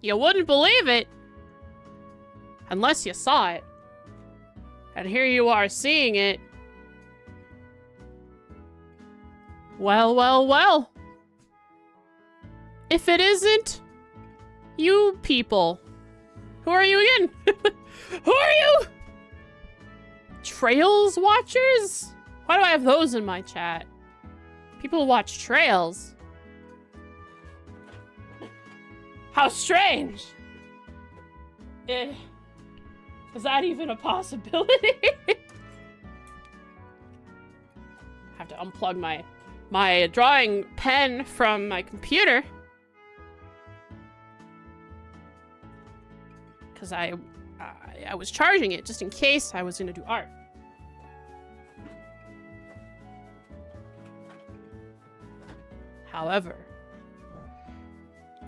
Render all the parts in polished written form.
You wouldn't believe it unless you saw it. And here you are seeing it. Well, well, well. If it isn't you people. Who are you again? Who are you? Trails watchers? Why do I have those in my chat? People watch trails. How strange. Is that even a possibility? I have to unplug my drawing pen from my computer. Because I was charging it just in case I was going to do art. However,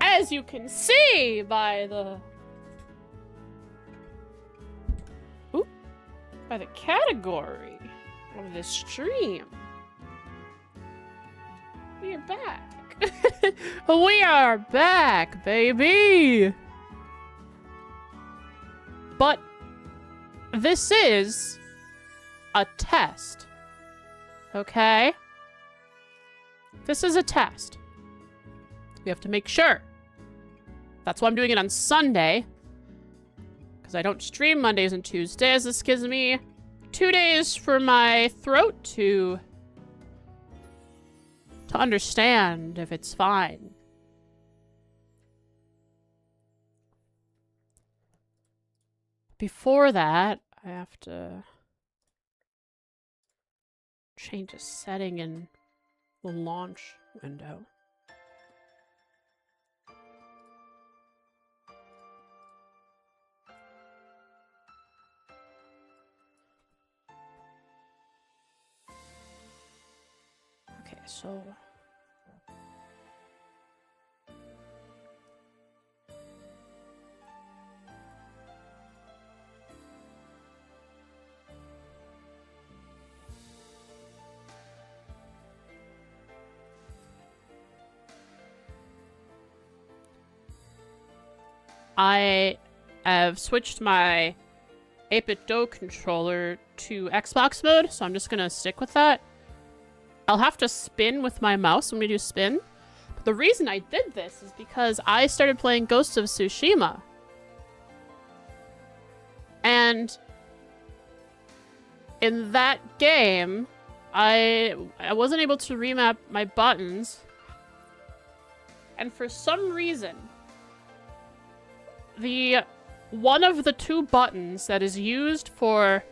as you can see by the category of this stream, we are back. We are back, baby. But this is a test, okay? This is a test. We have to make sure. That's why I'm doing it on Sunday. Because I don't stream Mondays and Tuesdays. This gives me 2 days for my throat to understand if it's fine. Before that, I have to change a setting in the launch window. Okay, so I have switched my 8-bit Do controller to Xbox mode, so I'm just gonna stick with that. I'll have to spin with my mouse when we do spin. But the reason I did this is because I started playing Ghost of Tsushima. And in that game, I wasn't able to remap my buttons. And for some reason, one of the 2 buttons that is used for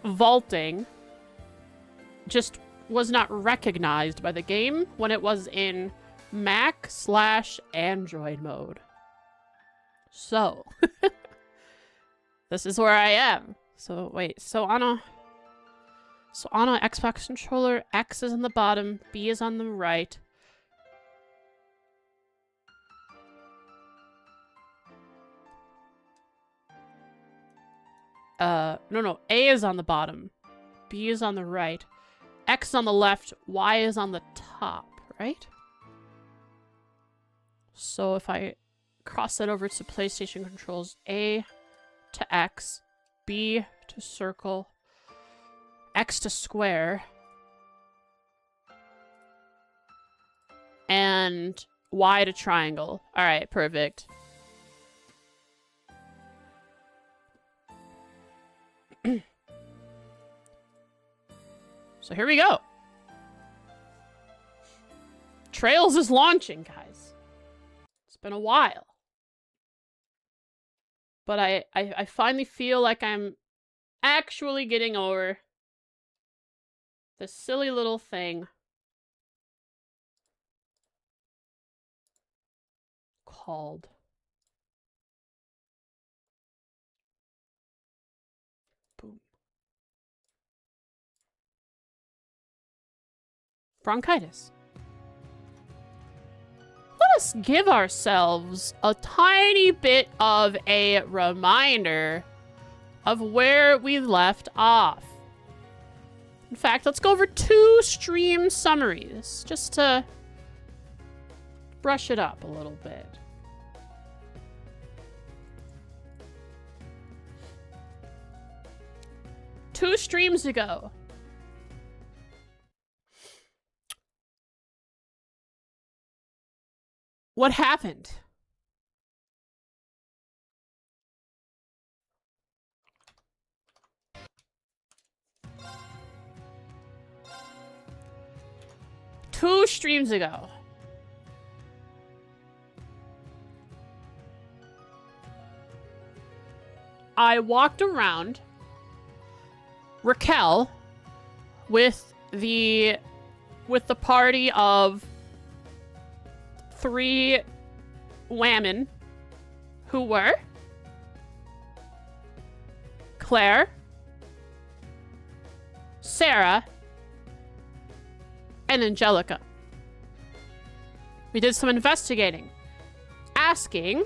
vaulting just was not recognized by the game when it was in Mac/Android mode. So, this is where I am. So wait, so on a Xbox controller, X is on the bottom, B is on the right. No, A is on the bottom. B is on the right. X on the left. Y is on the top, right? So if I cross that over to PlayStation controls, A to X, B to circle, X to square, and Y to triangle. All right, perfect. So here we go. Trails is launching, guys. It's been a while. But I finally feel like I'm actually getting over this silly little thing called bronchitis. Let us give ourselves a tiny bit of a reminder of where we left off. In fact, let's go over 2 stream summaries just to brush it up a little bit. 2 streams ago. What happened? Two streams ago. I walked around Raquel with the party of 3 women who were Claire, Sarah, and Angelica. We did some investigating, asking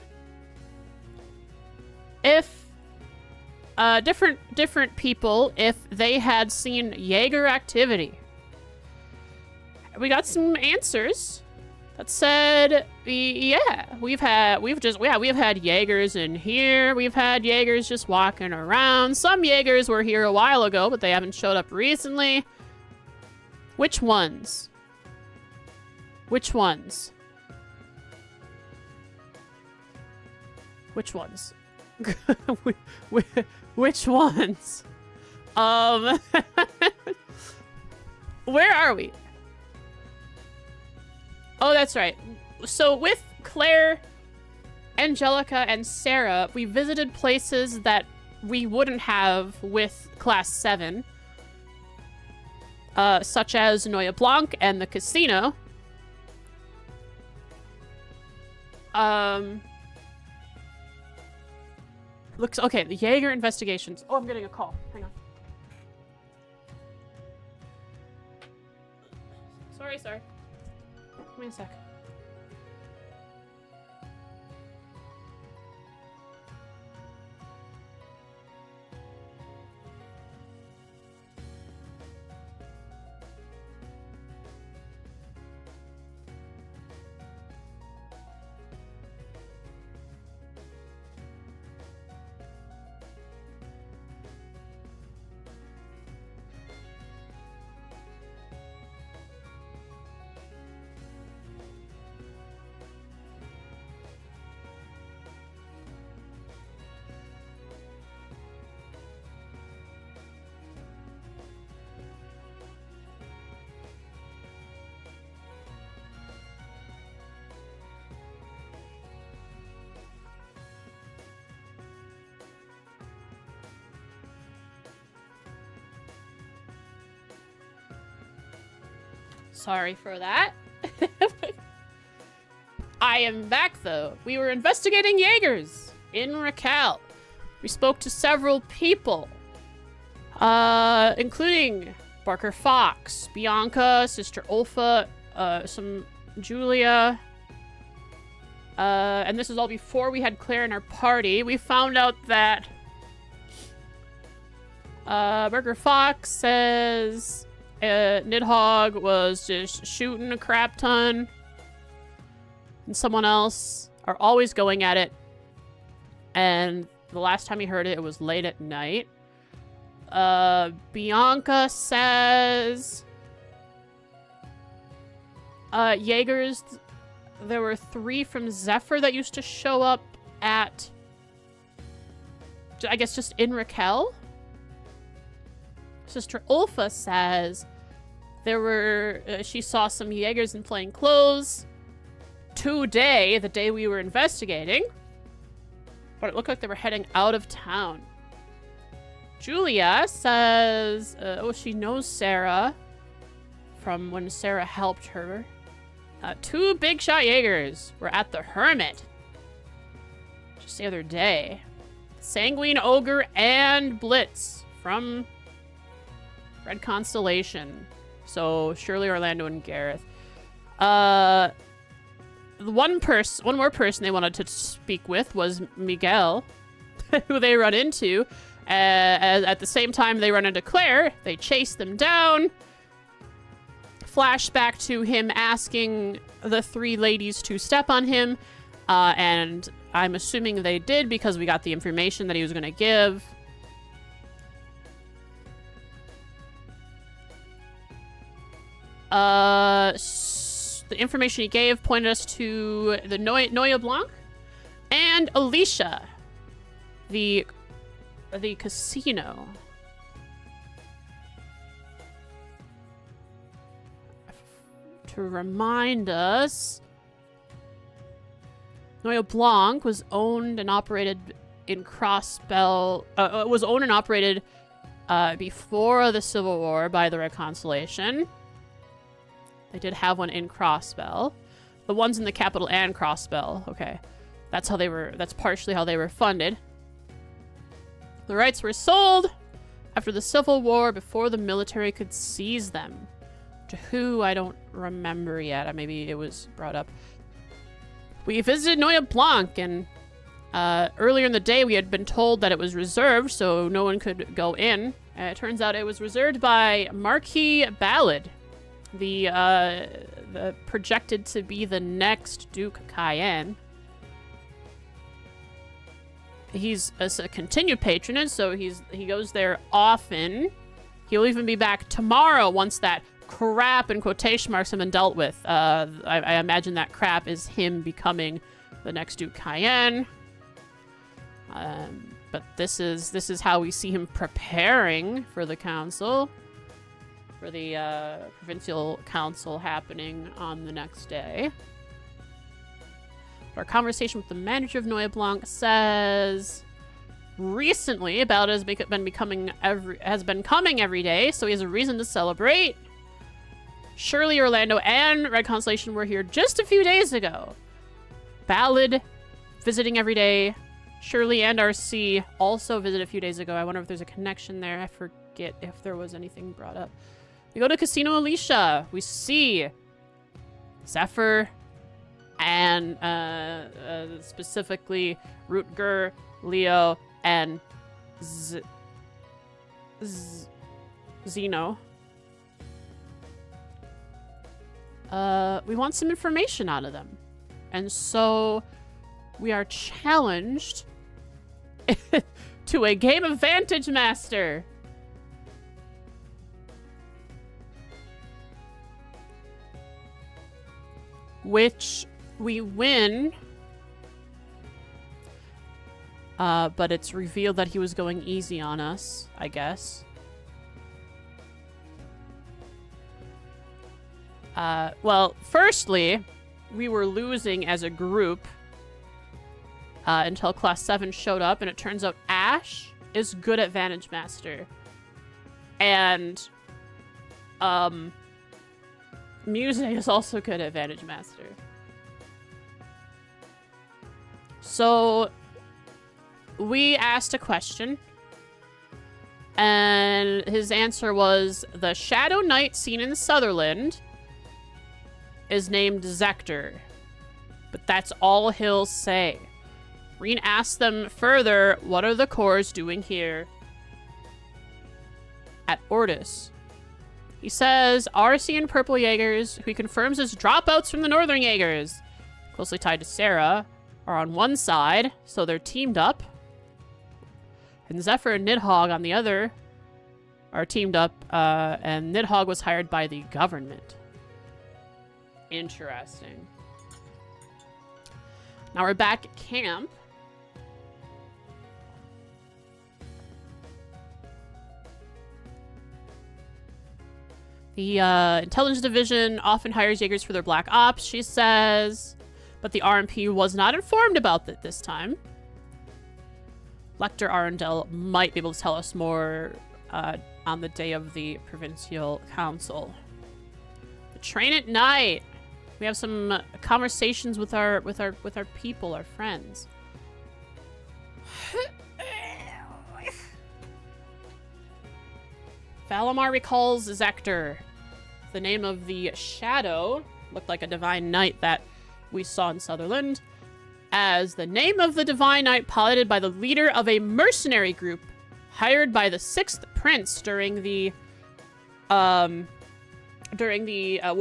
if different people if they had seen Jaeger activity. We got some answers that said, yeah, we have had Jaegers in here. We've had Jaegers just walking around. Some Jaegers were here a while ago, but they haven't showed up recently. Which ones? Which ones? Which ones? Which ones? Where are we? Oh, that's right. So with Claire, Angelica, and Sarah, we visited places that we wouldn't have with Class 7. Such as Noya Blanc and the casino. Looks okay. The Jaeger investigations. Oh, I'm getting a call. Hang on. Sorry. Give me a sec. Sorry for that. I am back, though. We were investigating Jaegers in Raquel. We spoke to several people, including Barker Fox, Bianca, Sister Ulfa, some Julia. And this is all before we had Claire in our party. We found out that Barker Fox says Nidhogg was just shooting a crap ton, and someone else are always going at it, and the last time he heard it, it was late at night. Bianca says Jaegers, there were 3 from Zephyr that used to show up at, I guess, just in Raquel. Sister Ulfa says there were, she saw some Jaegers in plain clothes today, the day we were investigating, but it looked like they were heading out of town. Julia says, oh, she knows Sarah from when Sarah helped her. 2 big shot Jaegers were at the Hermit just the other day. Sanguine Ogre and Blitz from Red Constellation. So Shirley, Orlando, and Gareth. One more person they wanted to speak with was Miguel, who they run into. At the same time they run into Claire, they chase them down. Flashback to him asking the 3 ladies to step on him. And I'm assuming they did because we got the information that he was going to give. The information he gave pointed us to the Noya Blanc and Alicia, the casino. To remind us, Noya Blanc was owned and operated in Crossbell. Was owned and operated before the Civil War by the Reconciliation. They did have one in Crossbell. The ones in the capital and Crossbell. Okay. That's how they were. That's partially how they were funded. The rights were sold after the Civil War before the military could seize them. To who, I don't remember yet. Maybe it was brought up. We visited Noya Blanc, and earlier in the day we had been told that it was reserved, so no one could go in. It turns out it was reserved by Marquis Ballad, the projected to be the next Duke Cayenne. He's a continued patronage, so he goes there often. He'll even be back tomorrow once that crap in quotation marks have been dealt with. I imagine that crap is him becoming the next Duke Cayenne. But this is how we see him preparing for the council, for the provincial council happening on the next day. Our conversation with the manager of Noya Blanc says recently Ballad has been coming every day, so he has a reason to celebrate. Shirley, Orlando, and Red Constellation were here just a few days ago. Ballad visiting every day. Shirley and RC also visited a few days ago. I wonder if there's a connection there. I forget if there was anything brought up. We go to Casino Alicia. We see Zephyr and specifically Rutger, Leo, and Zeno. We want some information out of them. And so we are challenged to a game of Vantage Master. Which we win. But it's revealed that he was going easy on us, I guess. Well, firstly, we were losing as a group until Class 7 showed up, and it turns out Ash is good at Vantage Master. And, Muse is also good at Vantage Master. So, we asked a question, and his answer was, the Shadow Knight seen in Sutherland is named Zector, but that's all he'll say. Reen asked them further, what are the Corps doing here at Ordis? He says RC and Purple Jaegers, who he confirms as dropouts from the Northern Jaegers, closely tied to Sarah, are on one side, so they're teamed up. And Zephyr and Nidhogg on the other are teamed up, and Nidhogg was hired by the government. Interesting. Now we're back at camp. The Intelligence Division often hires Jaegers for their black ops, she says, but the RMP was not informed about it this time. Lecter Arundel might be able to tell us more on the day of the Provincial Council. The train at night. We have some conversations with our people, our friends. Valamar recalls Zector. The name of the shadow looked like a divine knight that we saw in Sutherland, as the name of the divine knight piloted by the leader of a mercenary group hired by the 6th Prince during the War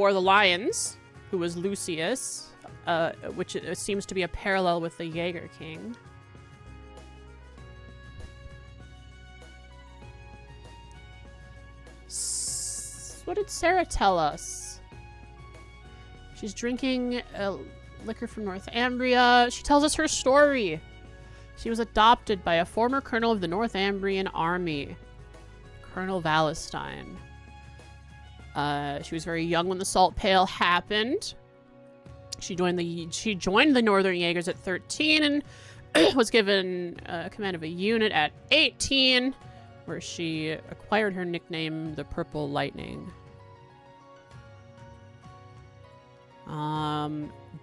of the Lions, who was Lucius, which it seems to be a parallel with the Jaeger King. What did Sarah tell us? She's drinking liquor from Northumbria. She tells us her story. She was adopted by a former colonel of the Northumbrian army, Colonel Vallenstein. She was very young when the Salt Pale happened. She joined the Northern Jaegers at 13 and was given command of a unit at 18, where she acquired her nickname, the Purple Lightning.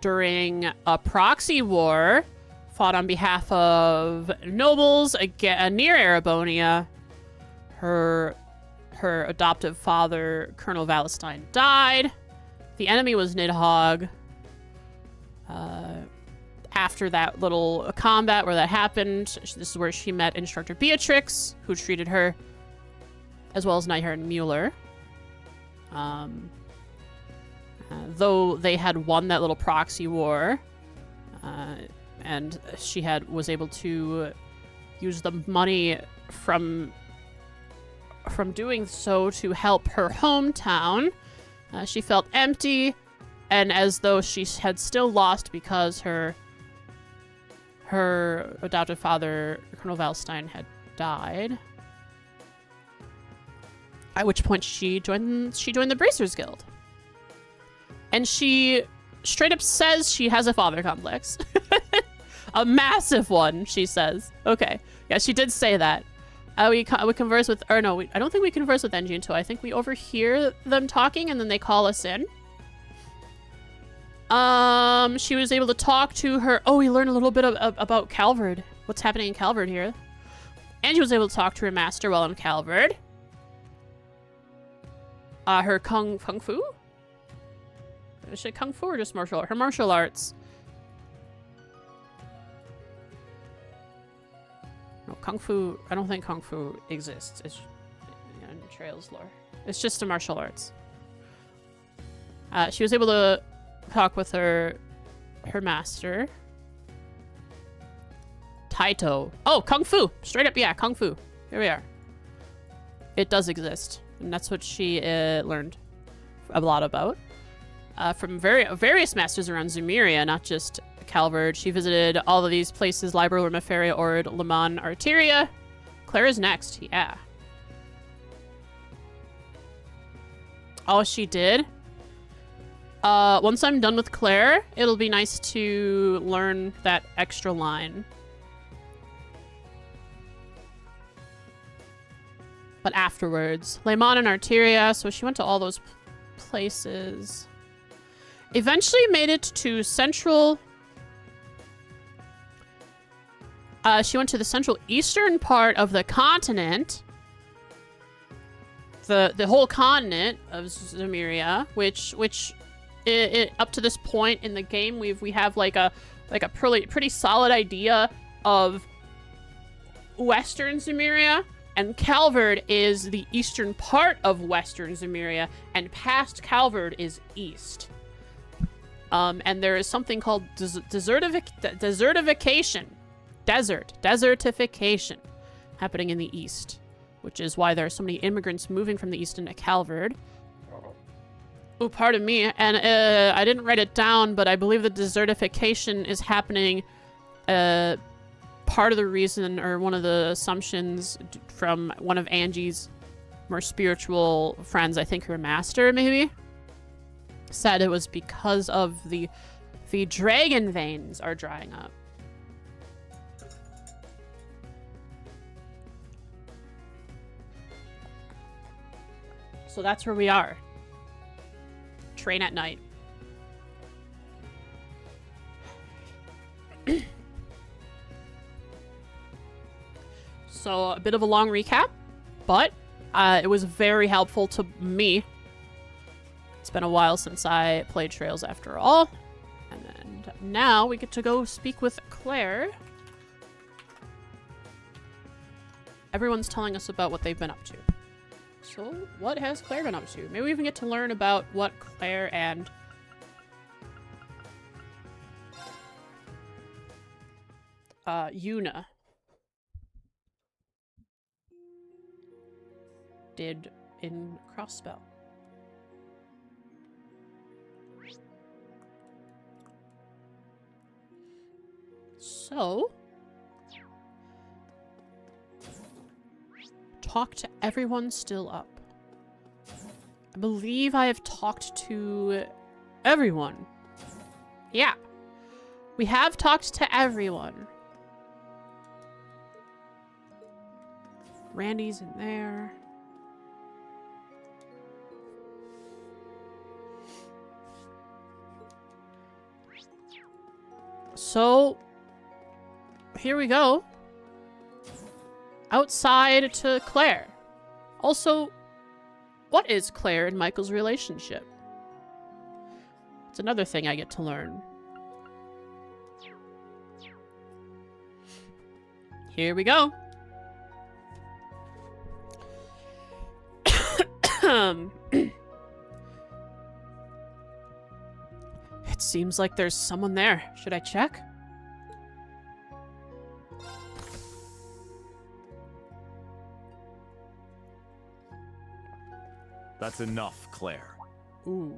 During a proxy war fought on behalf of nobles near Erebonia, her adoptive father, Colonel Vallenstein, died. The enemy was Nidhogg. After that little combat where that happened, this is where she met Instructor Beatrix, who treated her, as well as Neihard Mueller. Though they had won that little proxy war, and she was able to use the money from doing so to help her hometown, she felt empty, and as though she had still lost because her adoptive father, Colonel Vallenstein, had died. At which point she joined the Bracers Guild. And she straight up says she has a father complex. A massive one, she says. Okay. Yeah, she did say that. We converse with... Or no, I don't think we converse with NG until I think we overhear them talking and then they call us in. She was able to talk to her... Oh, we learned a little bit about Calvard. What's happening in Calvard here. And she was able to talk to her master while in Calvard. Her kung fu? Is it kung fu or just martial art? Her martial arts. No, kung fu... I don't think kung fu exists. It's in Trail's lore. It's just a martial arts. She was able to talk with her master. Taito. Oh, kung fu! Straight up, yeah, kung fu. Here we are. It does exist. And that's what she learned a lot about. From various masters around Zemuria, not just Calvard. She visited all of these places: Libro, Limaferia, Ord, Liman, Arteria. Claire is next, yeah. Oh, she did? Once I'm done with Claire, it'll be nice to learn that extra line. But afterwards. Liman and Arteria, so she went to all those places. Eventually made it to central... she went to the central eastern part of the continent. The whole continent of Zemuria, which up to this point in the game, we have like a pretty solid idea of Western Zemuria, and Calvard is the eastern part of Western Zemuria, and past Calvard is east. And there is something called desertification happening in the east, which is why there are so many immigrants moving from the east into Calvard. Oh, pardon me. And I didn't write it down, but I believe the desertification is happening. Part of the reason, or one of the assumptions from one of Angie's more spiritual friends, I think her master maybe, said it was because of the dragon veins are drying up. So that's where we are. Train at night. So a bit of a long recap, but it was very helpful to me. It's been a while since I played Trails after all. And now we get to go speak with Claire. Everyone's telling us about what they've been up to. So what has Claire been up to? Maybe we even get to learn about what Claire and Yuna did in Crossspell. So, talk to everyone still up. I believe I have talked to everyone. Yeah. We have talked to everyone. Randy's in there. So, here we go. Outside to Claire. Also, what is Claire and Michael's relationship? It's another thing I get to learn. Here we go. It seems like there's someone there. Should I check? That's enough, Claire. Ooh.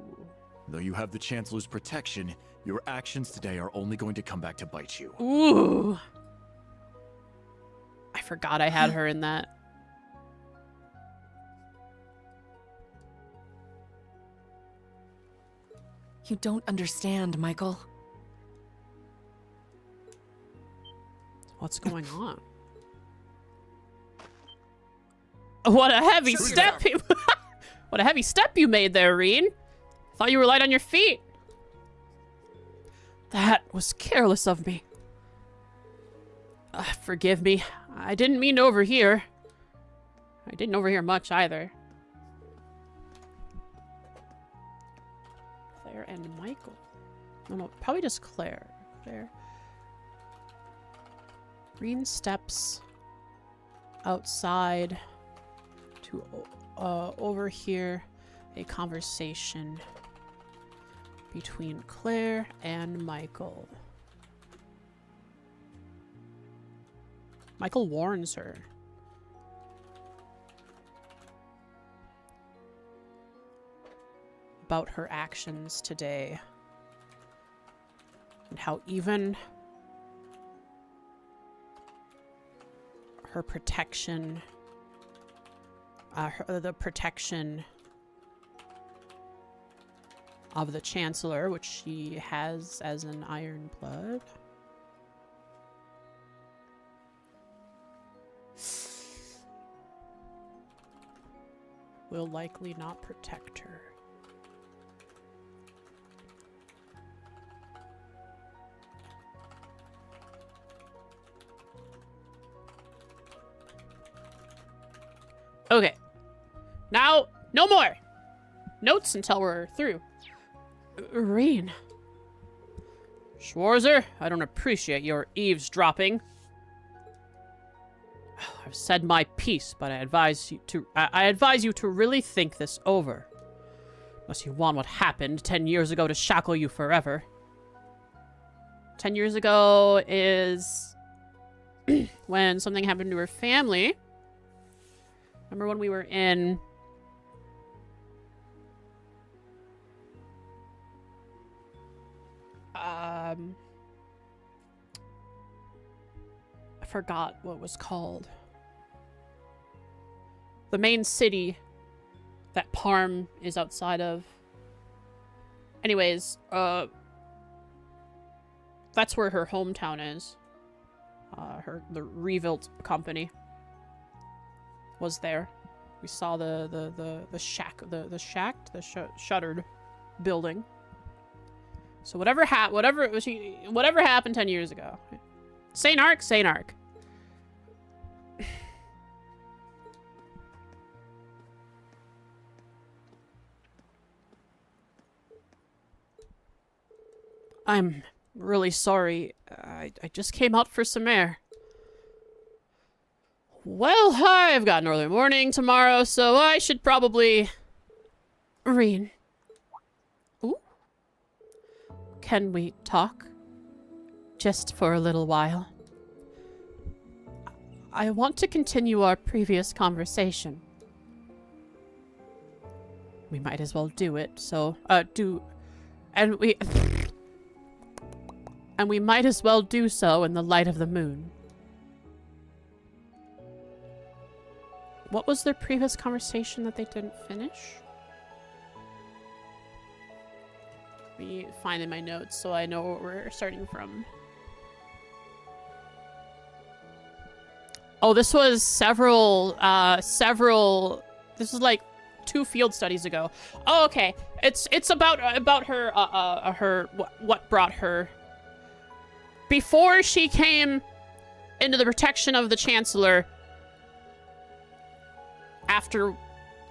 Though you have the Chancellor's protection, your actions today are only going to come back to bite you. Ooh. I forgot I had her in that. You don't understand, Michael. What's going on? What a heavy step you What a heavy step you made there, Reen. Thought you were light on your feet. That was careless of me. Forgive me. I didn't mean to overhear. I didn't overhear much either. Claire and Michael. No, probably just Claire. There. Reen steps outside to overhear a conversation between Claire and Michael. Michael warns her. About her actions today. And how even her protection, the protection of the Chancellor, which she has as an Iron Blood, will likely not protect her. Okay. Now, no more notes until we're through. Reen. Schwarzer, I don't appreciate your eavesdropping. I've said my piece, but I advise you to really think this over. Unless you want what happened 10 years ago to shackle you forever. 10 years ago is when something happened to her family. Remember when we were in... I forgot what it was called. The main city that Parm is outside of. Anyways, that's where her hometown is. The Rebuilt company was there. We saw the shuttered building. So whatever happened 10 years ago. Saint Arc. I'm really sorry. I just came out for some air. Well, I've got an early morning tomorrow, so I should probably... Reen. Ooh. Can we talk? Just for a little while. I want to continue our previous conversation. We might as well do it, so, and we... And we might as well do so in the light of the moon. What was their previous conversation that they didn't finish? Let me find in my notes so I know where we're starting from. Oh, this was several, this is like 2 field studies ago. Oh, okay. It's about her, what brought her. Before she came into the protection of the Chancellor, after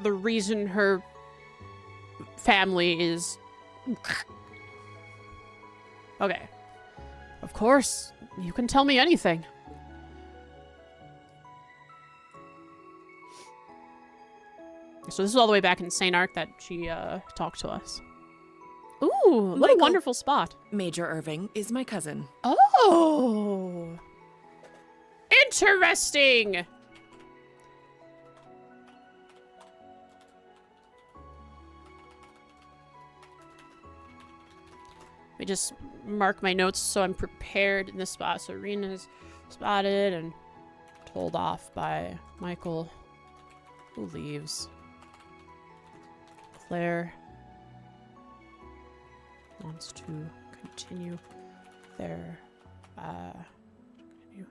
the reason her family is... Okay. Of course, you can tell me anything. So this is all the way back in St. Arc that she talked to us. Ooh, what Michael, a wonderful spot. Major Irving is my cousin. Oh! Interesting! Let me just mark my notes so I'm prepared in this spot. So Rena's spotted and told off by Michael, who leaves. Claire wants to continue their continue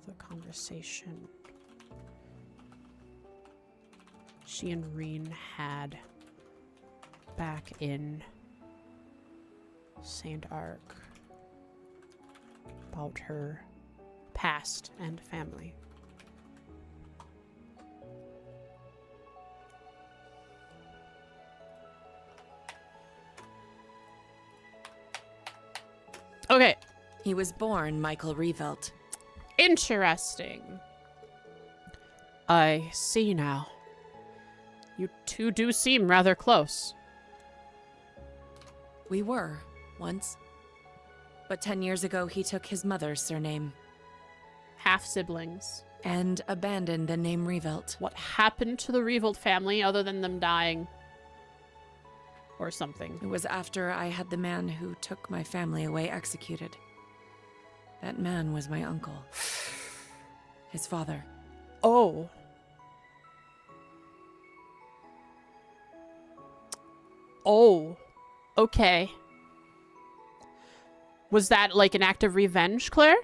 the conversation she and Reen had back in St. Arc about her past and family. Okay. He was born Michael Revelt. Interesting. I see now. You two do seem rather close. We were, once. But 10 years ago, he took his mother's surname. Half-siblings. And abandoned the name Revelt. What happened to the Revelt family other than them dying? Or something. It was after I had the man who took my family away executed. That man was my uncle. His father. Oh. Oh. Okay. Was that like an act of revenge, Claire?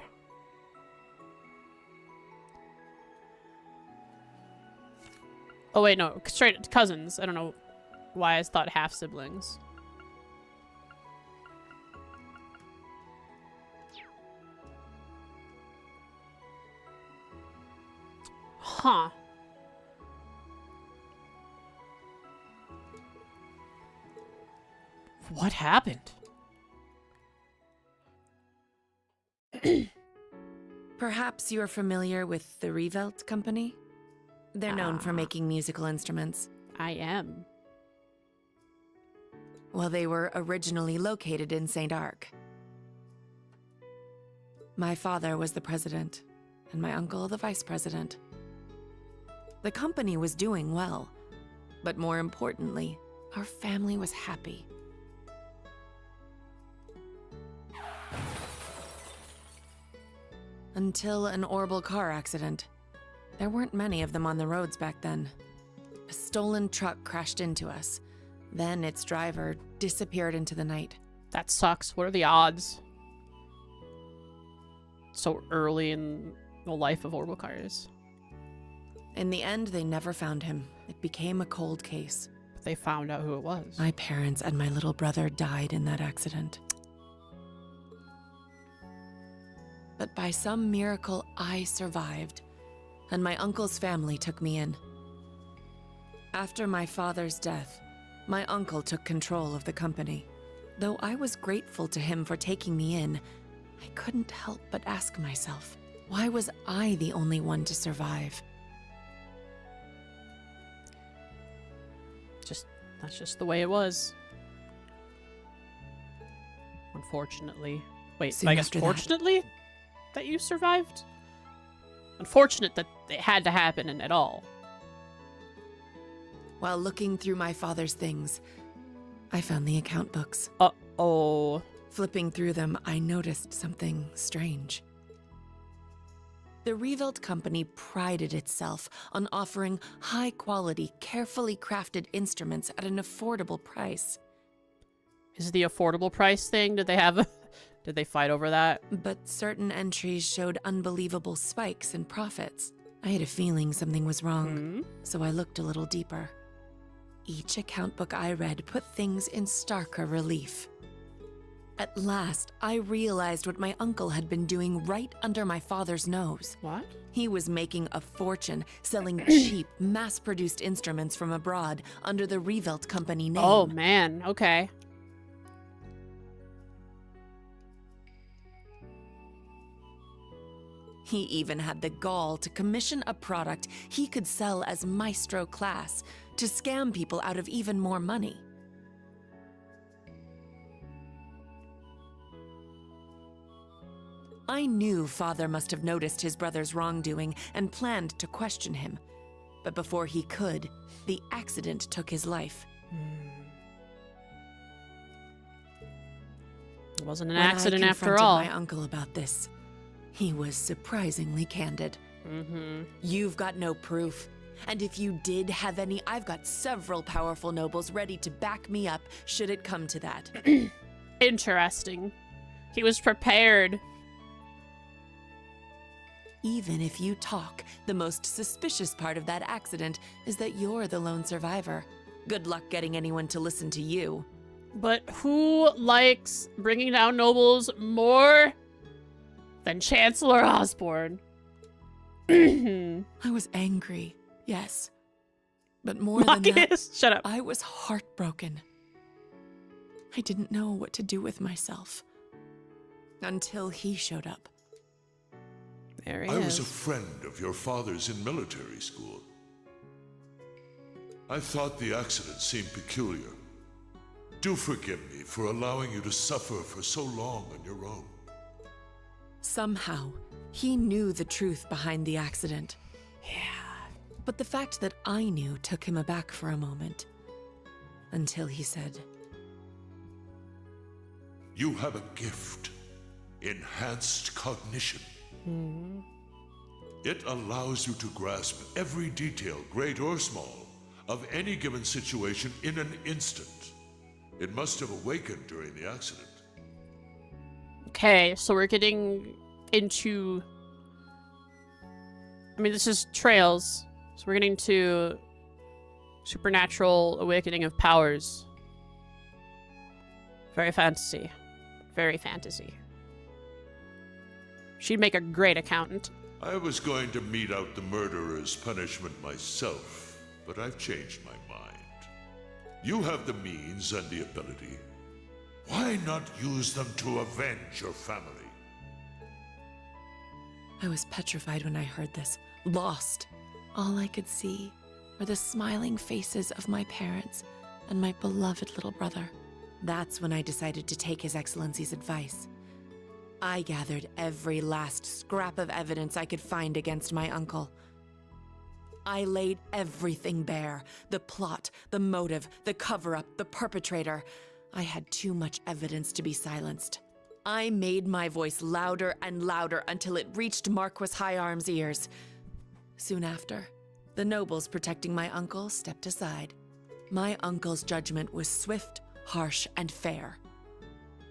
Oh wait, no. Straight cousins. I don't know why I thought half-siblings. Huh. What happened? Perhaps you're familiar with the Revelt Company? They're known for making musical instruments. I am. Well, they were originally located in St. Arc. My father was the president, and my uncle the vice president. The company was doing well, but more importantly, our family was happy. Until an horrible car accident. There weren't many of them on the roads back then. A stolen truck crashed into us. Then its driver disappeared into the night. That sucks. What are the odds? So early in the life of horrible cars. In the end, they never found him. It became a cold case. But they found out who it was. My parents and my little brother died in that accident. But by some miracle, I survived, and my uncle's family took me in. After my father's death, my uncle took control of the company. Though I was grateful to him for taking me in, I couldn't help but ask myself, why was I the only one to survive? That's just the way it was. Unfortunately. Wait, Soon I guess after that- fortunately that you survived? Unfortunate that it had to happen and at all. While looking through my father's things, I found the account books. Uh-oh. Flipping through them, I noticed something strange. The Revolt Company prided itself on offering high-quality, carefully crafted instruments at an affordable price. Is the affordable price thing? Did they have... Did they fight over that? But certain entries showed unbelievable spikes in profits. I had a feeling something was wrong, so I looked a little deeper. Each account book I read put things in starker relief. At last, I realized what my uncle had been doing right under my father's nose. What? He was making a fortune selling cheap, mass-produced instruments from abroad under the Revolt Company name. Oh, man. Okay. He even had the gall to commission a product he could sell as maestro class to scam people out of even more money. I knew Father must have noticed his brother's wrongdoing and planned to question him. But before he could, the accident took his life. It wasn't an accident after all. When I confronted my uncle about this, he was surprisingly candid. You've got no proof. And if you did have any, I've got several powerful nobles ready to back me up should it come to that. Interesting. He was prepared. Even if you talk, the most suspicious part of that accident is that you're the lone survivor. Good luck getting anyone to listen to you. But who likes bringing down nobles more than Chancellor Osborne? I was angry, yes. But more than that, shut up. I was heartbroken. I didn't know what to do with myself. Until he showed up. There he I is. was a friend of your father's in military school. I thought the accident seemed peculiar. Do forgive me for allowing you to suffer for so long on your own. Somehow, he knew the truth behind the accident. Yeah. But the fact that I knew took him aback for a moment. Until he said, You have a gift. Enhanced cognition. It allows you to grasp every detail, great or small, of any given situation in an instant. It must have awakened during the accident. Okay, so we're getting into... I mean, this is Trails. So we're getting to supernatural awakening of powers. Very fantasy. Very fantasy. She'd make a great accountant. I was going to mete out the murderer's punishment myself, but I've changed my mind. You have the means and the ability. Why not use them to avenge your family? I was petrified when I heard this, lost. All I could see were the smiling faces of my parents and my beloved little brother. That's when I decided to take His Excellency's advice. I gathered every last scrap of evidence I could find against my uncle. I laid everything bare. The plot, the motive, the cover-up, the perpetrator. I had too much evidence to be silenced. I made my voice louder and louder until it reached Marquis Higharm's ears. Soon after, the nobles protecting my uncle stepped aside. My uncle's judgment was swift, harsh, and fair.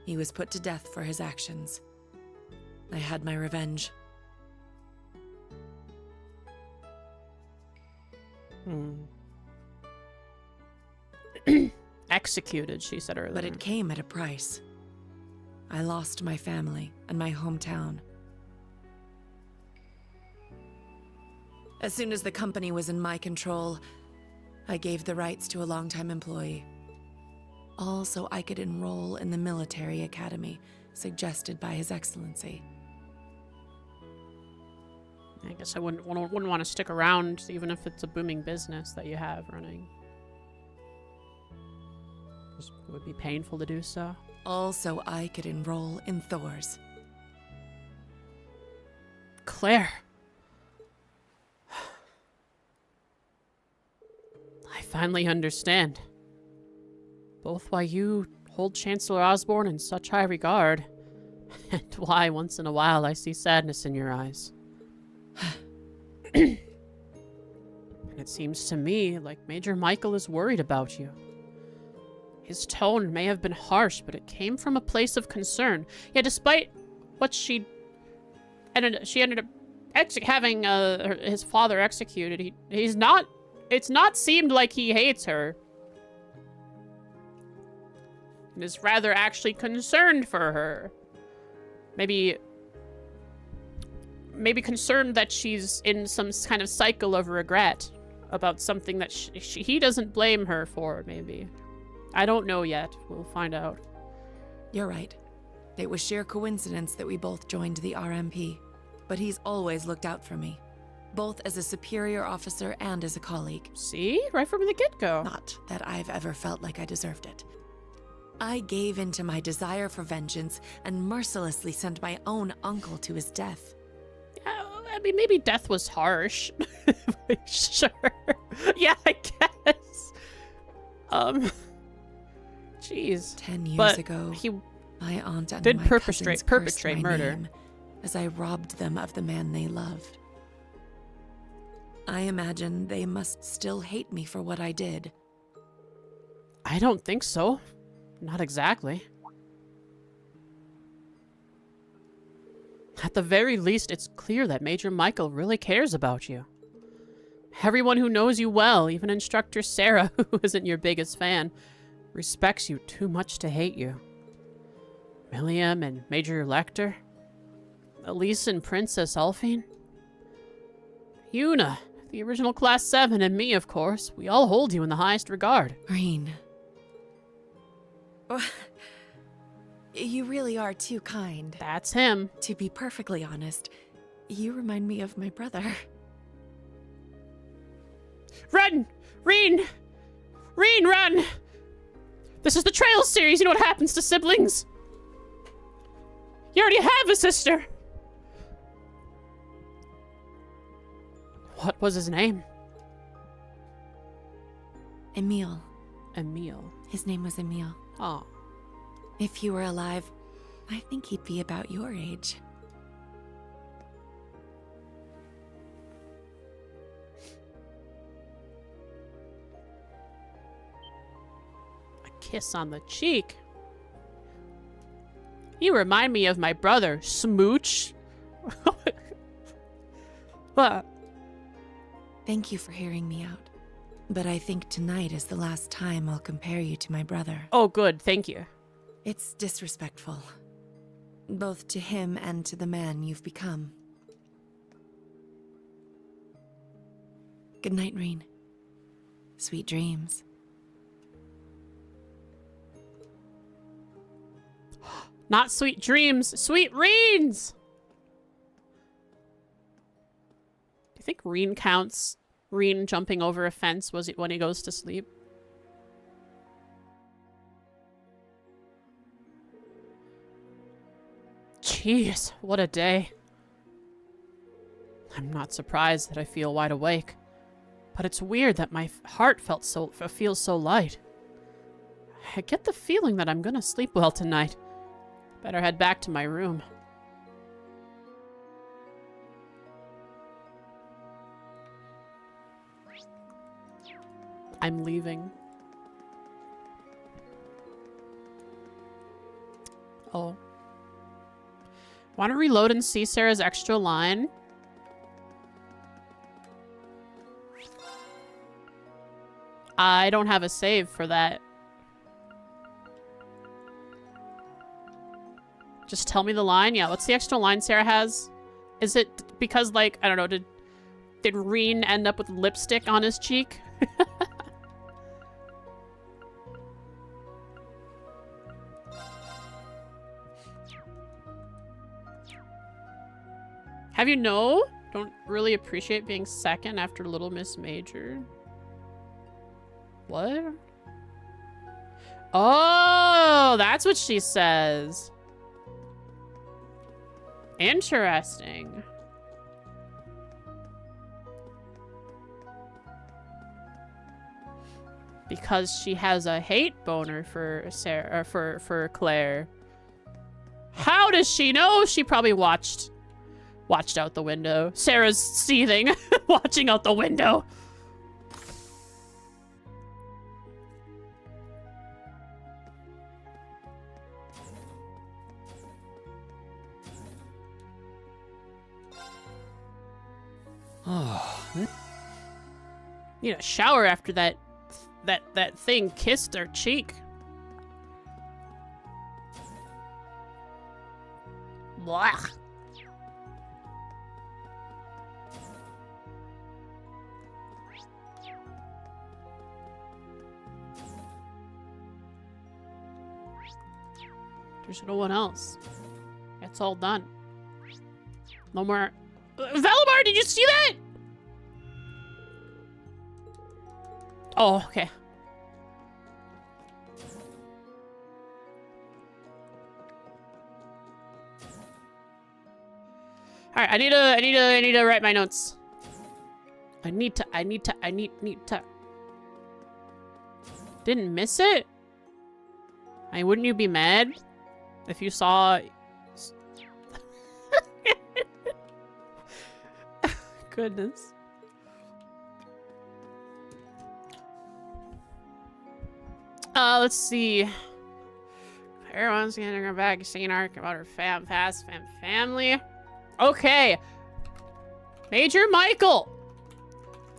He was put to death for his actions. I had my revenge. Executed, she said earlier. But it came at a price. I lost my family and my hometown. As soon as the company was in my control, I gave the rights to a longtime employee. All so I could enroll in the military academy suggested by His Excellency. I guess I wouldn't want to stick around, even if it's a booming business that you have running. It would be painful to do so. All so I could enroll in Thor's. Claire. I finally understand. Both why you hold Chancellor Osborne in such high regard. And why, once in a while, I see sadness in your eyes. And it seems to me like Major Michael is worried about you. His tone may have been harsh, but it came from a place of concern. Yeah, despite what she ended up having his father executed, it's not seemed like he hates her. And is rather actually concerned for her. Maybe concerned that she's in some kind of cycle of regret about something that he doesn't blame her for, maybe. I don't know yet. We'll find out. You're right. It was sheer coincidence that we both joined the RMP. But he's always looked out for me, both as a superior officer and as a colleague. See? Right from the get-go. Not that I've ever felt like I deserved it. I gave in to my desire for vengeance and mercilessly sent my own uncle to his death. Yeah, I mean, maybe death was harsh. Sure. Yeah, I guess. Jeez. 10 years ago, my aunt and my cousins cursed my murder name as I robbed them of the man they loved. I imagine they must still hate me for what I did. I don't think so. Not exactly. At the very least, it's clear that Major Michael really cares about you. Everyone who knows you well, even Instructor Sarah, who isn't your biggest fan, respects you too much to hate you. William and Major Lecter, Elise and Princess Alphine, Yuna, the original Class 7, and me, of course. We all hold you in the highest regard. Green. Oh, you really are too kind. That's him. To be perfectly honest, you remind me of my brother. Run! Reen! Reen, run! This is the Trails series. You know what happens to siblings. You already have a sister. What was his name? Emil. Emil. His name was Emil. Oh. If he were alive, I think he'd be about your age. A kiss on the cheek. You remind me of my brother, Smooch. What? Thank you for hearing me out. But I think tonight is the last time I'll compare you to my brother. Oh, good. Thank you. It's disrespectful. Both to him and to the man you've become. Good night, Reen. Sweet dreams. Not sweet dreams, sweet Reens! Do you think Reen counts? Reen jumping over a fence was it when he goes to sleep? Jeez, what a day. I'm not surprised that I feel wide awake. But it's weird that my heart feels so light. I get the feeling that I'm gonna sleep well tonight. Better head back to my room. I'm leaving. Oh. Want to reload and see Sarah's extra line? I don't have a save for that. Just tell me the line. Yeah, what's the extra line Sarah has? Is it because, like, I don't know, did Reen end up with lipstick on his cheek? Have you no? Don't really appreciate being second after Little Miss Major. What? Oh, that's what she says. Interesting. Because she has a hate boner for Sarah, for Claire. How does she know? She probably watched out the window. Sarah's seething, watching out the window. Oh, Need a shower after that thing kissed her cheek. Blah. There's no one else. It's all done. No more. Valimar, did you see that? Oh, okay. All right, I need to write my notes. I need to. Didn't miss it? I mean, wouldn't you be mad if you saw? Goodness. Let's see. Everyone's gonna go back. Scene arc about her family. Okay. Major Michael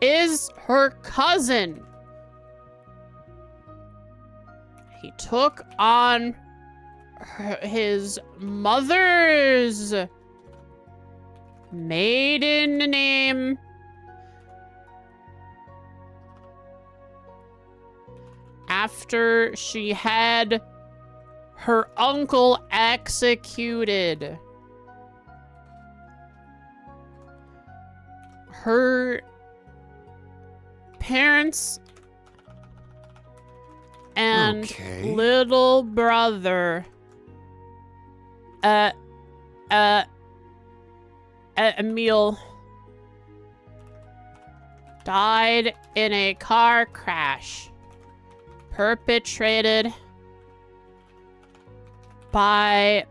is her cousin. He took on his mother's maiden name. After she had her uncle executed. Her parents and little brother Emil died in a car crash perpetrated by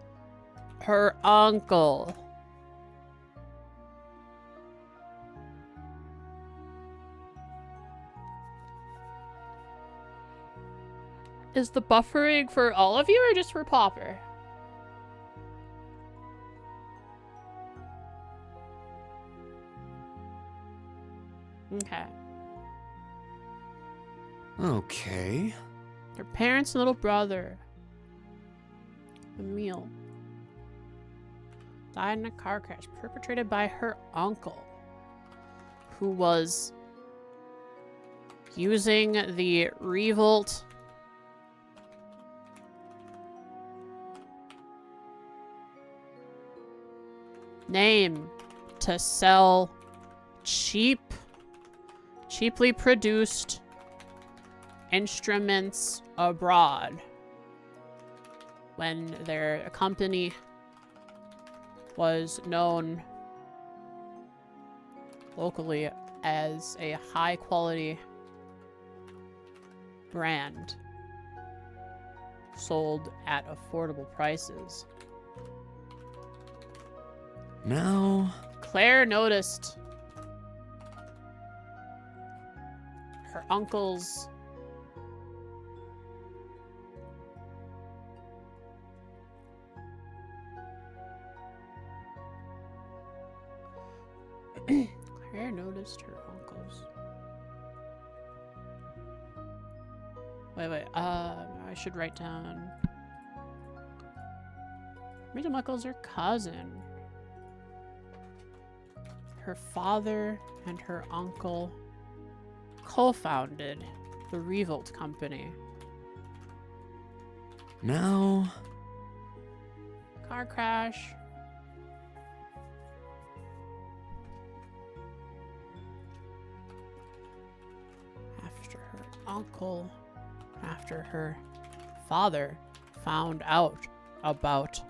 her uncle. Is the buffering for all of you or just for Popper? Okay. Okay. Her parents and little brother, Emil, died in a car crash perpetrated by her uncle, who was using the revolt name to sell cheaply produced instruments abroad when their company was known locally as a high quality brand sold at affordable prices. Now, Claire noticed her uncle's Claire noticed her uncle's. Wait, I should write down. Major Michael's her cousin. Her father and her uncle co-founded the Revolt Company. now, Car crash. After her father found out about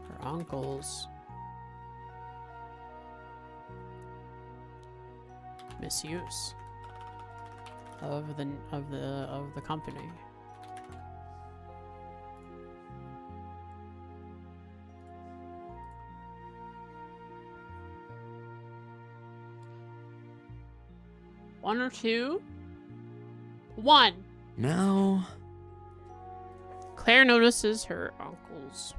her uncle's misuse. of the company. One or two? One. Now. Claire notices her uncle's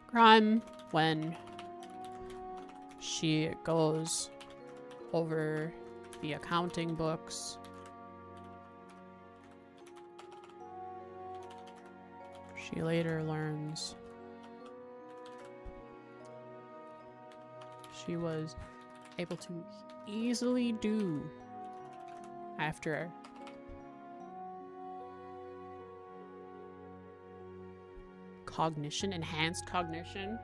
crime when she goes over the accounting books. She later learns she was able to easily do after cognition, enhanced cognition.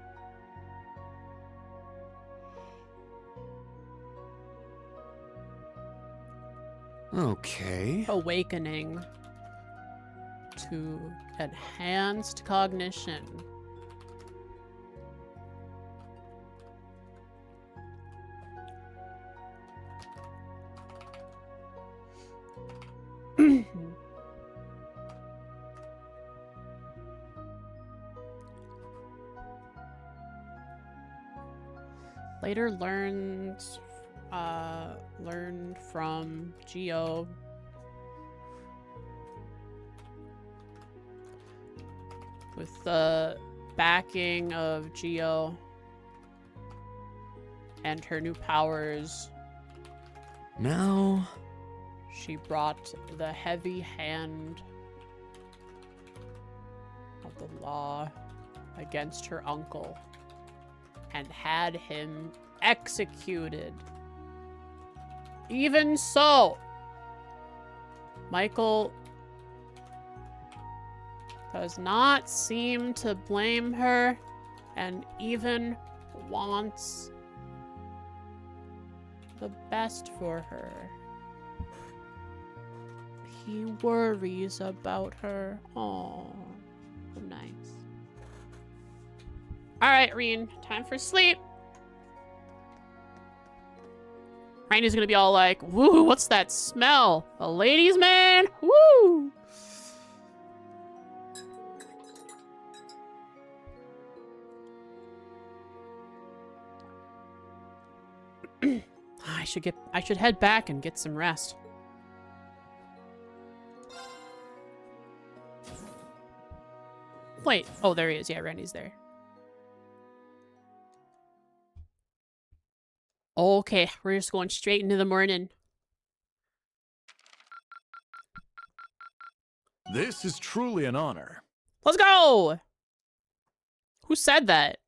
Okay. Awakening to enhanced cognition. Later learned from Geo with the backing of Geo and her new powers. Now. She brought the heavy hand of the law against her uncle and had him executed. Even so, Michael does not seem to blame her and even wants the best for her. He worries about her. Oh, nice. All right, Reen, time for sleep. Randy's gonna be all like, woo, what's that smell? A ladies' man? Woo! I should head back and get some rest. Wait, oh, there he is. Yeah, Randy's there. Okay, we're just going straight into the morning. This is truly an honor. Let's go! Who said that?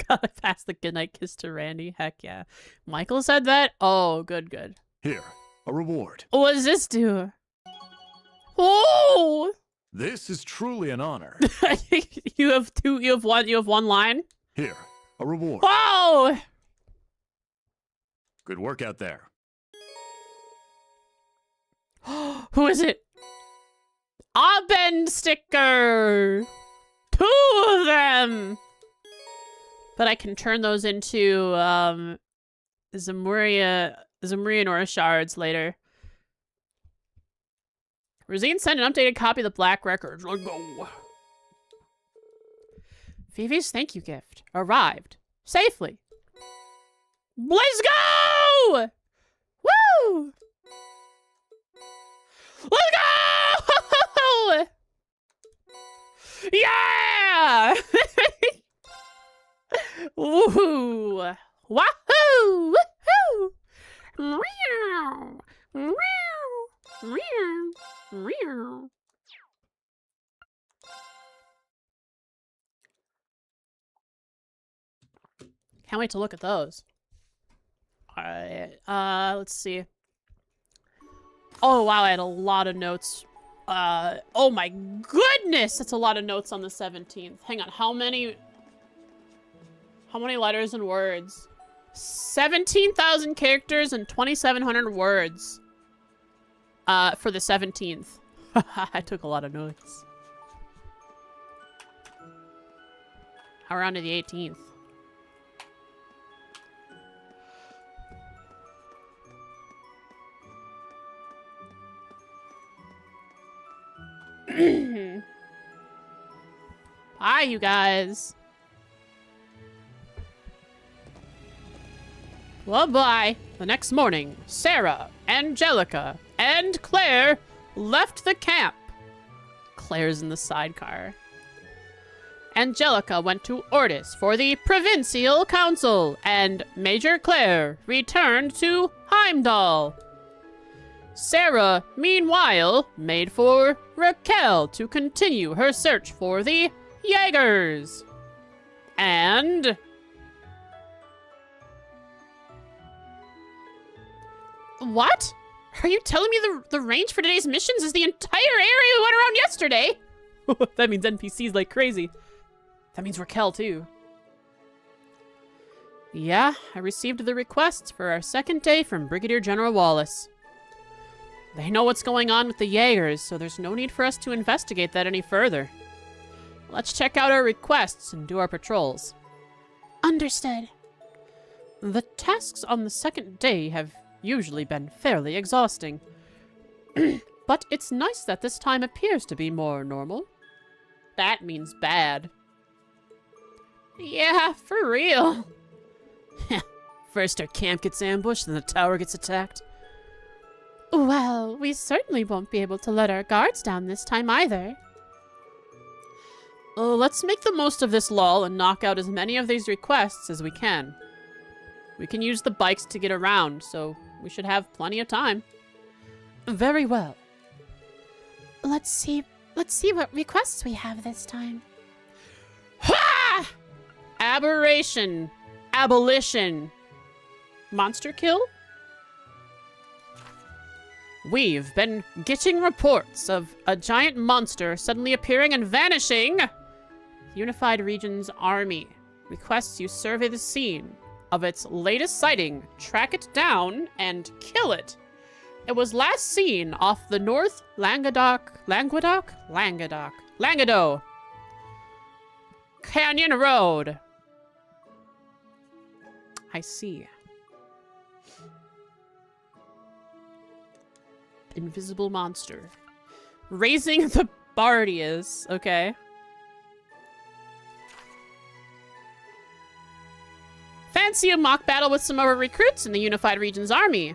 Gotta pass the goodnight kiss to Randy. Heck yeah. Michael said that? Oh, good, good. Here, a reward. What does this do? Oh! This is truly an honor. you have one line? Here, a reward. Whoa! Good work out there. Who is it? A bend sticker! 2 of them! But I can turn those into, Zemurian Aura shards later. Rosine sent an updated copy of the Black Records. Let's go. Vivi's thank you gift arrived safely. Let's go! Woo! Let's go! Yeah! Woohoo! Wahoo! Woohoo! Meow! Meow! Meow! Meow! Can't wait to look at those. Alright, let's see. Oh, wow, I had a lot of notes. Oh my goodness! That's a lot of notes on the 17th. Hang on, how many letters and words? 17,000 characters and 2,700 words. For the 17th. I took a lot of notes. Now we're on to the 18th. Hi, you guys. Well, bye. The next morning, Sarah, Angelica, and Claire left the camp. Claire's in the sidecar. Angelica went to Ordis for the Provincial Council, and Major Claire returned to Heimdall. Sarah, meanwhile, made for Raquel to continue her search for the Jaegers. And... What? Are you telling me the range for today's missions is the entire area we went around yesterday? That means NPCs like crazy. That means Raquel, too. Yeah, I received the requests for our second day from Brigadier General Wallace. They know what's going on with the Jaegers, so there's no need for us to investigate that any further. Let's check out our requests and do our patrols. Understood. The tasks on the second day have usually been fairly exhausting. But it's nice that this time appears to be more normal. That means bad. Yeah, for real. First our camp gets ambushed, then the tower gets attacked. Well, we certainly won't be able to let our guards down this time either. Let's make the most of this lull and knock out as many of these requests as we can. We can use the bikes to get around, so we should have plenty of time. Very well. Let's see what requests we have this time. Ha! Aberration. Abolition. Monster kill? We've been getting reports of a giant monster suddenly appearing and vanishing. The Unified Regions Army requests you survey the scene of its latest sighting, track it down, and kill it. It was last seen off the North Languedoc Canyon Road. I see. Invisible monster. Raising the Bardias. Okay. Fancy a mock battle with some of our recruits in the Unified Regions Army.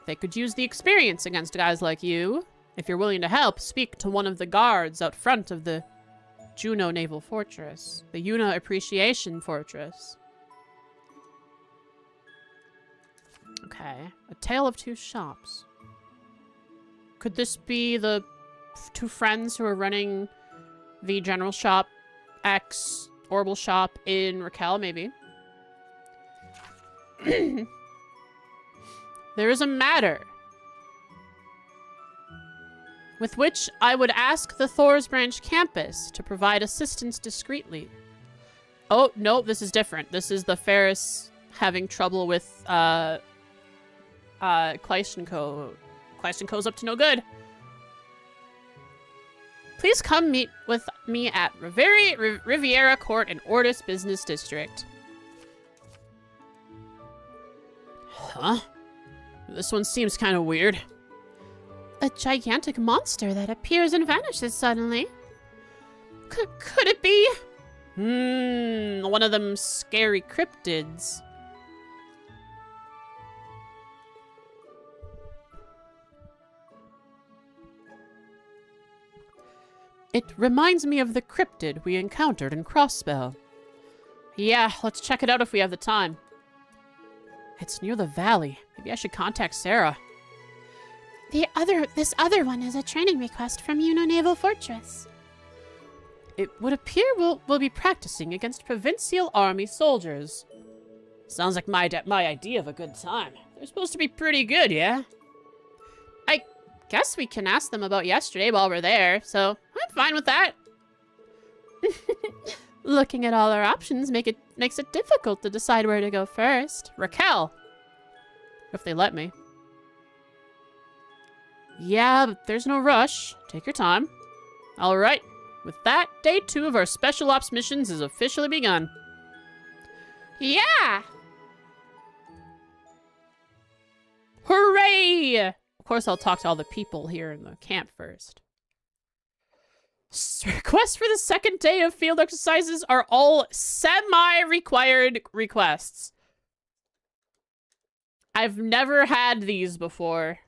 They could use the experience against guys like you. If you're willing to help, speak to one of the guards out front of the Juno Naval Fortress. The Una Appreciation Fortress. Okay. A Tale of Two Shops. Could this be the two friends who are running the general shop X Orbital shop in Raquel, maybe? There is a matter with which I would ask the Thor's Branch campus to provide assistance discreetly. Oh, no, this is different. This is the Ferris having trouble with Kleishenko. Kleishenko's up to no good. Please come meet with me at Riviera Court in Ordis Business District. Huh? This one seems kind of weird. A gigantic monster that appears and vanishes suddenly. Could it be? One of them scary cryptids. It reminds me of the cryptid we encountered in Crossspell. Yeah, let's check it out if we have the time. It's near the valley. Maybe I should contact Sarah. This other one is a training request from Juno Naval Fortress. It would appear we'll be practicing against Provincial Army soldiers. Sounds like my idea of a good time. They're supposed to be pretty good, yeah? I guess we can ask them about yesterday while we're there, so I'm fine with that. Looking at all our options makes it difficult to decide where to go first. Raquel! If they let me. Yeah, but there's no rush. Take your time. Alright, With that, day 2 of our special ops missions is officially begun. Yeah! Hooray! Of course, I'll talk to all the people here in the camp first. Requests for the second day of field exercises are all semi-required requests. I've never had these before.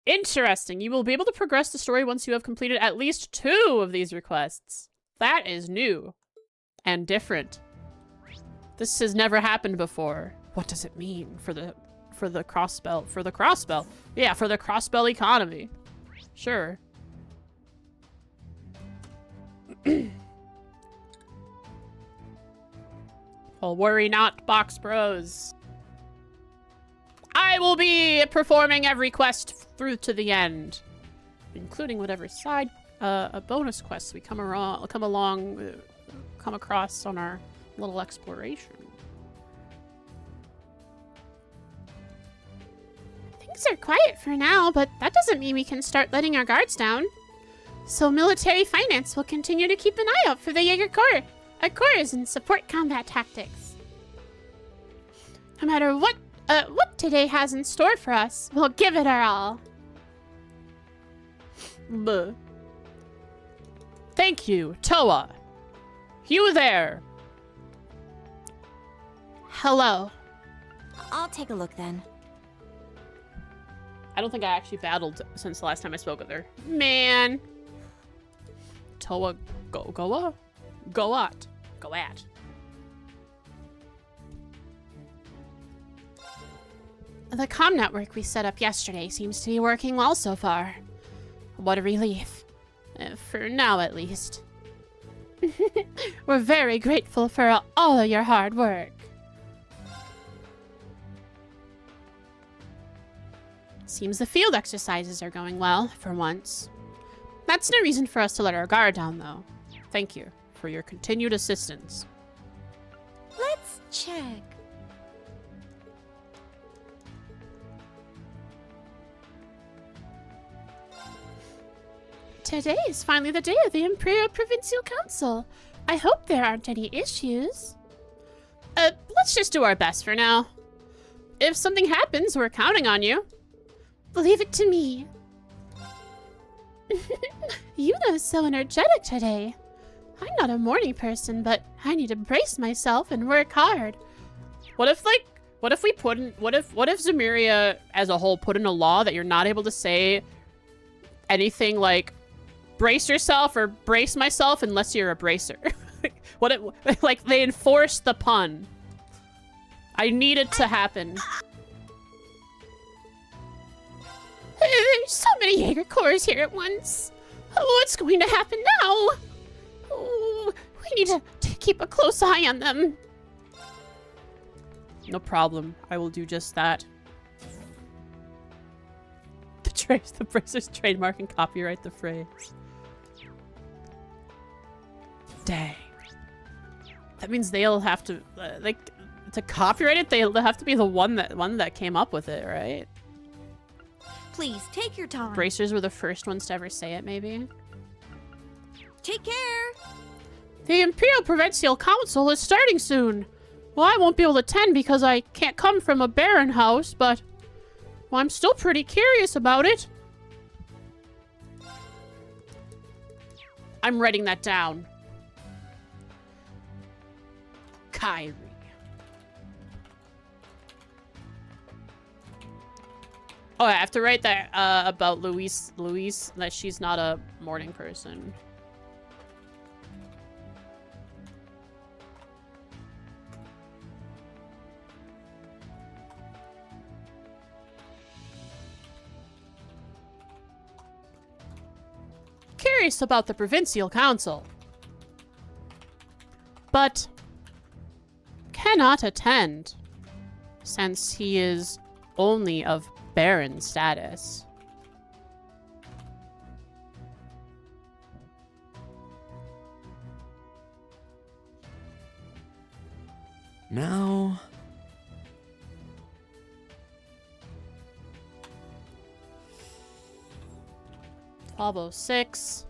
Interesting. You will be able to progress the story once you have completed at least 2 of these requests. That is new and different. This has never happened before. What does it mean for the crossbell? For the crossbell? Yeah, for the crossbell economy. Sure. Well, worry not, Box Bros. I will be performing every quest through to the end, including whatever side bonus quests we come across on our little exploration. Things are quiet for now, but that doesn't mean we can start letting our guards down. So military finance will continue to keep an eye out for the Jaeger Corps, and support combat tactics. No matter what today has in store for us, we'll give it our all. Buh. Thank you, Toa. You there. Hello. I'll take a look then. I don't think I actually battled since the last time I spoke with her. Man. Toa, go at. The comm network we set up yesterday seems to be working well so far. What a relief. For now, at least. We're very grateful for all of your hard work. Seems the field exercises are going well, for once. That's no reason for us to let our guard down, though. Thank you for your continued assistance. Let's check. Today is finally the day of the Imperial Provincial Council. I hope there aren't any issues. Let's just do our best for now. If something happens, we're counting on you. Leave it to me. Yuna's so energetic today. I'm not a morning person, but I need to brace myself and work hard. What if Zemuria as a whole put in a law that you're not able to say anything like brace yourself or brace myself unless you're a bracer? Like they enforce the pun. I need it to happen. There's so many Jaeger Corps here at once. What's going to happen now? Oh, we need to keep a close eye on them. No problem. I will do just that. The Bracers trademark and copyright the phrase. Dang. That means they'll have to, to copyright it, they'll have to be the one that came up with it, right? Please, take your time. Bracers were the first ones to ever say it, maybe? Take care. The Imperial Provincial Council is starting soon. Well, I won't be able to attend because I can't come from a barren house, but well, I'm still pretty curious about it. I'm writing that down. Kyrie. Oh, I have to write that about Louise, that she's not a morning person. Curious about the Provincial Council, but cannot attend since he is only of Baron status. Now... Bravo 6.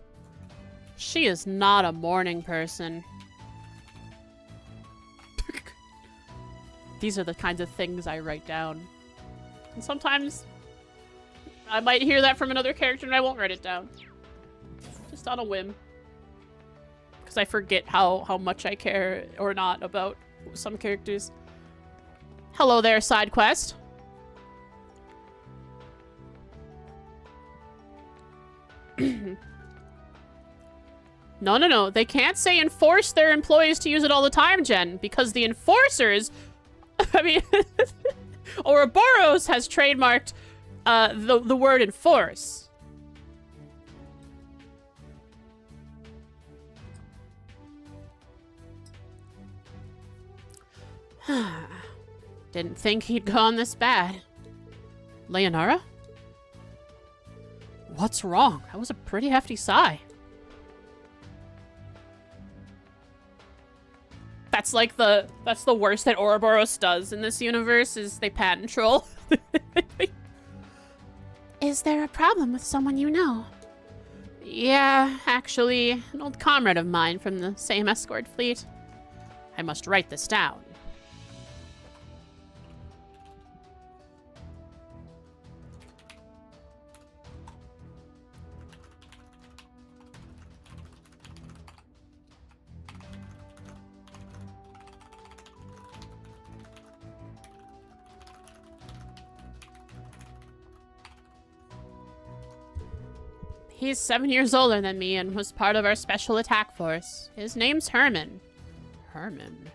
She is not a morning person. These are the kinds of things I write down. And sometimes I might hear that from another character and I won't write it down. Just on a whim. Because I forget how much I care or not about some characters. Hello there, side quest. No. They can't say enforce their employees to use it all the time, Jen. Because the enforcers... I mean... Ouroboros has trademarked the word enforce. Didn't think he'd gone this bad. Leonara? What's wrong? That was a pretty hefty sigh. That's like that's the worst that Ouroboros does in this universe, is they patent troll. Is there a problem with someone you know? Yeah, actually, an old comrade of mine from the same escort fleet. I must write this down. He's 7 years older than me and was part of our special attack force. His name's Herman. Herman?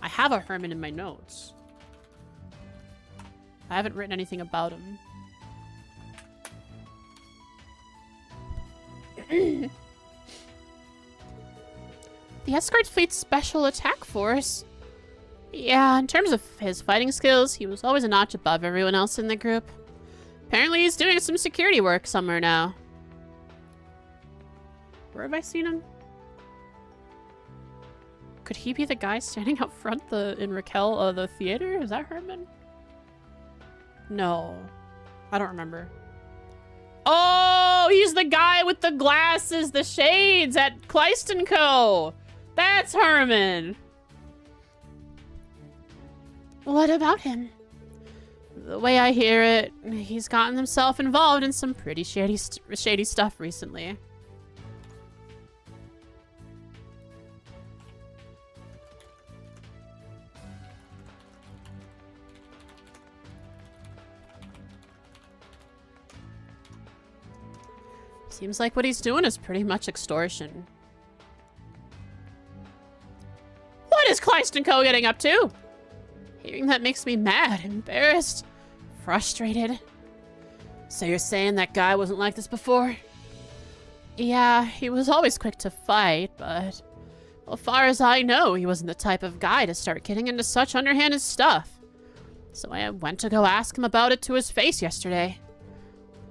I have a Herman in my notes. I haven't written anything about him. The escort fleet's special attack force? Yeah, in terms of his fighting skills, he was always a notch above everyone else in the group. Apparently he's doing some security work somewhere now. Where have I seen him? Could he be the guy standing out front in Raquel, the theater? Is that Herman? No. I don't remember. Oh, he's the guy with the glasses, the shades at Kleist & Co. That's Herman. What about him? The way I hear it, he's gotten himself involved in some pretty shady stuff recently. Seems like what he's doing is pretty much extortion. What is Kleist & Co. getting up to? Hearing that makes me mad, embarrassed, frustrated. So you're saying that guy wasn't like this before? Yeah, he was always quick to fight, but well, as far as I know, he wasn't the type of guy to start getting into such underhanded stuff. So I went to go ask him about it to his face yesterday.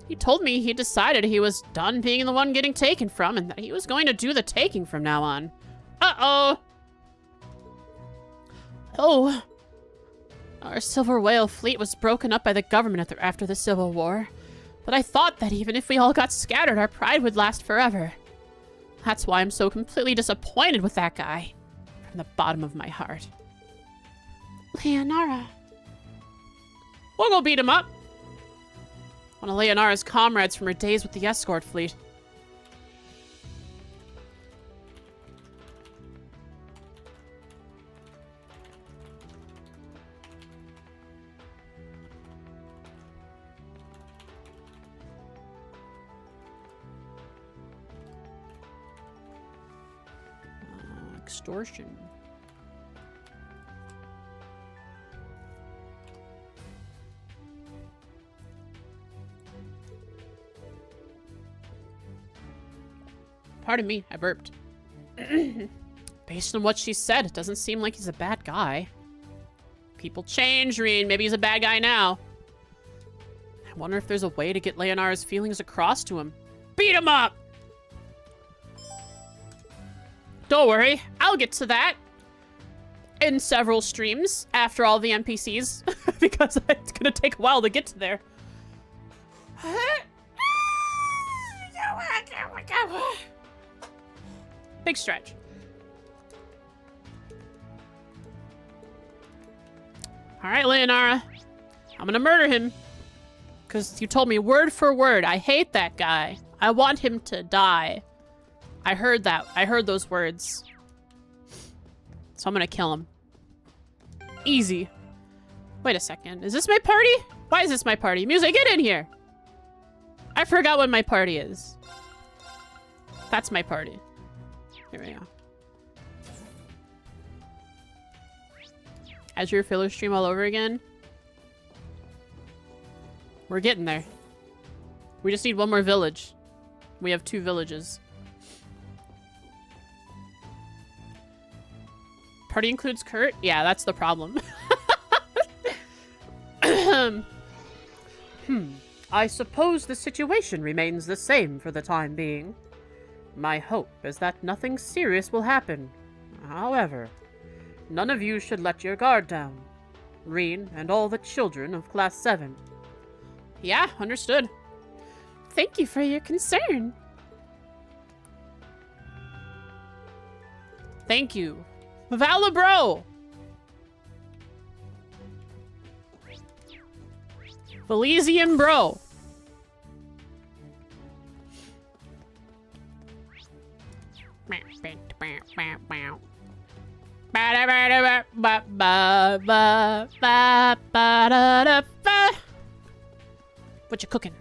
He told me he decided he was done being the one getting taken from and that he was going to do the taking from now on. Uh-oh! Oh! Our Silver Whale fleet was broken up by the government after the Civil War, but I thought that even if we all got scattered, our pride would last forever. That's why I'm so completely disappointed with that guy, from the bottom of my heart. Leonara. We'll go beat him up. One of Leonara's comrades from her days with the escort fleet. Extortion. Pardon me, I burped. Based on what she said, it doesn't seem like he's a bad guy. People change, Reen. Maybe he's a bad guy now. I wonder if there's a way to get Leonara's feelings across to him. Beat him up! Don't worry, I'll get to that in several streams after all the NPCs, because it's gonna take a while to get to there. Big stretch. All right, Leonara. I'm gonna murder him. Because you told me word for word. I hate that guy. I want him to die. I heard that. I heard those words. So I'm gonna kill him. Easy. Wait a second. Is this my party? Why is this my party? Music, get in here! I forgot what my party is. That's my party. Here we go. Azure filler stream all over again. We're getting there. We just need one more village. We have 2 villages. Party includes Kurt? Yeah, that's the problem. I suppose the situation remains the same for the time being. My hope is that nothing serious will happen. However, none of you should let your guard down. Reen and all the children of Class 7. Yeah, understood. Thank you for your concern. Thank you. Valabro! Valesian bro. What you cooking?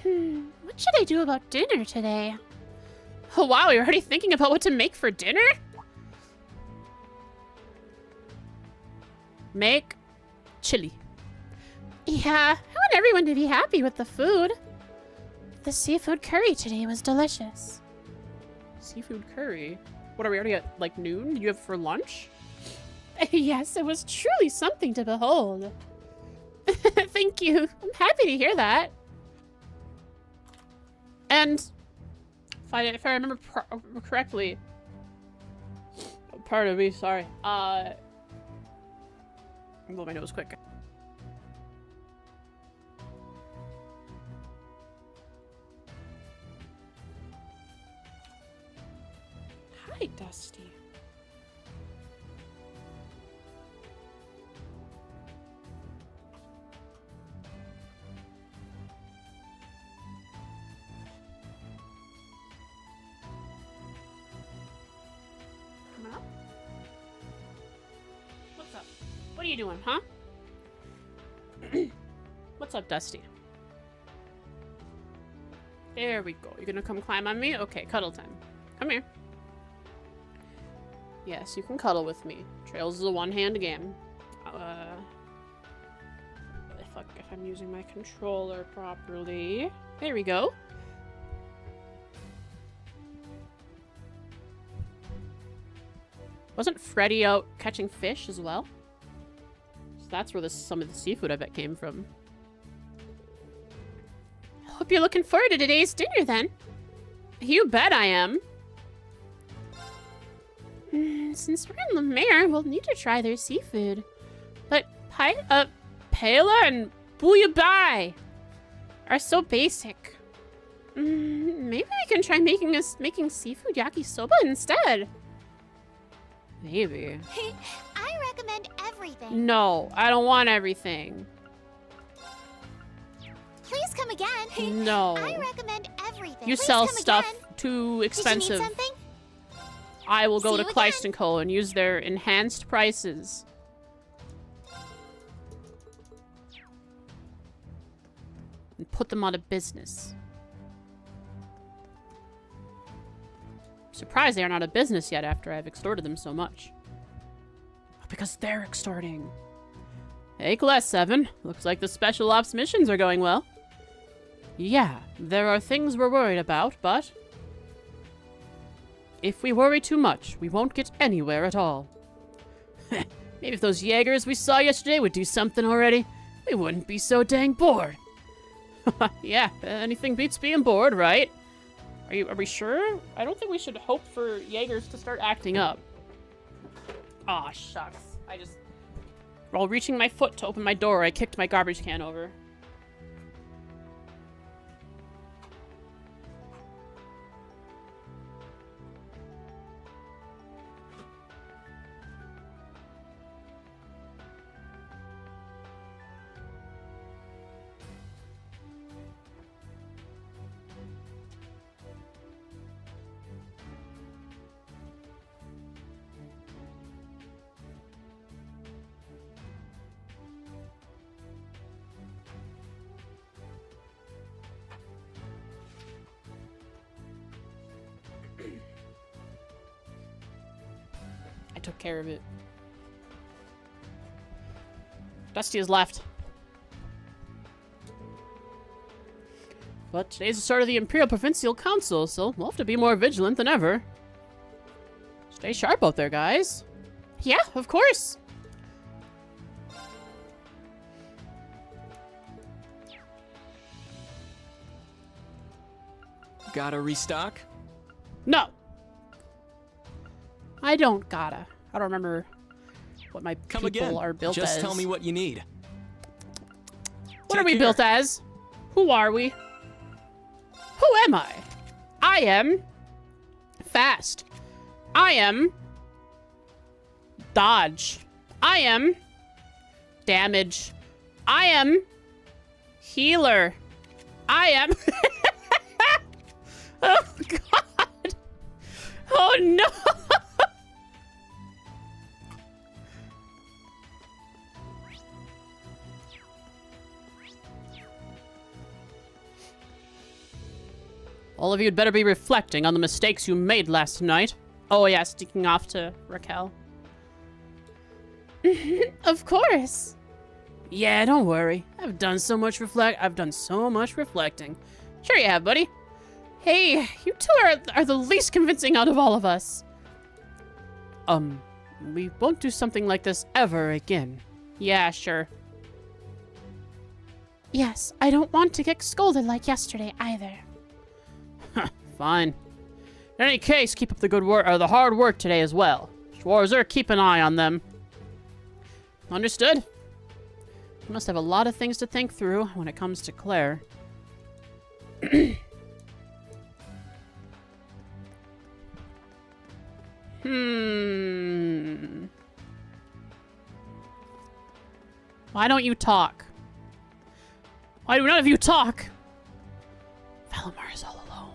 What should I do about dinner today? Oh wow, you're already thinking about what to make for dinner? Make chili. Yeah, I want everyone to be happy with the food. The seafood curry today was delicious. Seafood curry? What are we already at, like, noon? Did you have for lunch? Yes, it was truly something to behold. Thank you. I'm happy to hear that. And if I remember correctly, pardon me, sorry. I'm blowing my nose quick. Hi, Dusty. Come up. What's up? What are you doing, huh? What's up, Dusty? There we go. You're gonna come climb on me? Okay, cuddle time. Come here. Yes, you can cuddle with me. Trails is a one-hand game. If I'm using my controller properly. There we go. Wasn't Freddy out catching fish as well? So that's where some of the seafood I bet came from. Hope you're looking forward to today's dinner then. You bet I am. Since we're in Lemaire, we'll need to try their seafood. But Paella and Bouillabaisse are so basic. Maybe we can try making seafood yakisoba instead. Maybe. I recommend everything. No, I don't want everything. Please come again. No. I recommend everything. You Please sell come stuff again. too expensive. Did you need something? I will go See to you Kleist again. & Co. and use their enhanced prices. And put them out of business. I'm surprised they are not out of business yet after I've extorted them so much. Because they're extorting. Hey, Class 7. Looks like the special ops missions are going well. Yeah, there are things we're worried about, but if we worry too much, we won't get anywhere at all. Maybe if those Jaegers we saw yesterday would do something already, we wouldn't be so dang bored. Yeah, anything beats being bored, right? Are we sure? I don't think we should hope for Jaegers to start acting up. Aw, shucks. While reaching my foot to open my door, I kicked my garbage can over. took care of it. Dusty has left. But today's the start of the Imperial Provincial Council, so we'll have to be more vigilant than ever. Stay sharp out there, guys. Yeah, of course. Gotta restock? No. I don't gotta. I don't remember what my Come people again. are built Just as. tell me what you need. What Take are we care. built as? Who are we? Who am I? I am fast. I am dodge. I am damage. I am healer. I am... Oh, God. Oh, no. All of you had better be reflecting on the mistakes you made last night. Oh, yeah, sneaking off to Raquel. Of course. Yeah, don't worry. I've done so much reflecting. Sure you have, buddy. Hey, you two are the least convincing out of all of us. We won't do something like this ever again. Yeah, sure. Yes, I don't want to get scolded like yesterday either. Fine. In any case, keep up the good work, or the hard work today as well. Schwarzer, keep an eye on them. Understood? You must have a lot of things to think through when it comes to Claire. Why don't you talk? Why do none of you talk? Valimar is all alone.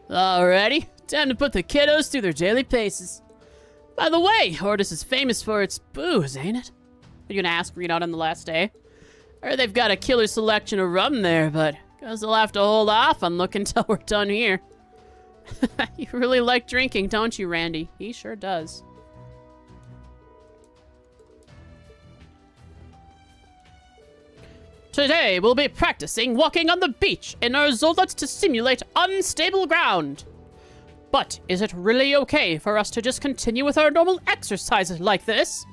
Alrighty, time to put the kiddos through their daily paces. By the way, Ordis is famous for its booze, ain't it? Are you gonna ask Reed out on the last day? Or they've got a killer selection of rum there, but guess they'll have to hold off on looking till we're done here. You really like drinking, don't you, Randy? He sure does. Today, we'll be practicing walking on the beach in our Zolot to simulate unstable ground. But is it really okay for us to just continue with our normal exercises like this?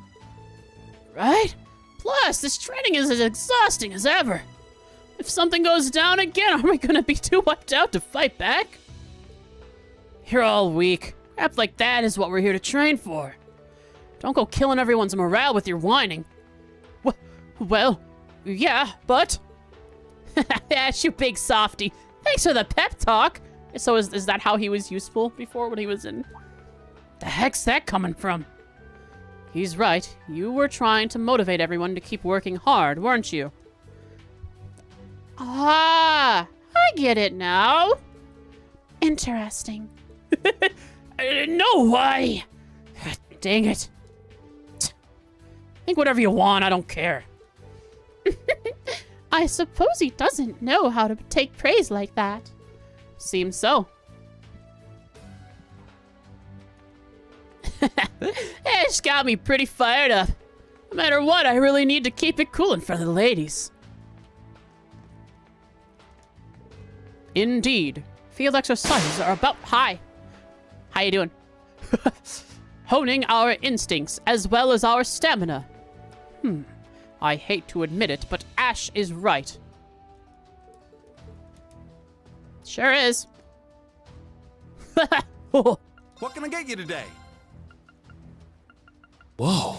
Right? Plus, this training is as exhausting as ever. If something goes down again, are we gonna be too wiped out to fight back? You're all weak. Crap like that is what we're here to train for. Don't go killing everyone's morale with your whining. Well, yeah, but... Ash, you big softy. Thanks for the pep talk. So is that how he was useful before when he was in... The heck's that coming from? He's right. You were trying to motivate everyone to keep working hard, weren't you? Ah, I get it now. Interesting. No way! Dang it. Think whatever you want, I don't care. I suppose he doesn't know how to take praise like that. Seems so. It's got me pretty fired up. No matter what, I really need to keep it cool in front of the ladies. Indeed. Field exercises are about... Hi. How you doing? Honing our instincts as well as our stamina. I hate to admit it, but Ash is right. Sure is. What can I get you today? Whoa.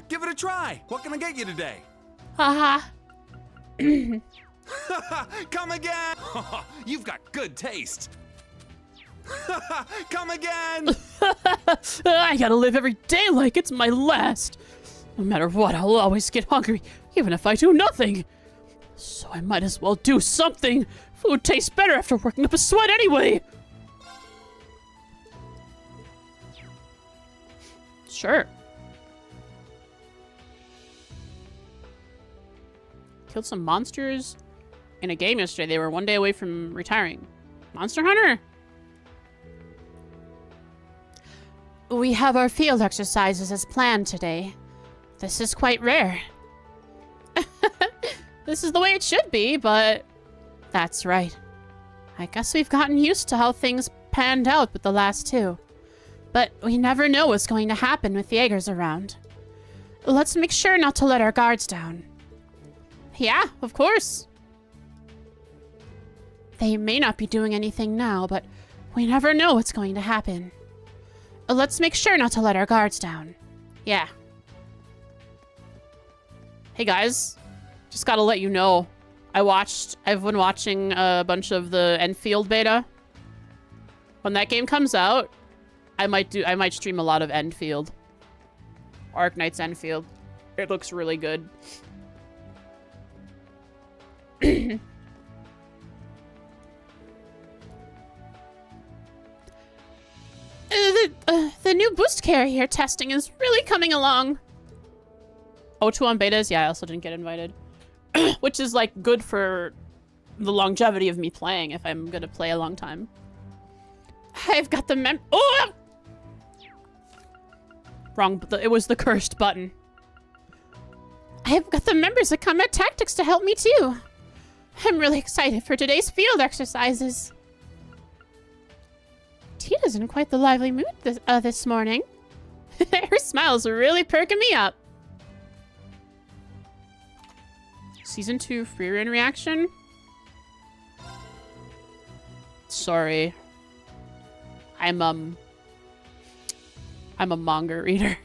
Give it a try. What can I get you today? Haha. Come again. You've got good taste. Come again. I gotta live every day like it's my last. No matter what, I'll always get hungry, even if I do nothing. So I might as well do something. Food tastes better after working up a sweat anyway. Sure. killed some monsters in a game yesterday. They were one day away from retiring. Monster Hunter? We have our field exercises as planned today. This is quite rare. This is the way it should be, but... That's right. I guess we've gotten used to how things panned out with the last two. But we never know what's going to happen with Jaegers around. Let's make sure not to let our guards down. Yeah, of course. They may not be doing anything now, but we never know what's going to happen. Let's make sure not to let our guards down. Yeah. Hey guys, just gotta let you know, I've been watching a bunch of the Enfield beta. When that game comes out, I might stream a lot of Enfield. Arknight's Enfield. It looks really good. The new boost carrier testing is really coming along. O2 on betas? Yeah, I also didn't get invited. Which is, like, good for the longevity of me playing if I'm gonna play a long time. I've got the oh! Wrong, but it was the cursed button. I've got the members of Combat Tactics to help me, too. I'm really excited for today's field exercises. Tita's in quite the lively mood this morning. Her smiles are really perking me up. Season 2 free reign reaction? Sorry. I'm a manga reader.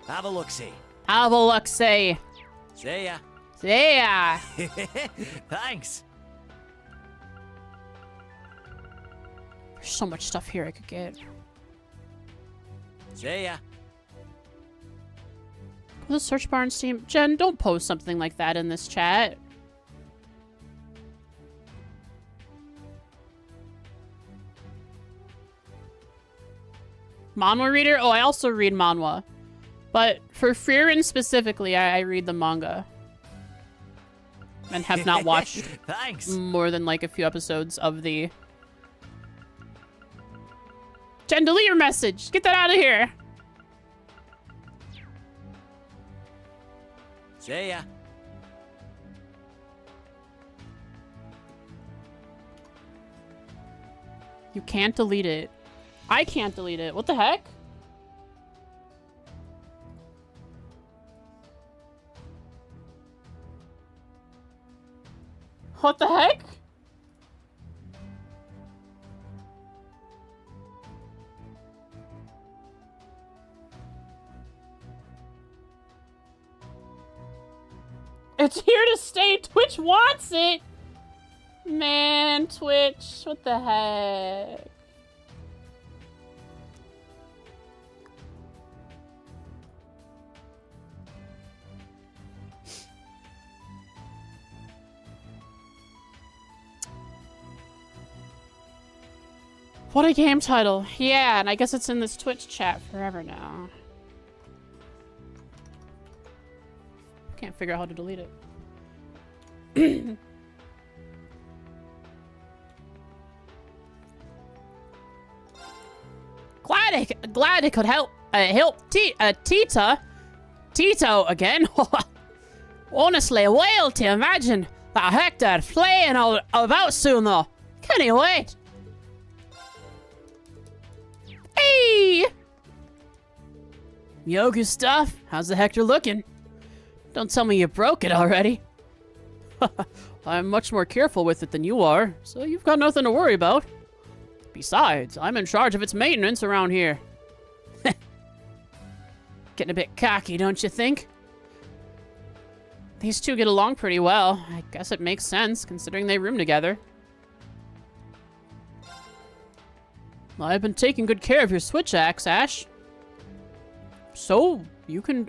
Have a look-see. Have a look-see. See ya. See ya. Thanks. There's so much stuff here I could get. See ya. Go to the search bar and Steam. Jen, don't post something like that in this chat. Manhwa reader? Oh, I also read manhwa. But for Frieren specifically, I read the manga. And have not watched Thanks. more than like a few episodes of the... Jen, delete your message. Get that out of here. See ya. You can't delete it. I can't delete it. What the heck? What the heck? It's here to stay. Twitch wants it. Man, Twitch. What the heck? What a game title. Yeah, and I guess it's in this Twitch chat forever now. Can't figure out how to delete it. Glad it could help Tito again. Honestly, a whale to imagine that Hector flying about soon though. Can he wait? Hey! Yo, Gustav, how's the Hector looking? Don't tell me you broke it already. I'm much more careful with it than you are, so you've got nothing to worry about. Besides, I'm in charge of its maintenance around here. Getting a bit cocky, don't you think? These two get along pretty well. I guess it makes sense, considering they room together. I've been taking good care of your switch axe, Ash. So you can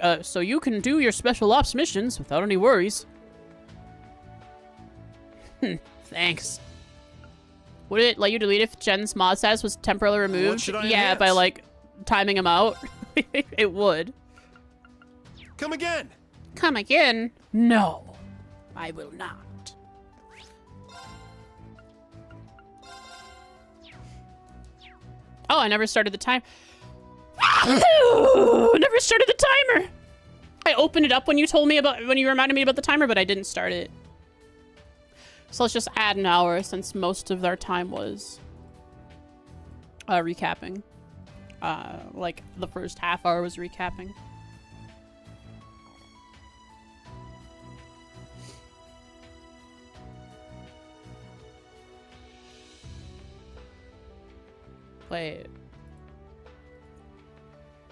do your special ops missions without any worries. Thanks. Would it let you delete if Jen's mod status was temporarily removed? What should I yeah, enhance? by like timing him out. It would. Come again. Come again. No, I will not. Oh, I never started the time. Never started the timer. I opened it up when you reminded me about the timer, but I didn't start it. So let's just add an hour since most of our time was recapping. Like the first half hour was recapping. Wait.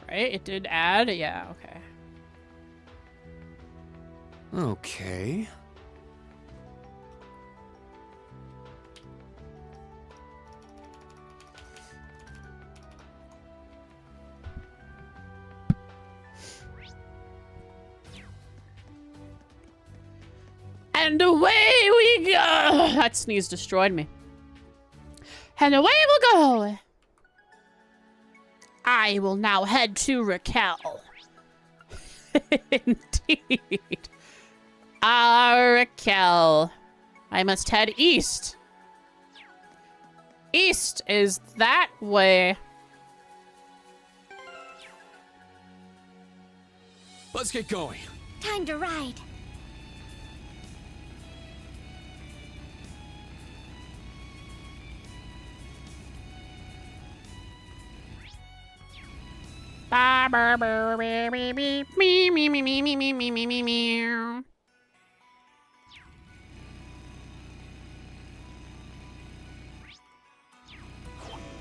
Right? It did add? Yeah, okay. Okay. And away we go! That sneeze destroyed me. And away we'll go! I will now head to Raquel. Indeed. Raquel. I must head east. East is that way. Let's get going. Time to ride.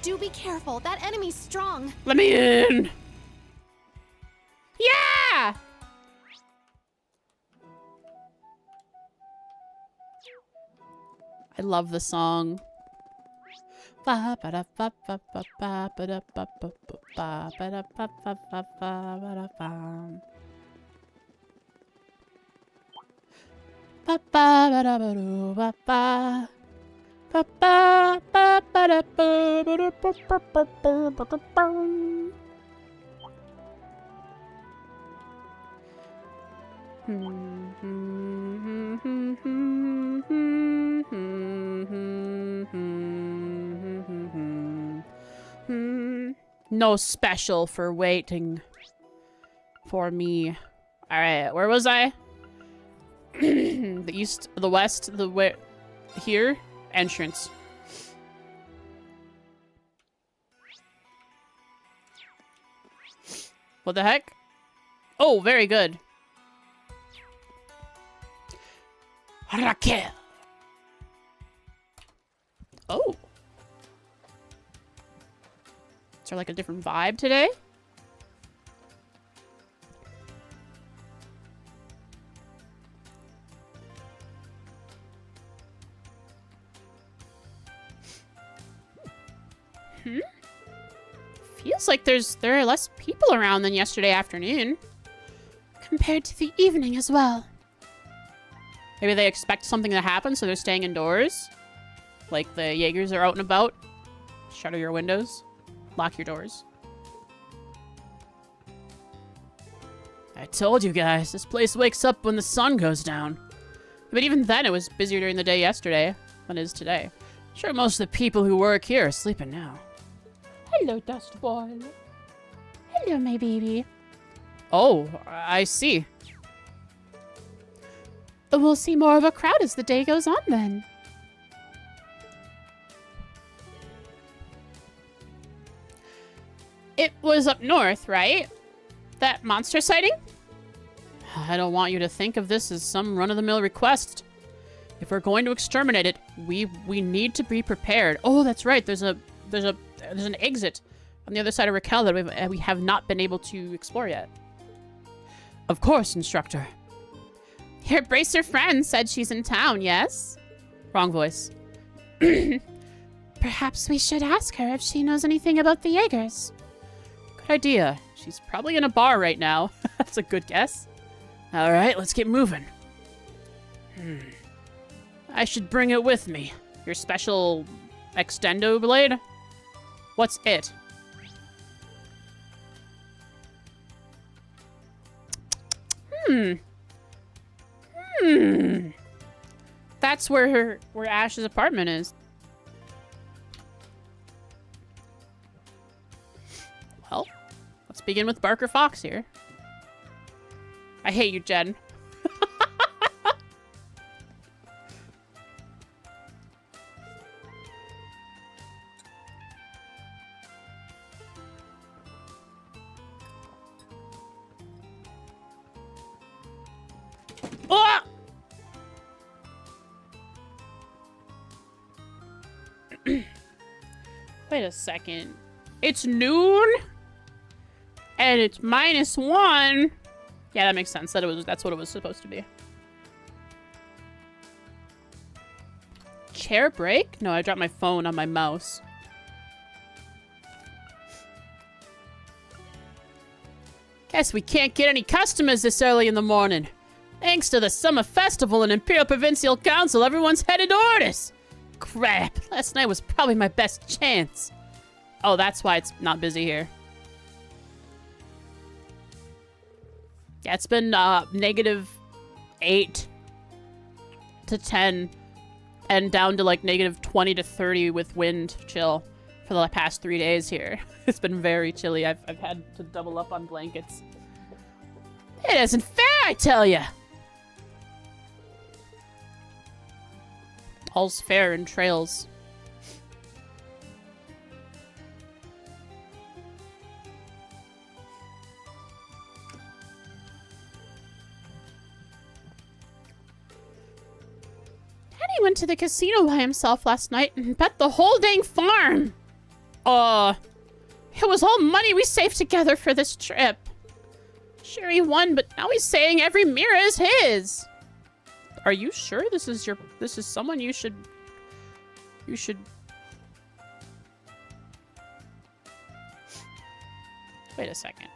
Do be careful. That enemy's strong. Let me in. Yeah! I love the song. No special for waiting for me. All right, where was I? The east, the west, the where? Here, entrance. What the heck? Oh, very good. Raquel. Oh. Is there like a different vibe today? Feels like there are less people around than yesterday afternoon. Compared to the evening as well. Maybe they expect something to happen, so they're staying indoors. Like the Jaegers are out and about. Shutter your windows. Lock your doors. I told you guys, this place wakes up when the sun goes down. But even then, it was busier during the day yesterday than it is today. Sure, most of the people who work here are sleeping now. Hello, Dust Boy. Hello, my baby. Oh, I see. We'll see more of a crowd as the day goes on, then. It was up north, right? That monster sighting? I don't want you to think of this as some run-of-the-mill request. If we're going to exterminate it, we need to be prepared. Oh, that's right. There's an exit on the other side of Raquel that we have not been able to explore yet. Of course, instructor. Your bracer friend said she's in town, yes? Wrong voice. Perhaps we should ask her if she knows anything about the Jaegers. Good idea. She's probably in a bar right now. That's a good guess. All right, let's get moving. I should bring it with me. Your special Extendo blade? What's it? That's where Ash's apartment is. Well, let's begin with Barker Fox here. I hate you, Jen. Ah! Wait a second. It's noon? And it's -1? Yeah, that makes sense. That's what it was supposed to be. Chair break? No, I dropped my phone on my mouse. Guess we can't get any customers this early in the morning. Thanks to the summer festival and Imperial Provincial Council, everyone's headed to ordis. Crap, last night was probably my best chance. Oh, that's why it's not busy here. Yeah, it's been -8 to 10 and down to like -20 to 30 with wind chill for the past 3 days here. It's been very chilly. I've had to double up on blankets. It isn't fair, I tell ya. All's fair in trails. Daddy went to the casino by himself last night and bet the whole dang farm. It was all money we saved together for this trip. Sure he won, but now he's saying every mirror is his. Are you sure this is someone you should... Wait a second.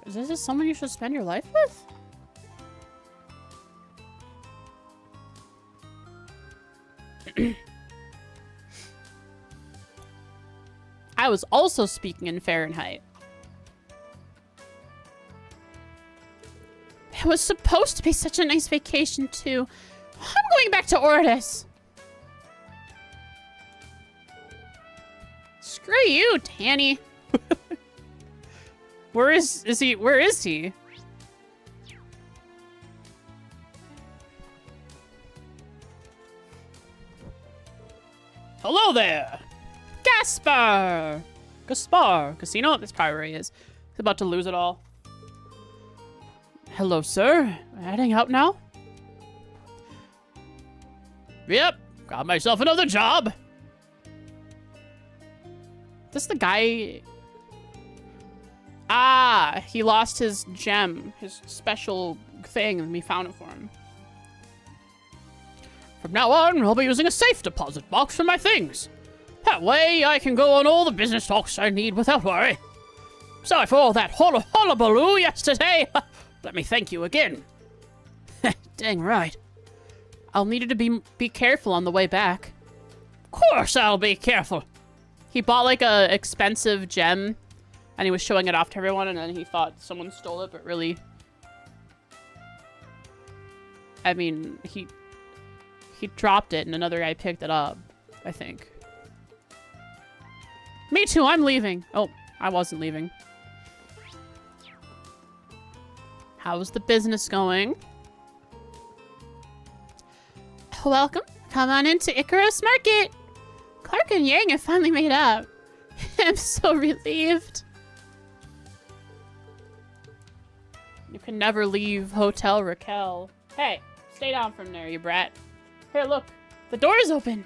Is this someone you should spend your life with? I was also speaking in Fahrenheit. It was supposed to be such a nice vacation, too. I'm going back to Ordis. Screw you, Tanny. Where is he? Where is he? Hello there. Gaspar! Casino? That's probably where he is. He's about to lose it all. Hello, sir. Heading out now? Yep. Got myself another job. This the guy... Ah, he lost his gem. His special thing, and we found it for him. From now on, I'll be using a safe deposit box for my things. That way, I can go on all the business talks I need without worry. Sorry for all that hullabaloo yesterday. Let me thank you again. Dang right. I'll need you to be careful on the way back. Of course I'll be careful. He bought like a expensive gem, and he was showing it off to everyone, and then he thought someone stole it, but really... I mean, he dropped it, and another guy picked it up, I think. Me too, I'm leaving. Oh, I wasn't leaving. How's the business going? Welcome. Come on into Icarus Market. Clark and Yang have finally made up. I'm so relieved. You can never leave Hotel Raquel. Hey, stay down from there, you brat. Here, look. The door is open.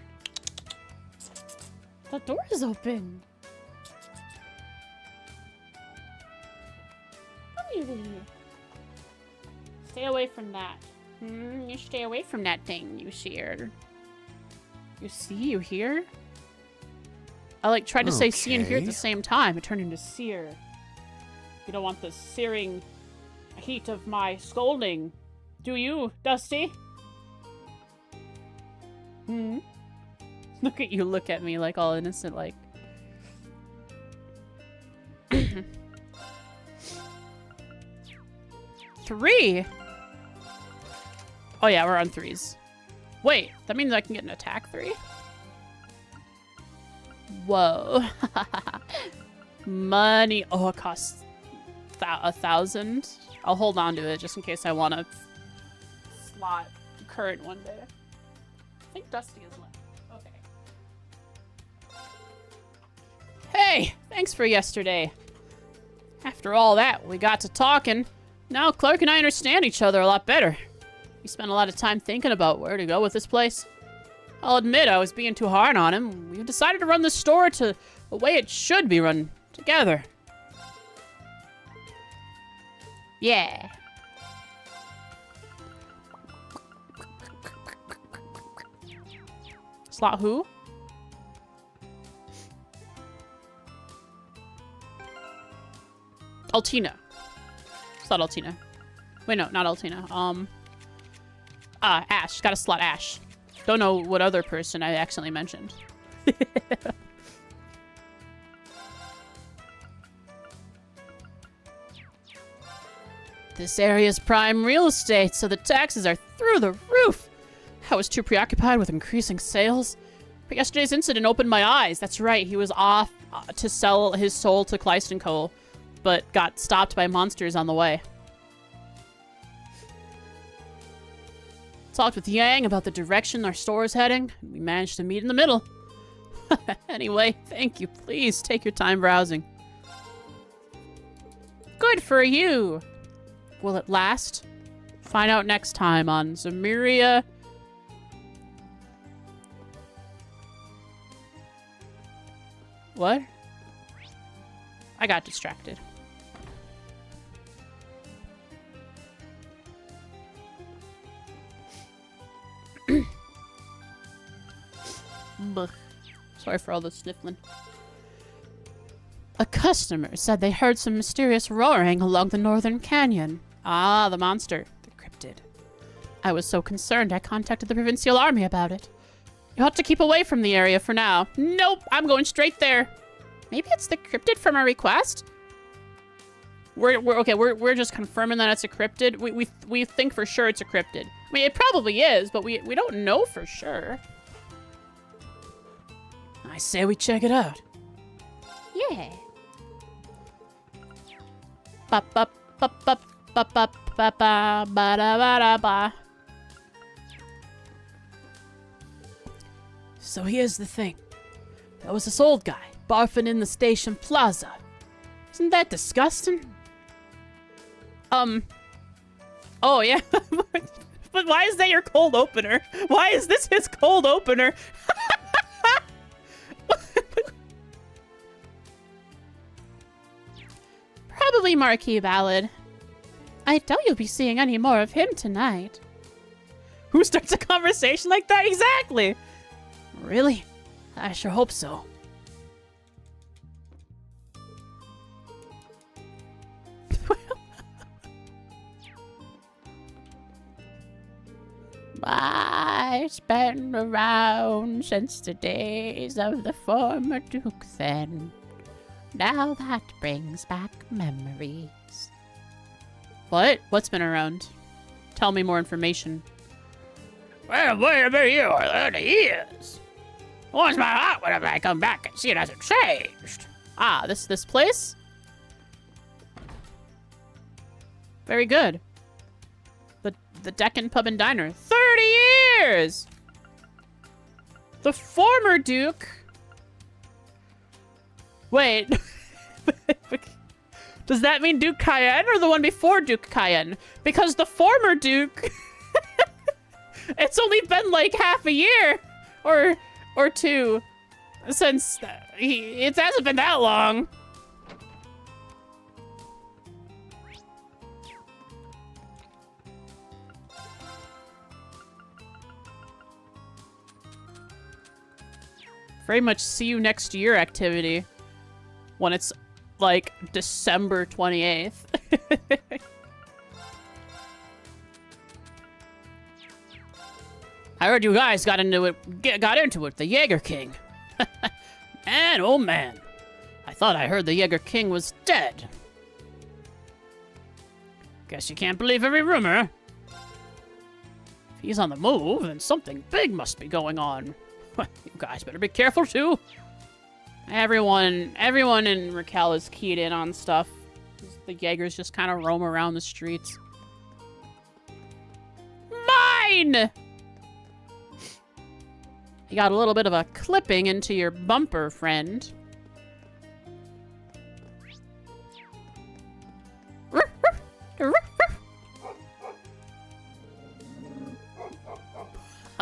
The door is open. Come here, baby. Stay away from that. You stay away from that thing, you seer. You see? You hear? I like tried to say see and hear at the same time. It turned into sear. You don't want the searing heat of my scolding Do you, Dusty? Hmm? Look at you, look at me like all innocent, like... 3? Oh yeah, we're on 3s. Wait, that means I can get an attack 3? Whoa. Money. Oh, it costs 1,000. I'll hold on to it just in case I want to slot current one day. I think Dusty is left. Okay. Hey, thanks for yesterday. After all that, we got to talking. Now Clark and I understand each other a lot better. We spent a lot of time thinking about where to go with this place. I'll admit I was being too hard on him. We decided to run the store to the way it should be run, together. Yeah. Slot who? Altina. Slot Altina. Wait, no, not Altina. Ash. Gotta slot Ash. Don't know what other person I accidentally mentioned. This area's prime real estate, so the taxes are through the roof. I was too preoccupied with increasing sales. But yesterday's incident opened my eyes. That's right, he was off to sell his soul to Kleist & Co., but got stopped by monsters on the way. Talked with Yang about the direction our store is heading, and we managed to meet in the middle. Anyway, thank you. Please take your time browsing. Good for you! Will it last? Find out next time on Zamiria. What? I got distracted. Blech. Sorry for all the sniffling. A customer said they heard some mysterious roaring along the northern canyon. Ah, the monster. The cryptid. I was so concerned I contacted the provincial army about it. You ought to keep away from the area for now. Nope, I'm going straight there. Maybe it's the cryptid from our request? We're just confirming that it's a cryptid. We think for sure it's a cryptid. I mean, it probably is, but we don't know for sure. I say we check it out. Yeah. Ba ba ba ba ba ba ba ba ba da ba ba. So here's the thing. There was this old guy barfing in the station plaza. Isn't that disgusting? Oh yeah. But why is that your cold opener? Why is this his cold opener? Probably Marquis Ballad. I doubt you'll be seeing any more of him tonight. Who starts a conversation like that? Exactly! Really? I sure hope so. It's been around since the days of the former Duke then. Now that brings back memories. What? What's been around? Tell me more information. Well, whatever you are, there he is. Warms my heart whenever I come back and see it hasn't changed. Ah, this place? Very good. The Deccan Pub and Diner. 30 years! The former Duke... Wait. Does that mean Duke Cayenne or the one before Duke Cayenne? Because the former Duke... It's only been like half a year. Or two. Since... It hasn't been that long. Very much see you next year activity. When it's like December 28th. I heard you guys got into it, the Jaeger King. Man, oh man. I thought I heard the Jaeger King was dead. Guess you can't believe every rumor. If he's on the move, then something big must be going on. You guys better be careful too. Everyone in Raquel is keyed in on stuff. The Jaegers just kind of roam around the streets. Mine! You got a little bit of a clipping into your bumper, friend.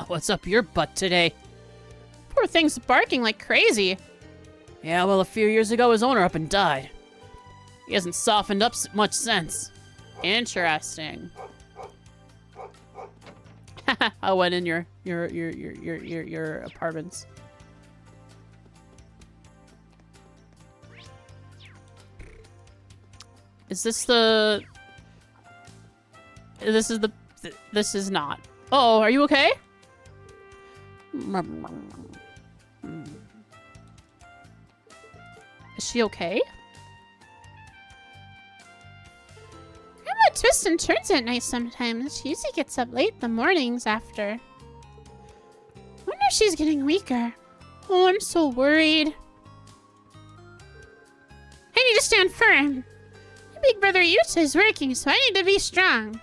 What's up your butt today? Poor thing's barking like crazy. Yeah, well, a few years ago, his owner up and died. He hasn't softened up much since. Interesting. I went in your apartments. Is this the... This is the... This is not. Uh-oh, are you okay? Is she okay? Grandma twists and turns at night sometimes. She usually gets up late the mornings after. Wonder if she's getting weaker. Oh, I'm so worried. I need to stand firm. My big brother Yuta is working, so I need to be strong.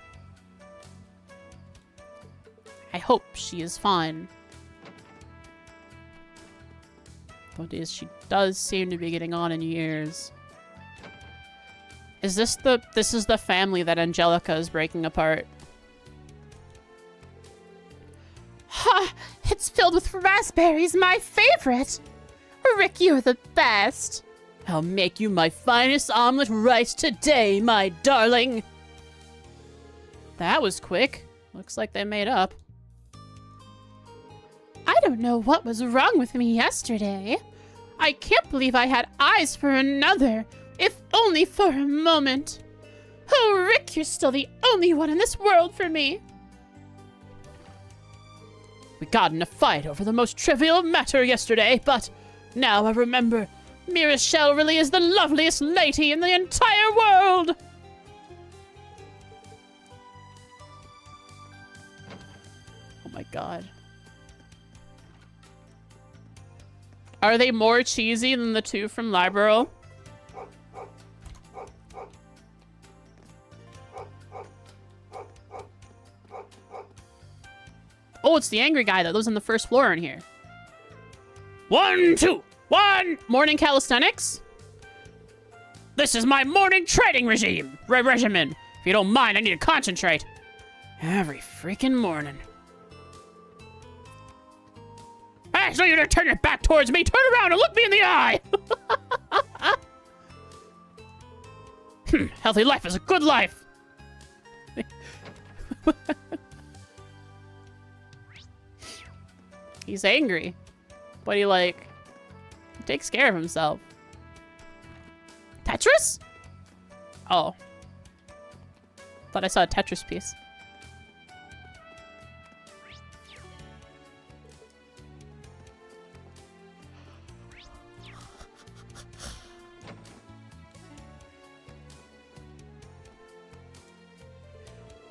I hope she is fine. What is she does seem to be getting on in years. Is this the family that Angelica is breaking apart? Ha! It's filled with raspberries, my favorite. Rick, you're the best. I'll make you my finest omelet right today, my darling. That was quick. Looks like they made up. I don't know what was wrong with me yesterday. I can't believe I had eyes for another, if only for a moment. Oh, Rick, you're still the only one in this world for me. We got in a fight over the most trivial matter yesterday, but now I remember Mirachelle really is the loveliest lady in the entire world. Oh my god. Are they more cheesy than the two from Libero? Oh, it's the angry guy that lives on the first floor in here. 1, 2, 1! Morning calisthenics? This is my morning training regimen. If you don't mind, I need to concentrate. Every freaking morning. I ask you to turn your back towards me. Turn around and look me in the eye. Healthy life is a good life. He's angry, but he takes care of himself. Tetris? Oh. Thought I saw a Tetris piece.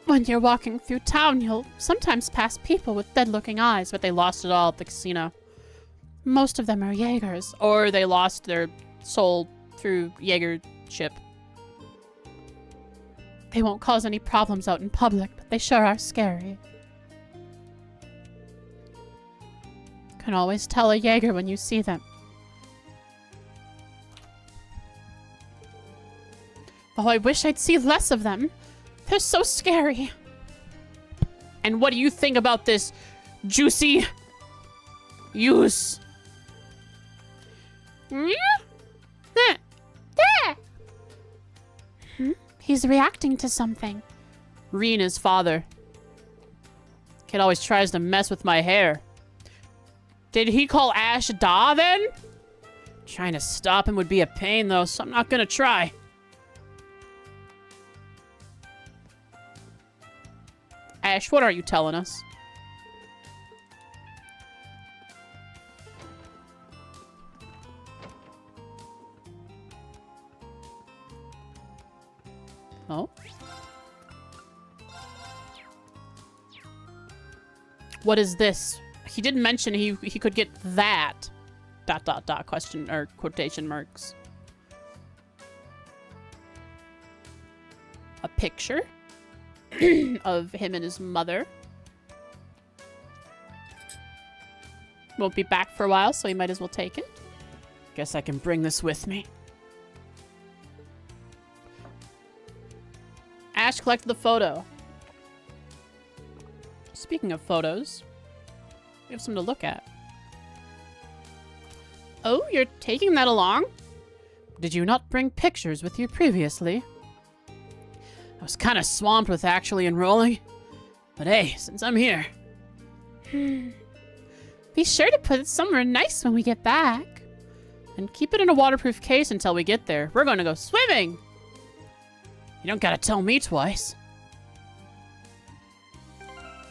When you're walking through town, you'll sometimes pass people with dead-looking eyes, But they lost it all at the casino. most of them are Jaegers. Or they lost their soul through Jaeger ship. They won't cause any problems out in public, but they sure are scary. Can always tell a Jaeger when you see them. Oh, I wish I'd see less of them. They're so scary. And what do you think about this juicy use? He's reacting to something. Reena's father. Kid always tries to mess with my hair. Did he call Ash Da then? Trying to stop him would be a pain though, so I'm not gonna try. Ash, what are you telling us? Oh. What is this? He didn't mention he could get that. ... question or quotation marks. A picture of him and his mother. Won't be back for a while, so he might as well take it. Guess I can bring this with me. Ash collected the photo. Speaking of photos, we have something to look at. Oh, you're taking that along? Did you not bring pictures with you previously? I was kind of swamped with actually enrolling. But hey, since I'm here... Be sure to put it somewhere nice when we get back. And keep it in a waterproof case until we get there. We're going to go swimming! You don't gotta tell me twice.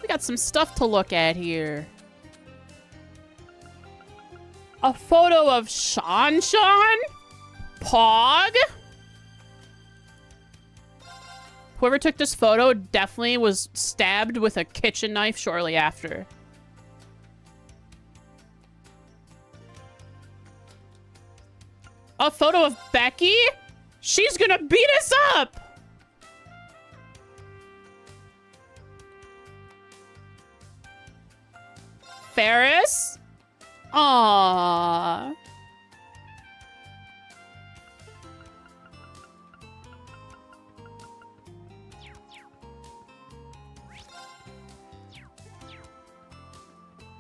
We got some stuff to look at here. A photo of Sean? Pog? Whoever took this photo definitely was stabbed with a kitchen knife shortly after. A photo of Becky? She's gonna beat us up! Ferris? Aww.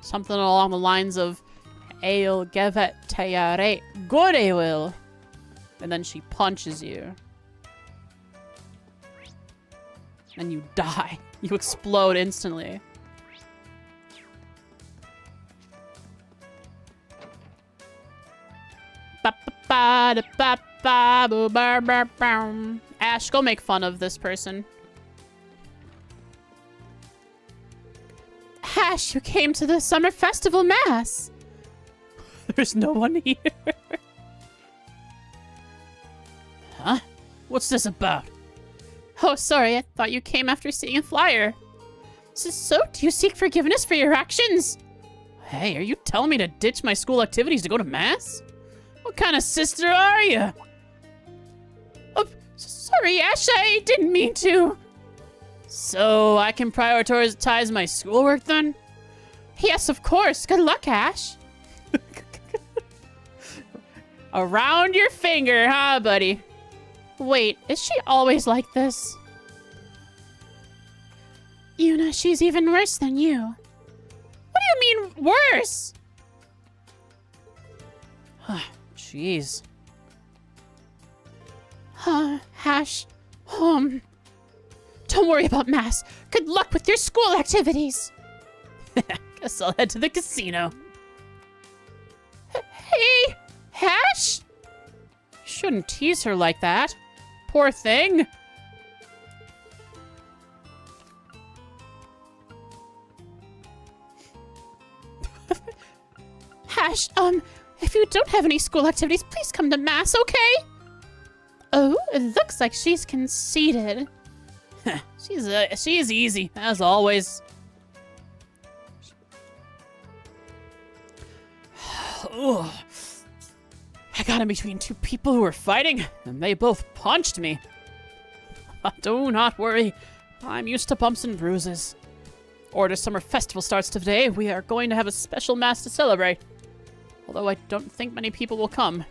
Something along the lines of I'll give it to you right good, I will. And then she punches you. And you die. You explode instantly. Ash, go make fun of this person. Ash, you came to the summer festival mass. There's no one here. Huh? What's this about? Oh, sorry. I thought you came after seeing a flyer. So, do you seek forgiveness for your actions? Hey, are you telling me to ditch my school activities to go to mass? What kind of sister are you? Oh, sorry, Ash. I didn't mean to. So, I can prioritize my schoolwork then? Yes, of course. Good luck, Ash. Around your finger, huh, buddy? Wait, is she always like this? Yuna, she's even worse than you. What do you mean, worse? Jeez. Ash. Don't worry about mass. Good luck with your school activities. Guess I'll head to the casino. Hey, Ash? You shouldn't tease her like that. Poor thing. Ash, if you don't have any school activities, please come to mass, okay? Oh, it looks like she's conceited. She's easy, as always. Ugh. I got in between two people who were fighting, and they both punched me. Do not worry. I'm used to bumps and bruises. Ordis Summer Festival starts today. We are going to have a special mass to celebrate. Although I don't think many people will come.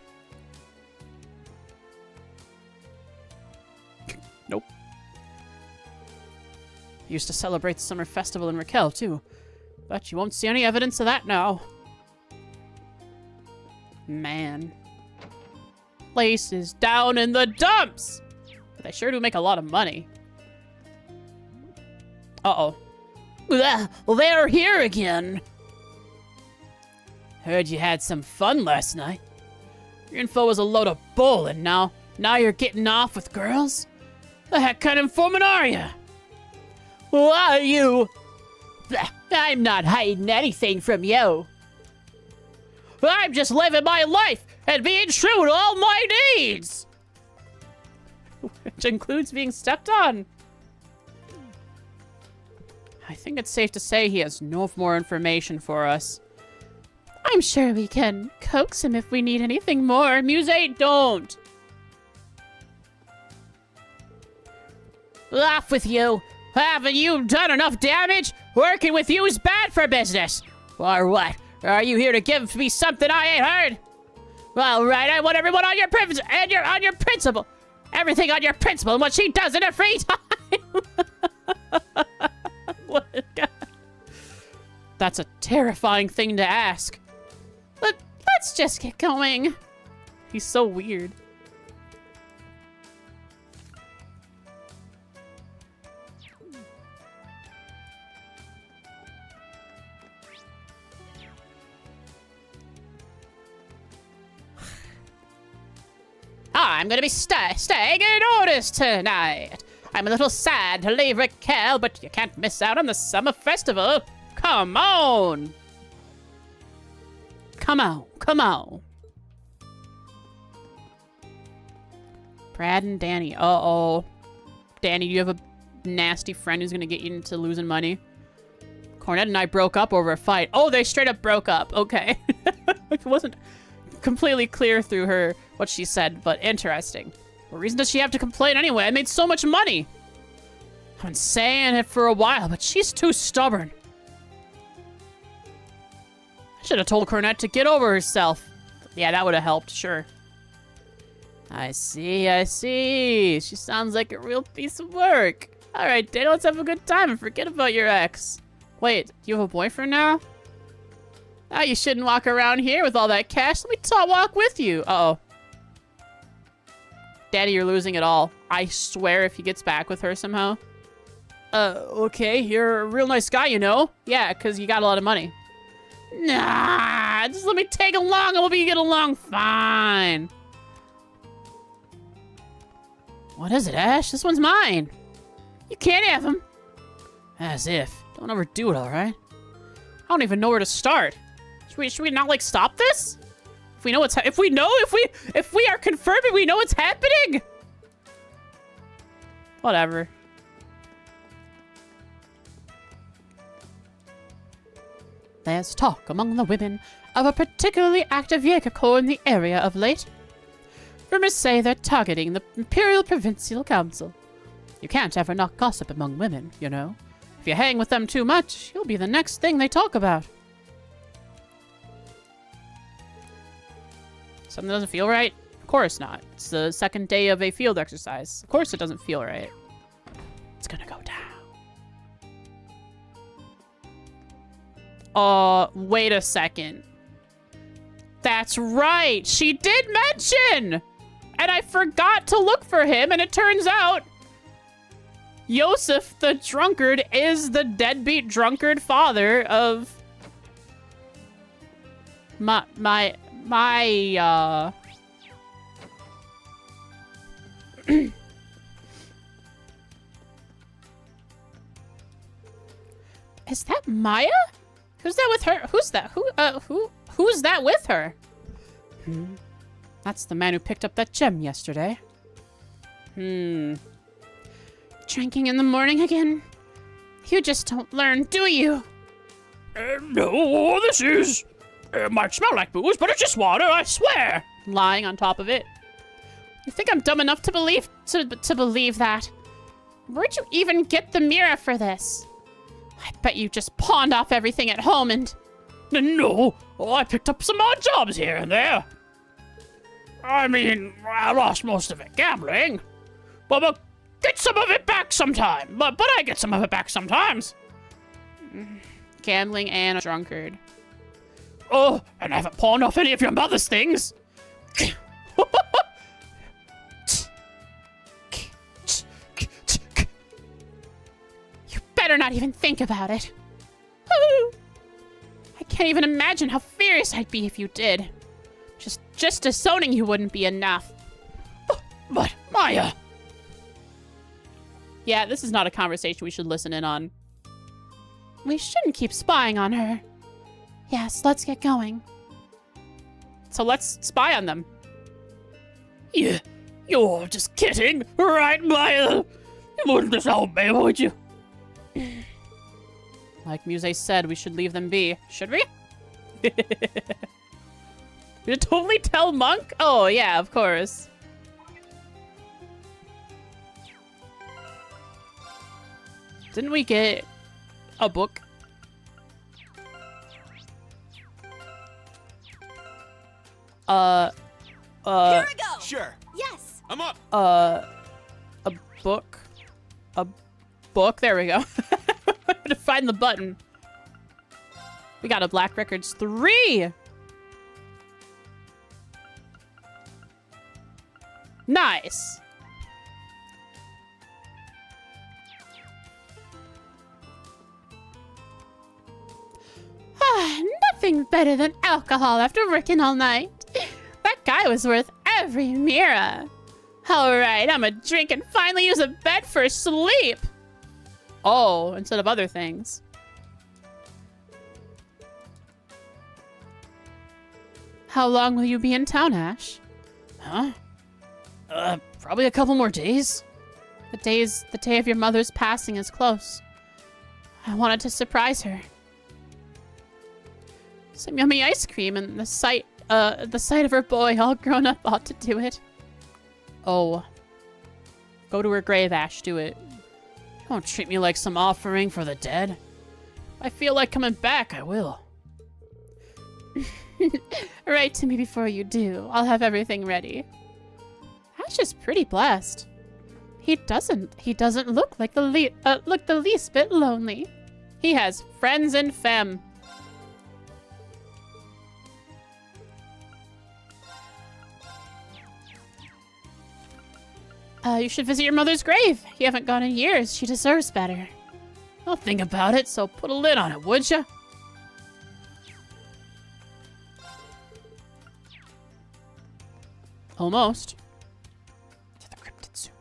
Nope. I used to celebrate the Summer Festival in Raquel, too. But you won't see any evidence of that now. Man. Place is down in the dumps! But they sure do make a lot of money. Uh-oh. They're here again! Heard you had some fun last night. Your info was a load of bull, and now you're getting off with girls? The heck kind of informant are you? Who are you? I'm not hiding anything from you. I'm just living my life and being true to all my needs. which includes being stepped on. I think it's safe to say he has no more information for us. I'm sure we can coax him if we need anything more. Muse8, don't! Off with you! Haven't you done enough damage? Working with you is bad for business! Or what? Are you here to give me something I ain't heard? Well, right, I want everyone on your privilege and on your principle. Everything on your principle and what she does in her free time. What a guy. That's a terrifying thing to ask. Let's just get going. He's so weird. I'm gonna be staying in ordis tonight. I'm a little sad to leave Raquel, but you can't miss out on the summer festival. Come on. Come on, come on. Brad and Danny. Uh-oh. Danny, do you have a nasty friend who's gonna get you into losing money? Cornette and I broke up over a fight. Oh, they straight up broke up. Okay. It wasn't completely clear through her what she said, but interesting. What reason does she have to complain anyway? I made so much money. I've been saying it for a while, but she's too stubborn. I should have told Cornette to get over herself. Yeah, that would have helped, sure. I see, I see. She sounds like a real piece of work. All right, Dana, let's have a good time and forget about your ex. Wait, do you have a boyfriend now? Ah, you shouldn't walk around here with all that cash. Let me walk with you. Uh-oh. Daddy, you're losing it all. I swear if he gets back with her somehow. Okay, you're a real nice guy, you know? Yeah, because you got a lot of money. Nah, just let me tag along and we'll get along fine. What is it, Ash? This one's mine. You can't have him. As if. Don't overdo it, all right? I don't even know where to start. Should we not, like, stop this? If we know what's if we are confirmed and we know what's happening? Whatever. There's talk among the women of a particularly active Jaeger Corps in the area of late. Rumors say they're targeting the Imperial Provincial Council. You can't ever not gossip among women, you know. If you hang with them too much, you'll be the next thing they talk about. Something doesn't feel right? Of course not. It's the second day of a field exercise. Of course it doesn't feel right. It's gonna go down. Wait a second. That's right! She did mention! And I forgot to look for him, and it turns out Yosef the drunkard is the deadbeat drunkard father of Is that Maya? Who's that with her? Who's that? Who's that with her? That's the man who picked up that gem yesterday. Drinking in the morning again? You just don't learn, do you? No, this is... It might smell like booze, but it's just water, I swear. Lying on top of it. You think I'm dumb enough to believe that? Where'd you even get the mirror for this? I bet you just pawned off everything at home and... No, I picked up some odd jobs here and there. I mean, I lost most of it gambling. But get some of it back sometime. But I get some of it back sometimes. Gambling and a drunkard. Oh, and I haven't pawned off any of your mother's things. You better not even think about it. I can't even imagine how furious I'd be if you did. Just disowning you wouldn't be enough. But, Maya... Yeah, this is not a conversation we should listen in on. We shouldn't keep spying on her. Yes, let's get going. So let's spy on them. Yeah, You're just kidding, right, Maya? You wouldn't disown me, would you? Like Muse said, we should leave them be. Should we? You totally tell Monk? Oh, yeah, of course. Didn't we get a book? Here we go. Sure. Yes. I'm up. A book? A book? There we go. To find the button. We got a Black Records 3. Nice. Nothing better than alcohol after working all night. That guy was worth every Mira. Alright, I'm a drink and finally use a bed for sleep. Oh, instead of other things. How long will you be in town, Ash? Huh? Probably a couple more days. The day of your mother's passing is close. I wanted to surprise her. Some yummy ice cream and the sight of her boy all grown up ought to do it. Oh. Go to her grave, Ash. Do it. Don't treat me like some offering for the dead. If I feel like coming back, I will. Write to me before you do. I'll have everything ready. Ash is pretty blessed. He doesn't look like the least bit lonely. He has friends and femme. You should visit your mother's grave. You haven't gone in years. She deserves better. I'll think about it, so put a lid on it, would ya? Almost. To the cryptid soon.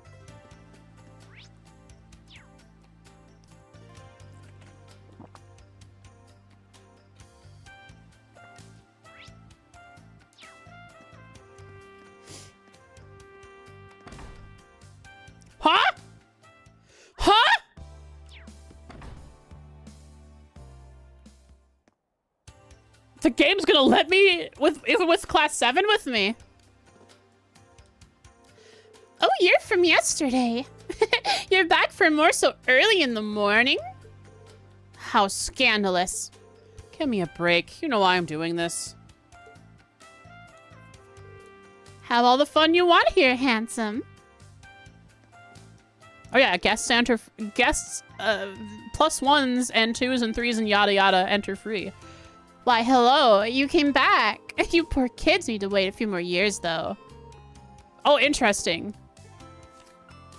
Huh? Huh? The game's gonna let me with class 7 with me. Oh, you're from yesterday. You're back for more so early in the morning? How scandalous. Give me a break. You know why I'm doing this. Have all the fun you want here, handsome. Oh yeah, guests plus 1s and 2s and 3s and yada yada enter free. Why, hello, you came back. You poor kids need to wait a few more years, though. Oh, interesting.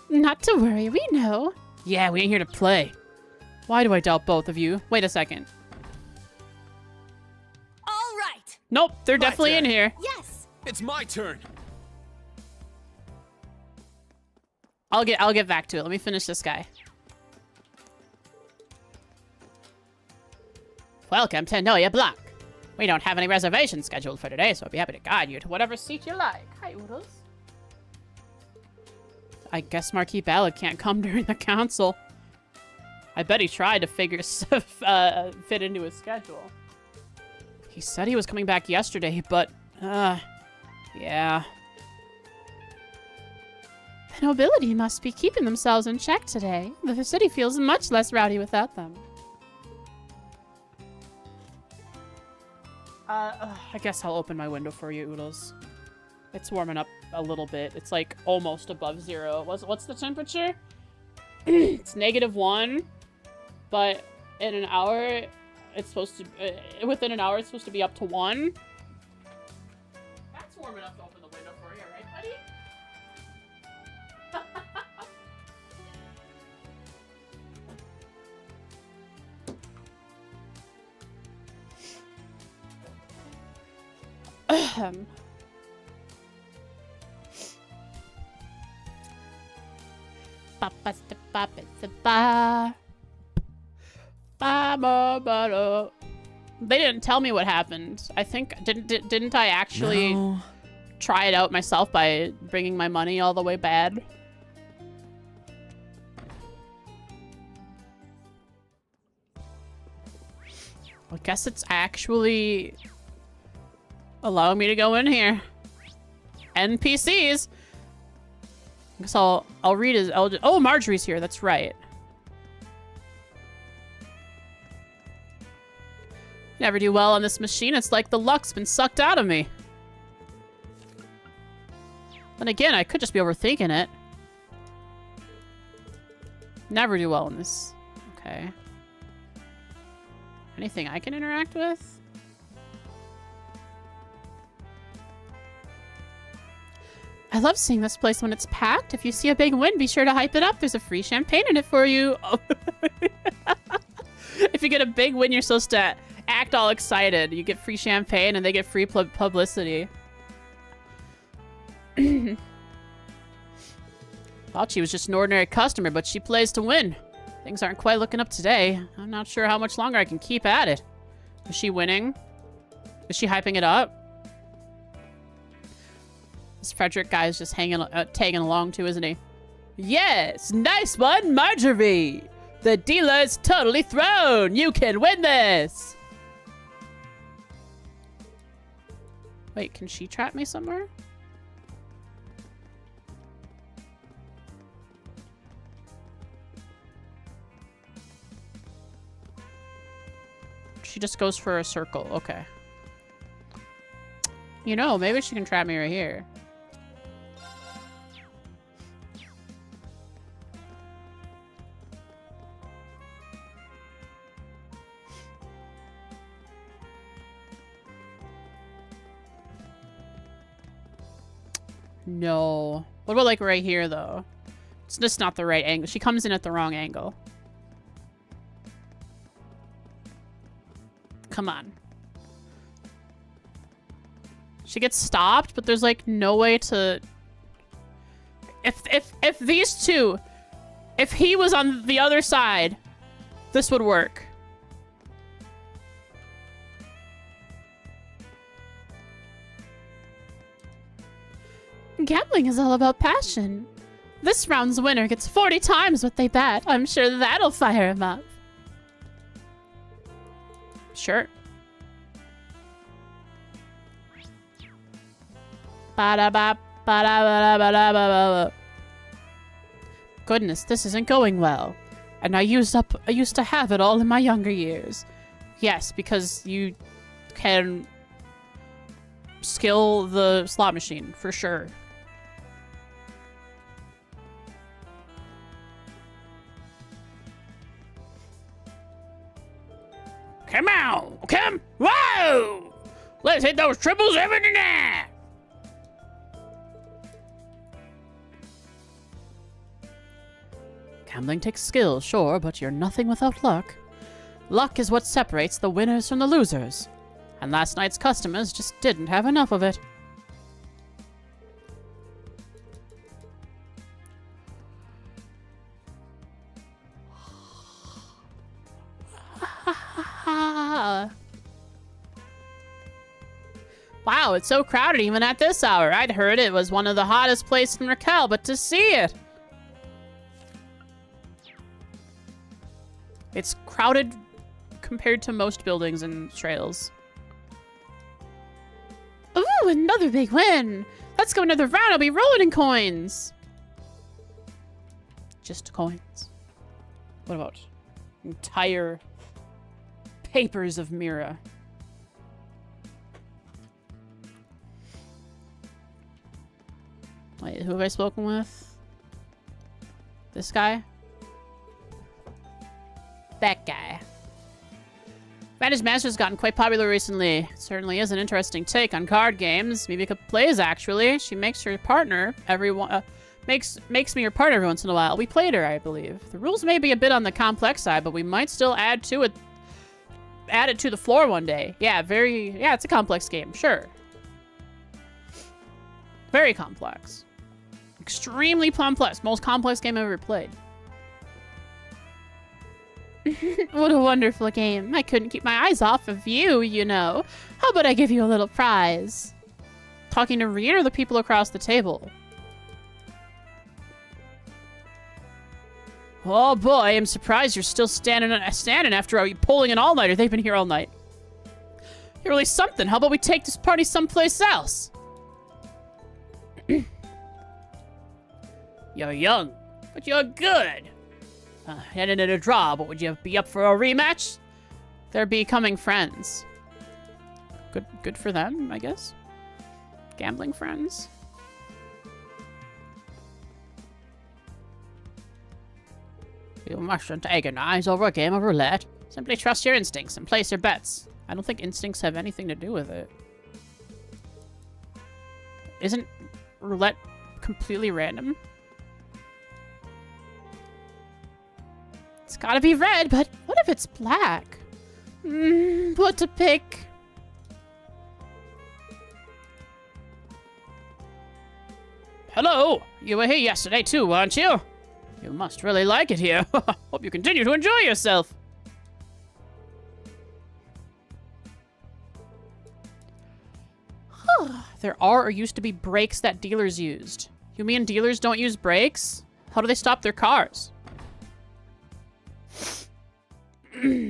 Not to worry, we know. Yeah, we ain't here to play. Why do I doubt both of you? Wait a second. All right. Nope, they're My definitely in turn. here. Yes. It's my turn. I'll get back to it. Let me finish this guy. Welcome to Noya Block. We don't have any reservations scheduled for today, so I'd be happy to guide you to whatever seat you like. Hi, Oodles. I guess Marquis Ballard can't come during the council. I bet he tried to figure stuff, fit into his schedule. He said he was coming back yesterday, but, yeah. The nobility must be keeping themselves in check today. The city feels much less rowdy without them. I guess I'll open my window for you, Oodles. It's warming up a little bit. It's like almost above 0. What's the temperature? It's -1, but in an hour, it's supposed to. Within an hour, it's supposed to be up to 1. That's warm enough to open the window for you, right, buddy? They didn't tell me what happened. I think didn't I actually try it out myself by bringing my money all the way bad. I guess it's actually allowing me to go in here. NPCs. I guess I'll read his. Oh, Marjorie's here. That's right. Never do well on this machine. It's like the luck's been sucked out of me. Then again, I could just be overthinking it. Never do well on this. Okay. Anything I can interact with? I love seeing this place when it's packed. If you see a big win, be sure to hype it up. There's a free champagne in it for you. Oh. If you get a big win, you're supposed to act all excited. You get free champagne and they get free publicity. Thought she was just an ordinary customer, but she plays to win. Things aren't quite looking up today. I'm not sure how much longer I can keep at it. Is she winning? Is she hyping it up? This Frederick guy is just tagging along too, isn't he? Yes! Nice one, Marjorie! The dealer is totally thrown! You can win this! Wait, can she trap me somewhere? She just goes for a circle. Okay. You know, maybe she can trap me right here. No. What about like right here though? It's just not the right angle. She comes in at the wrong angle. Come on. She gets stopped, but there's like no way to... If these two... If he was on the other side, this would work. Gambling is all about passion. This round's winner gets 40 times what they bet. I'm sure that'll fire him up. Sure. Goodness, this isn't going well. And I used to have it all in my younger years. Yes, because you can skill the slot machine, for sure. Come on! Come! Whoa! Let's hit those triples every night! Gambling takes skill, sure, but you're nothing without luck. Luck is what separates the winners from the losers. And last night's customers just didn't have enough of it. Wow, it's so crowded even at this hour. I'd heard it was one of the hottest places in Raquel, but to see it. It's crowded compared to most buildings and trails. Ooh, another big win. Let's go another round. I'll be rolling in coins. Just coins. What about entire papers of Mira? Wait, who have I spoken with? This guy? That guy. Vantage Master's gotten quite popular recently. It certainly is an interesting take on card games. Mimika plays, actually. She makes her partner makes me her partner every once in a while. We played her, I believe. The rules may be a bit on the complex side, but we might still add it to the floor one day. Yeah, it's a complex game, sure. Very complex. Extremely complex. Most complex game I've ever played. What a wonderful game. I couldn't keep my eyes off of you, you know. How about I give you a little prize? talking to Rien or the people across the table? Oh boy, I'm surprised you're still standing after pulling an all-nighter. They've been here all night. You're really something. How about we take this party someplace else? You're young, but you're good. Headed in a draw, but would you be up for a rematch? They're becoming friends. Good for them, I guess. Gambling friends. You mustn't agonize over a game of roulette. Simply trust your instincts and place your bets. I don't think instincts have anything to do with it. Isn't roulette completely random? It's gotta be red, but what if it's black? What to pick? Hello! You were here yesterday too, weren't you? You must really like it here. Hope you continue to enjoy yourself. There are or used to be brakes that dealers used. You mean dealers don't use brakes? How do they stop their cars? Yep.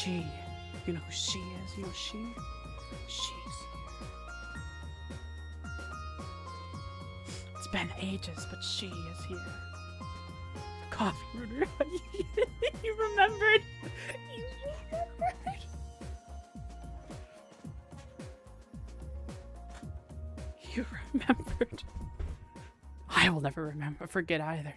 she. You know who she is? You know she? She's here. It's been ages, but she is here. Coffee murder. You remembered. You remembered. You remembered. I will never forget either.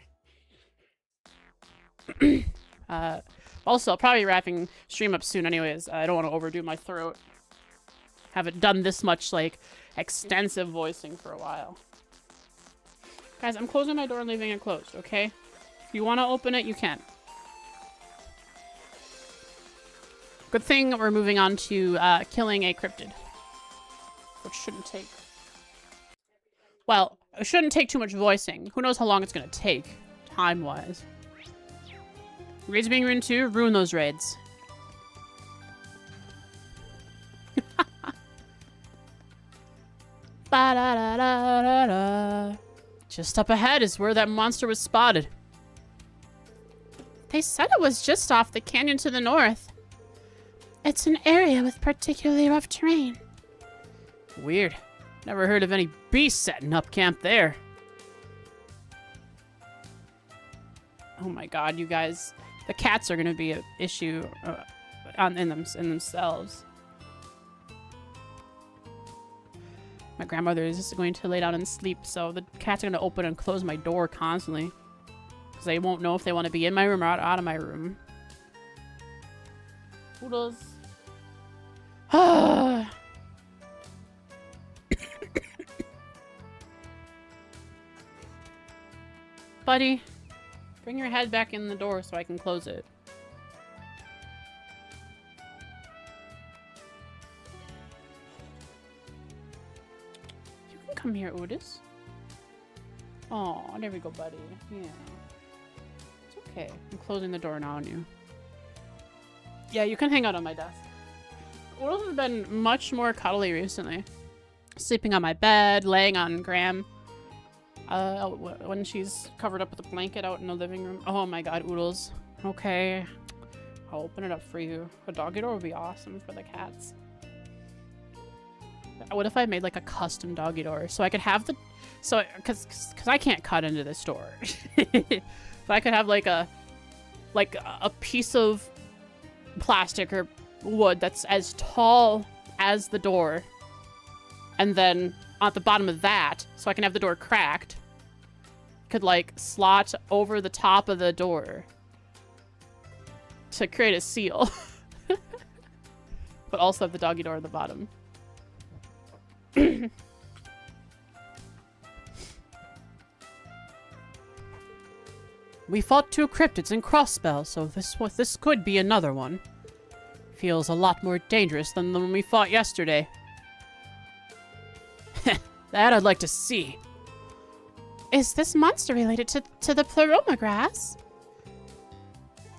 Also, I'll probably be wrapping stream up soon anyways. I don't want to overdo my throat. Haven't done this much, like, extensive voicing for a while. Guys, I'm closing my door and leaving it closed, okay? If you want to open it, you can. Good thing we're moving on to killing a cryptid. Which shouldn't take... Well, it shouldn't take too much voicing. Who knows how long it's going to take, time-wise. Raids being ruined too? Ruin those raids. Ba-da-da-da-da-da. Just up ahead is where that monster was spotted. They said it was just off the canyon to the north. It's an area with particularly rough terrain. Weird. Never heard of any beasts setting up camp there. Oh my god, you guys. The cats are going to be an issue in themselves. My grandmother is just going to lay down and sleep, so the cats are going to open and close my door constantly. Because they won't know if they want to be in my room or out of my room. Poodles. Buddy, bring your head back in the door so I can close it. You can come here, Ordis. Oh, there we go, buddy. Yeah. It's okay. I'm closing the door now on you. Yeah, you can hang out on my desk. Ordis has been much more cuddly recently. Sleeping on my bed, laying on Graham. When she's covered up with a blanket out in the living room. Oh my god, Oodles. Okay. I'll open it up for you. A doggy door would be awesome for the cats. What if I made like a custom doggy door? So I could have the... So, cause I can't cut into this door. If I could have like a piece of plastic or wood that's as tall as the door. And then at the bottom of that, so I can have the door cracked, could like slot over the top of the door to create a seal. But also have the doggy door at the bottom. We fought 2 cryptids in Crossspell, so this could be another one. Feels a lot more dangerous than the one we fought yesterday. That I'd like to see. Is this monster related to the pleroma grass?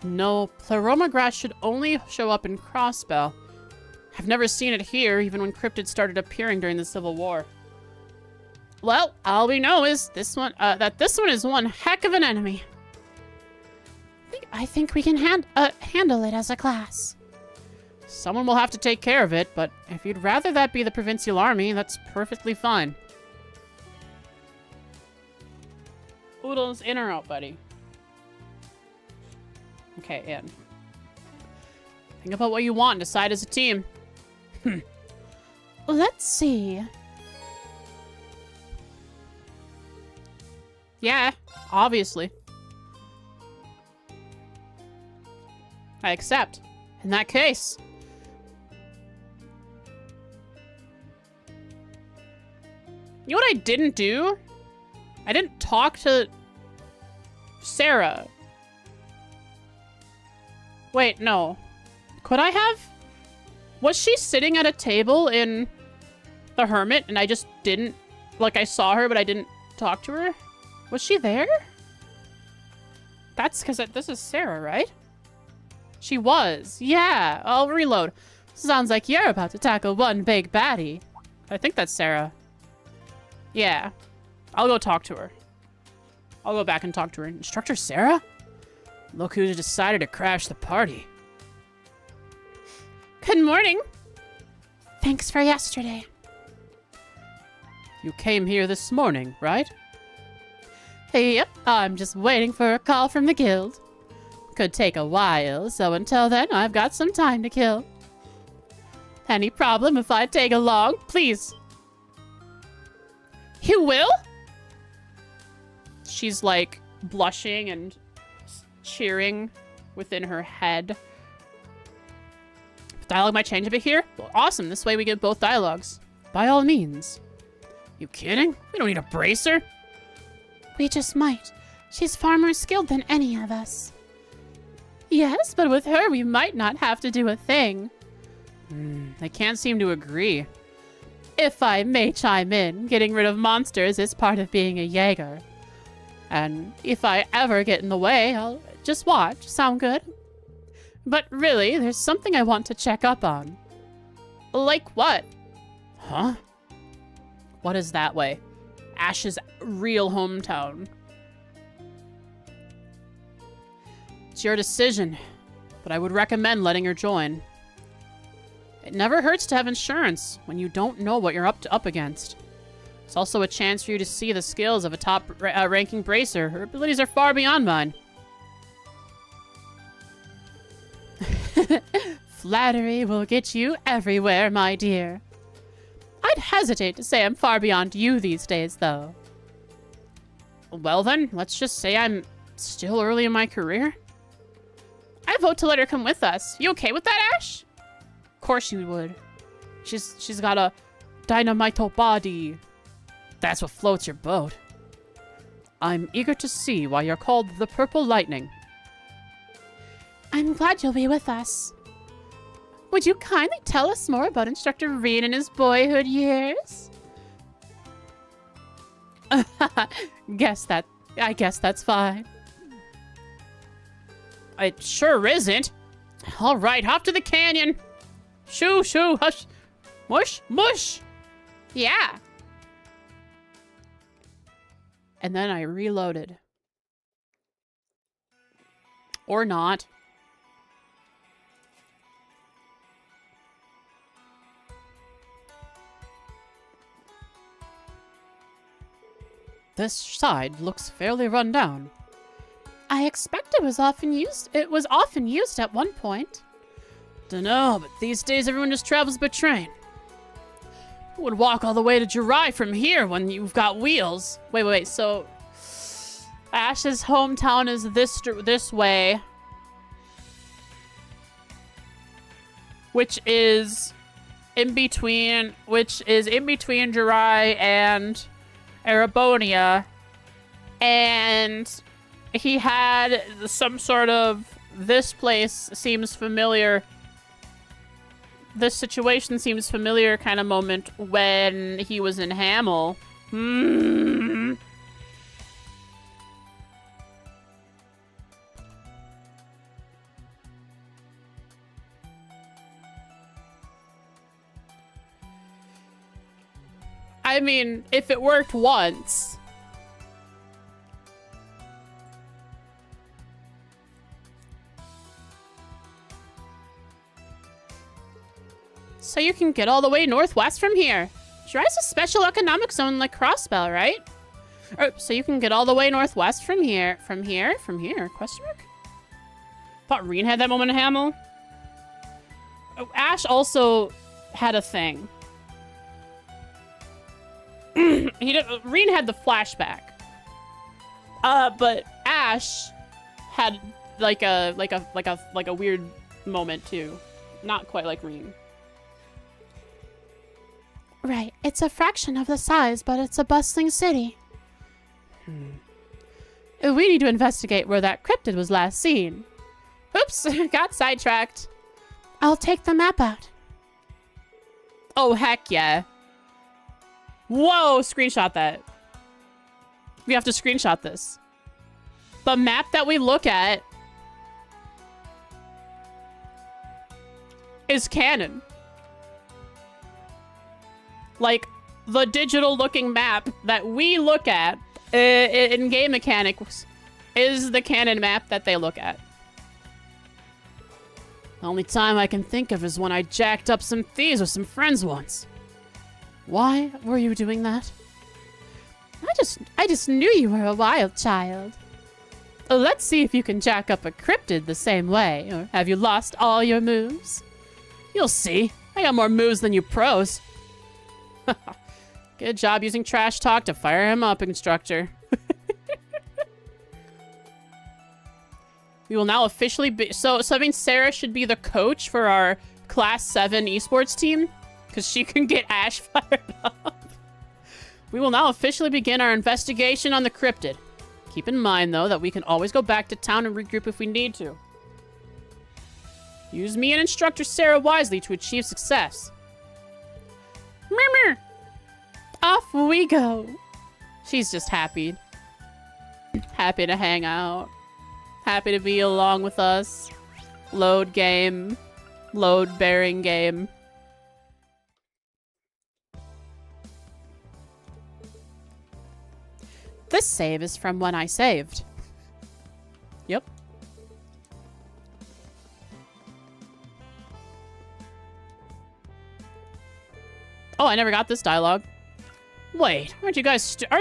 No, pleroma grass should only show up in Crossspell. I've never seen it here, even when cryptids started appearing during the Civil War. Well, all we know is this one is one heck of an enemy. I think we can handle it as a class. Someone will have to take care of it, but if you'd rather that be the Provincial Army, that's perfectly fine. Oodles, in or out, buddy? Okay, in. Think about what you want and decide as a team. Let's see. Yeah, obviously. I accept. In that case. You know what I didn't do? I didn't talk to Sarah. Wait, no. Could I have? Was she sitting at a table in the Hermit and I just didn't, like I saw her but I didn't talk to her? Was she there? That's because this is Sarah, right? She was. Yeah, I'll reload. Sounds like you're about to tackle one big baddie. I think that's Sarah. Yeah. I'll go talk to her. I'll go back and talk to her. Instructor Sarah? Look who decided to crash the party. Good morning. Thanks for yesterday. You came here this morning, right? Yep, I'm just waiting for a call from the guild. Could take a while, so until then, I've got some time to kill. Any problem if I tag along, please? You will? She's like blushing and cheering within her head. Dialogue might change a bit here. Well, awesome, this way we get both dialogues. By all means. You kidding? We don't need a bracer. We just might. She's far more skilled than any of us. Yes, but with her we might not have to do a thing. They can't seem to agree. If I may chime in, getting rid of monsters is part of being a Jaeger. And if I ever get in the way, I'll just watch. Sound good? But really, there's something I want to check up on. Like what? Huh? What is that way? Ash's real hometown. It's your decision, but I would recommend letting her join. It never hurts to have insurance when you don't know what you're up against. It's also a chance for you to see the skills of a top-ranking bracer. Her abilities are far beyond mine. Flattery will get you everywhere, my dear. I'd hesitate to say I'm far beyond you these days, though. Well then, let's just say I'm still early in my career. I vote to let her come with us. You okay with that, Ash? Of course you would. She's got a dynamito body. That's what floats your boat. I'm eager to see why you're called the Purple Lightning. I'm glad you'll be with us. Would you kindly tell us more about Instructor Rean in his boyhood years? I guess that's fine. It sure isn't. All right, off to the canyon. Shoo, shoo, hush. Mush, mush. Yeah. And then I reloaded. Or not. This side looks fairly run down. I expect it was often used at one point. Dunno, but these days everyone just travels by train. Who would walk all the way to Jirai from here when you've got wheels? Wait, so Ash's hometown is this way. Which is in between Jirai and Erebonia, and he had some sort of this place seems familiar. This situation seems familiar kind of moment when he was in Hamel. I mean, if it worked once. So you can get all the way northwest from here. Jirai's a special economic zone like Crossbell, right? So you can get all the way northwest from here. From here? Question mark? Thought Rean had that moment in Hamel. Oh, Ash also had a thing. Rean had the flashback. But Ash had like a weird moment too. Not quite like Rean. Right. It's a fraction of the size, but it's a bustling city. We need to investigate where that cryptid was last seen. Oops, got sidetracked. I'll take the map out. Oh, heck yeah. Whoa, screenshot that. We have to screenshot this. The map that we look at is canon. Like, the digital looking map that we look at in game mechanics is the canon map that they look at. The only time I can think of is when I jacked up some thieves with some friends once. Why were you doing that? I just knew you were a wild child. Let's see if you can jack up a cryptid the same way, or have you lost all your moves? You'll see. I got more moves than you pros. Good job using trash talk to fire him up, instructor. We will now officially be... So I mean Sarah should be the coach for our Class 7 esports team, because she can get Ash fired up. We will now officially begin our investigation on the cryptid. Keep in mind, though, that we can always go back to town and regroup if we need to. Use me and Instructor Sarah wisely to achieve success. Murmur! Off we go. She's just happy. Happy to hang out. Happy to be along with us. Load game. Load bearing game. This save is from when I saved. Yep. Oh, I never got this dialogue. Wait, aren't you guys are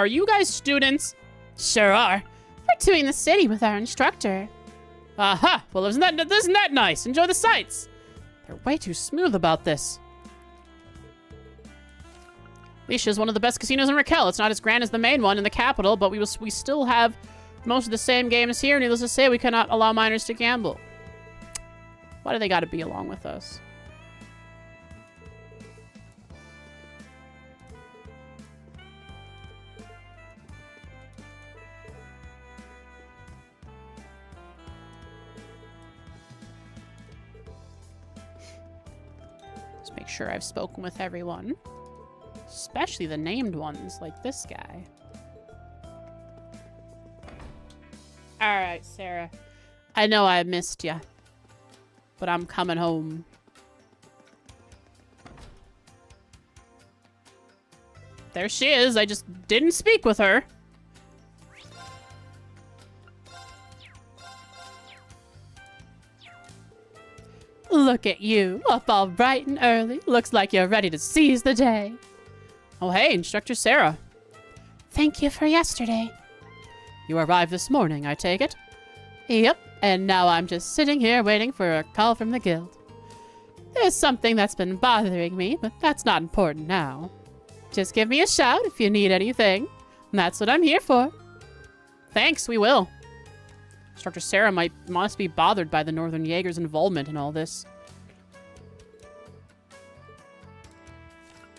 you guys students? Sure are. We're touring the city with our instructor. Aha! Well, isn't that nice? Enjoy the sights. They're way too smooth about this. Leisha is one of the best casinos in Raquel. It's not as grand as the main one in the capital, but we still have most of the same games here. Needless to say, we cannot allow minors to gamble. Why do they got to be along with us? Let's make sure I've spoken with everyone. Especially the named ones, like this guy. Alright, Sarah. I know I missed ya. But I'm coming home. There she is. I just didn't speak with her. Look at you, up all bright and early. Looks like you're ready to seize the day. Oh, hey, Instructor Sarah. Thank you for yesterday. You arrived this morning, I take it? Yep, and now I'm just sitting here waiting for a call from the guild. There's something that's been bothering me, but that's not important now. Just give me a shout if you need anything. That's what I'm here for. Thanks, we will. Instructor Sarah must be bothered by the Northern Jaeger's involvement in all this.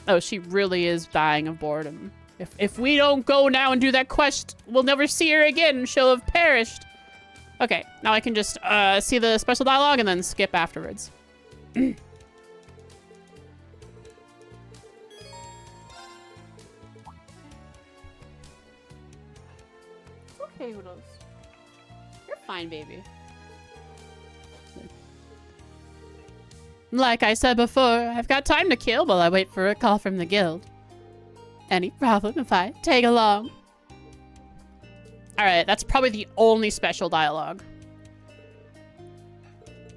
Oh, she really is dying of boredom. If we don't go now and do that quest, we'll never see her again. She'll have perished. Okay, now I can just see the special dialogue and then skip afterwards. Okay, Oodles. You're fine, baby. Like I said before, I've got time to kill while I wait for a call from the guild. Any problem if I tag along? Alright, that's probably the only special dialogue.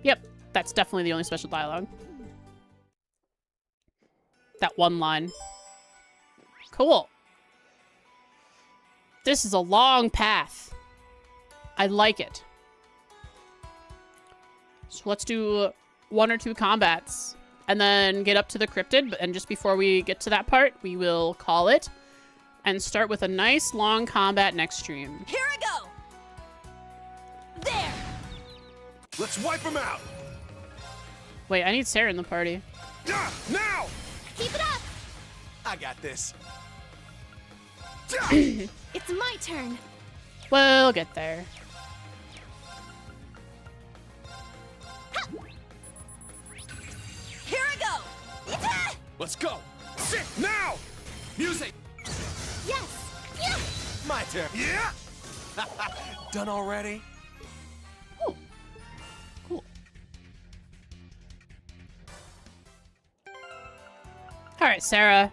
Yep, that's definitely the only special dialogue. That one line. Cool. This is a long path. I like it. So let's do 1 or 2 combats and then get up to the cryptid. And just before we get to that part, we will call it and start with a nice long combat next stream. Here I go. There. Let's wipe them out. Wait, I need Sarah in the party. Now! Keep it up. I got this. It's my turn. We'll get there. Here I go. Yeah. Let's go. Sit now. Music. Yes. Yeah. My turn. Yeah. Done already? Oh, cool. All right, Sarah.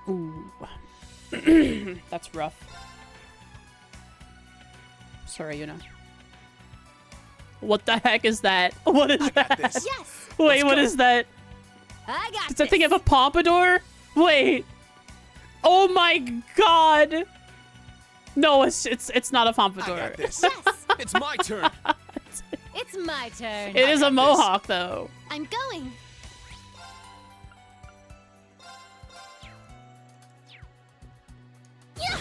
Ooh. That's rough. Sorry, Yuna. What the heck is that? What is I got that? this. Yes, Wait, what is that? I got Does that thing have a pompadour? Wait. Oh my god. No, it's not a I pompadour. got this. Yes, It's my turn. it's my turn. It is a got this. mohawk though. I'm going. Yeah,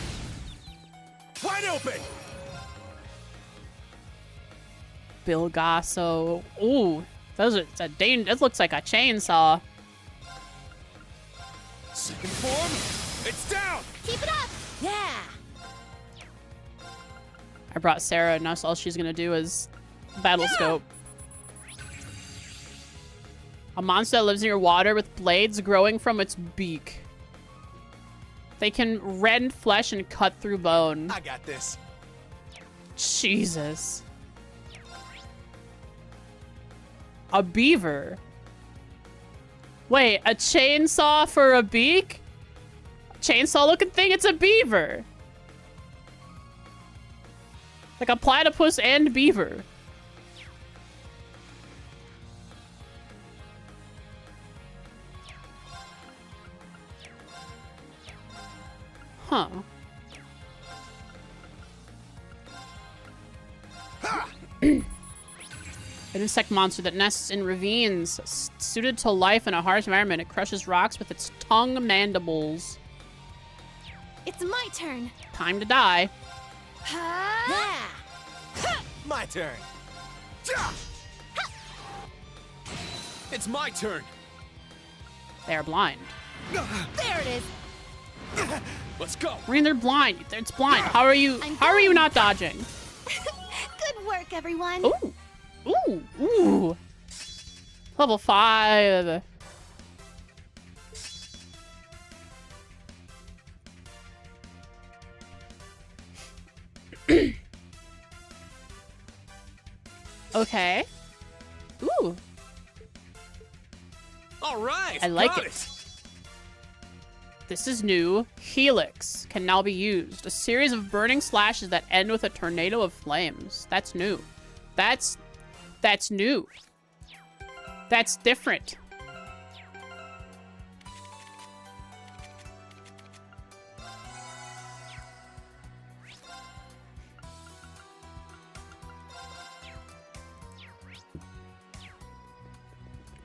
Wide open. Bill Gasso. Ooh, that looks like a chainsaw. Second form. It's down. keep it up. Yeah. I brought Sarah, and now all she's gonna do is battle scope. A monster that lives near water with blades growing from its beak. They can rend flesh and cut through bone. I got this. Jesus. A beaver. Wait, a chainsaw for a beak? Chainsaw looking thing? It's a beaver. Like a platypus and beaver. Huh. An insect monster that nests in ravines. Suited to life in a harsh environment, it crushes rocks with its tongue mandibles. It's my turn. Time to die. Yeah. My turn. It's my turn. They are blind. There it is. Let's go. I mean, they're blind. It's blind. How are you? I'm How are you going. not dodging? Good work, everyone. Ooh, ooh, ooh. Level 5. Okay. Ooh, All right. I like got it. This is new. Helix can now be used. A series of burning slashes that end with a tornado of flames. That's new. That's new. That's different.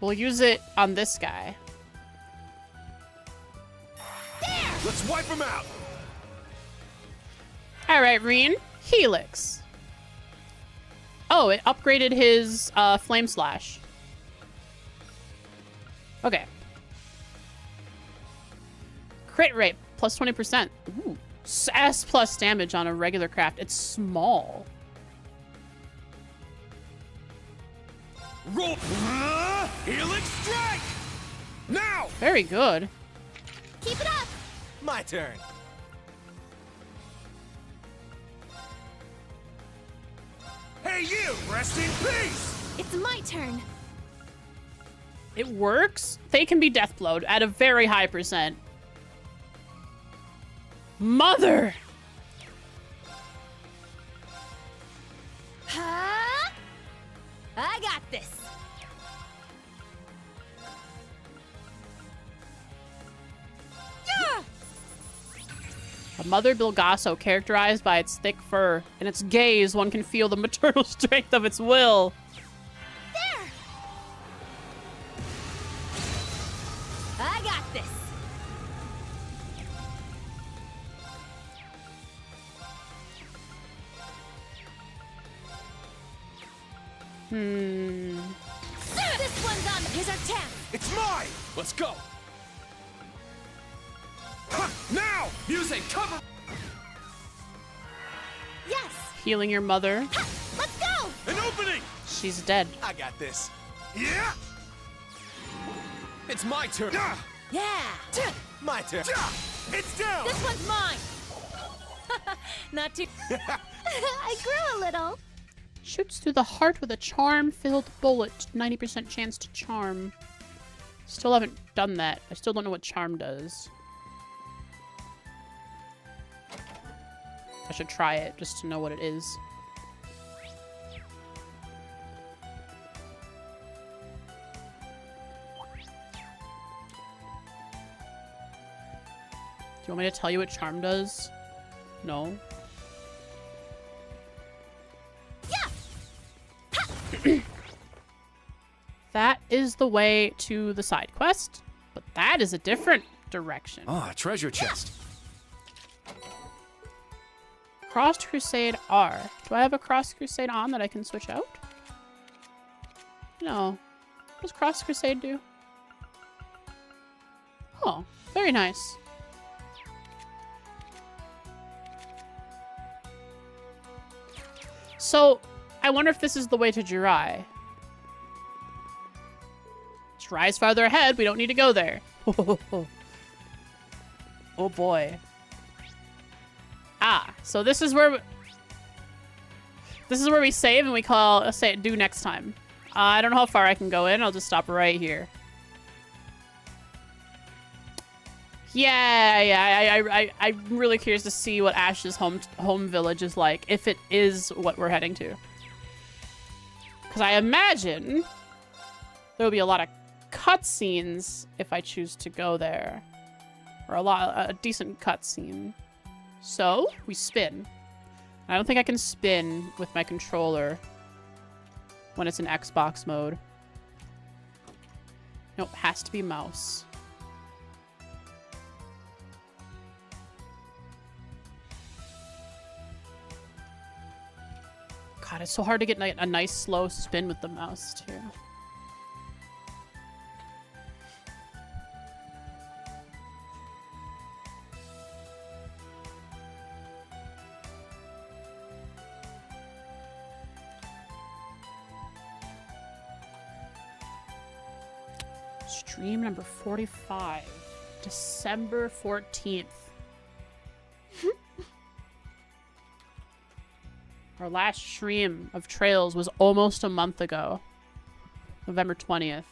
We'll use it on this guy. Let's wipe him out. All right, Reen. Helix. Oh, it upgraded his flame slash. Okay. Crit rate plus 20%. Ooh. S plus damage on a regular craft. It's small. Roll. Helix strike. Now. Very good. Keep it up. My turn. Hey, you! Rest in peace! It's my turn. It works. They can be deathblowed at a very high percent. Mother! Huh? I got this. Yeah. A mother Bilgasso characterized by its thick fur. In its gaze, one can feel the maternal strength of its will. There. I got this. This one's on. Here's our chance. It's mine! Let's go! Ha! Now! Music, cover! Yes. Healing your mother. Ha! Let's go. An opening! She's dead. I got this. Yeah! It's my turn. Yeah. My turn. It's down! This one's mine. Not too. I grew a little. Shoots through the heart with a charm-filled bullet. 90% chance to charm. Still haven't done that. I still don't know what charm does. I should try it just to know what it is. you want me to tell you what charm does? No. That is the way to the side quest, but that is a different direction. Oh, a treasure chest. Cross Crusade R. Do I have a Cross Crusade on that I can switch out? No. What does Cross Crusade do? Oh, very nice. So, I wonder if this is the way to Jirai. Jirai's farther ahead. We don't need to go there. Oh boy. Ah, so this is where we save and we call say do next time. I don't know how far I can go in. I'll just stop right here. Yeah. I'm really curious to see what Ash's home village is like, if it is what we're heading to. Because I imagine there will be a lot of cutscenes if I choose to go there, or a decent cutscene. So we spin. I don't think I can spin with my controller when it's in Xbox mode. Nope, has to be mouse. God, it's so hard to get a nice slow spin with the mouse too. Stream number 45, December 14th. Our last stream of Trails was almost a month ago, November 20th.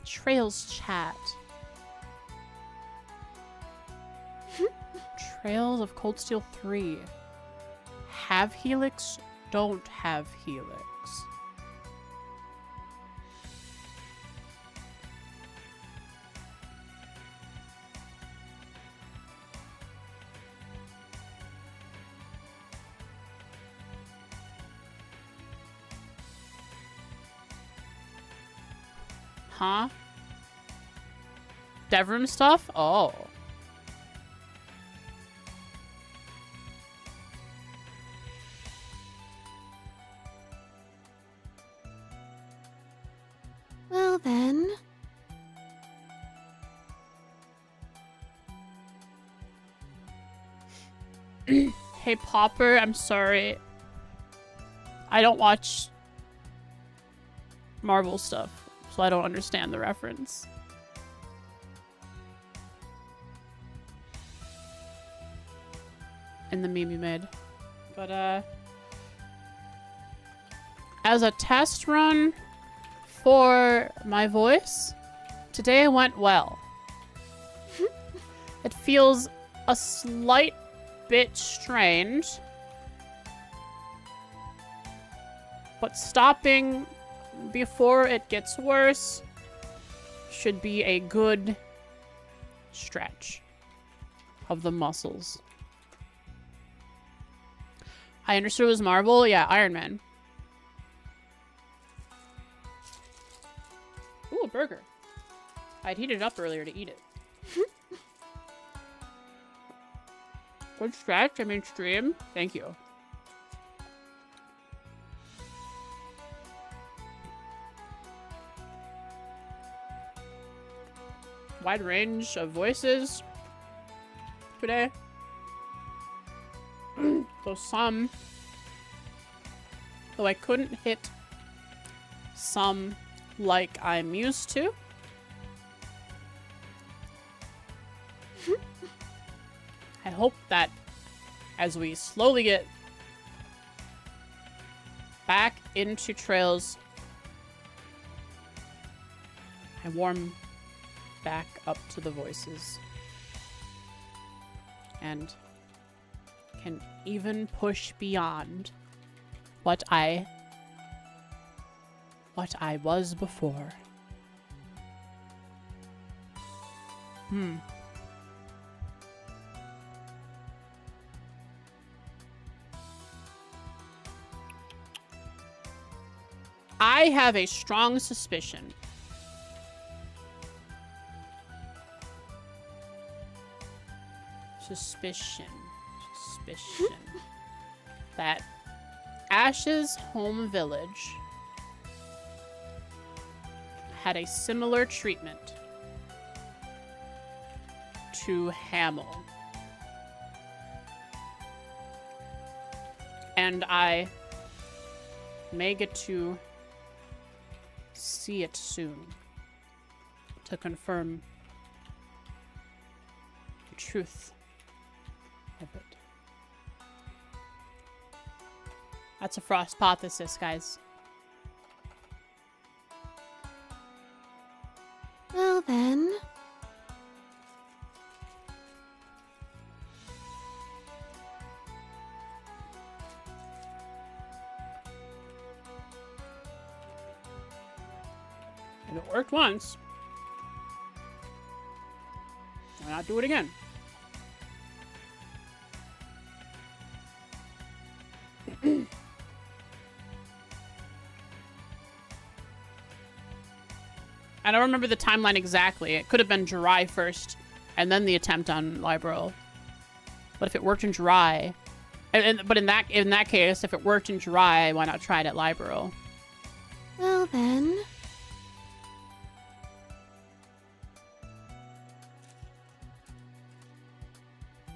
Trails chat. Trails of Cold Steel 3. Have Helix, don't have Helix. Huh? Devrim stuff? Oh. Well then. Hey Popper, I'm sorry. I don't watch Marvel stuff, so I don't understand the reference. In the meme you made. But as a test run for my voice, today went well. It feels a slight bit strange, but stopping before it gets worse should be a good stretch of the muscles. I understood it was Marvel. Yeah, Iron Man. Ooh, a burger. I'd heated it up earlier to eat it. Good stretch. I mean, stream. Thank you. Wide range of voices today. Though I couldn't hit some like I'm used to. I hope that as we slowly get back into Trails, I warm back up to the voices and can even push beyond what I was before. I have a strong suspicion that Ash's home village had a similar treatment to Hamel. And I may get to see it soon to confirm the truth of it. That's a frostpothesis, guys. Well then. If it worked once, why not do it again? I don't remember the timeline exactly. It could have been Jirai first, and then the attempt on Libro. But if it worked in Jirai, but in that case, if it worked in Jirai, why not try it at Libro? Well then.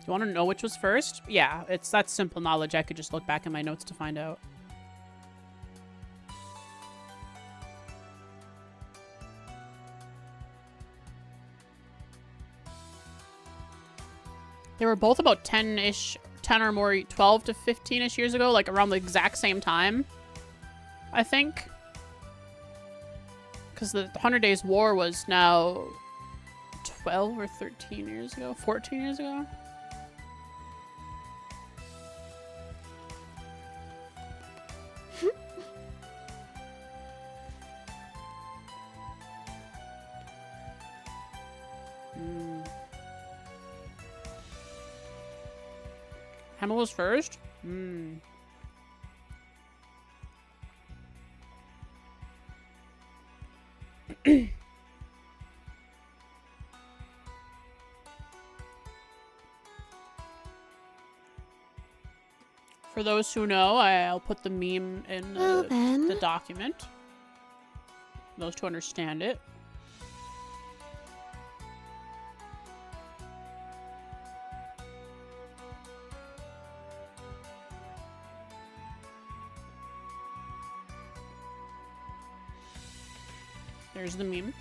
You want to know which was first? Yeah, it's that simple knowledge. I could just look back in my notes to find out. They were both about 10-ish, 10 or more, 12 to 15-ish years ago, like around the exact same time, I think. Because the 100 Days War was now 12 or 13 years ago, 14 years ago. Hamel was first? For those who know, I'll put the meme in the document. Those who understand it. There's the meme.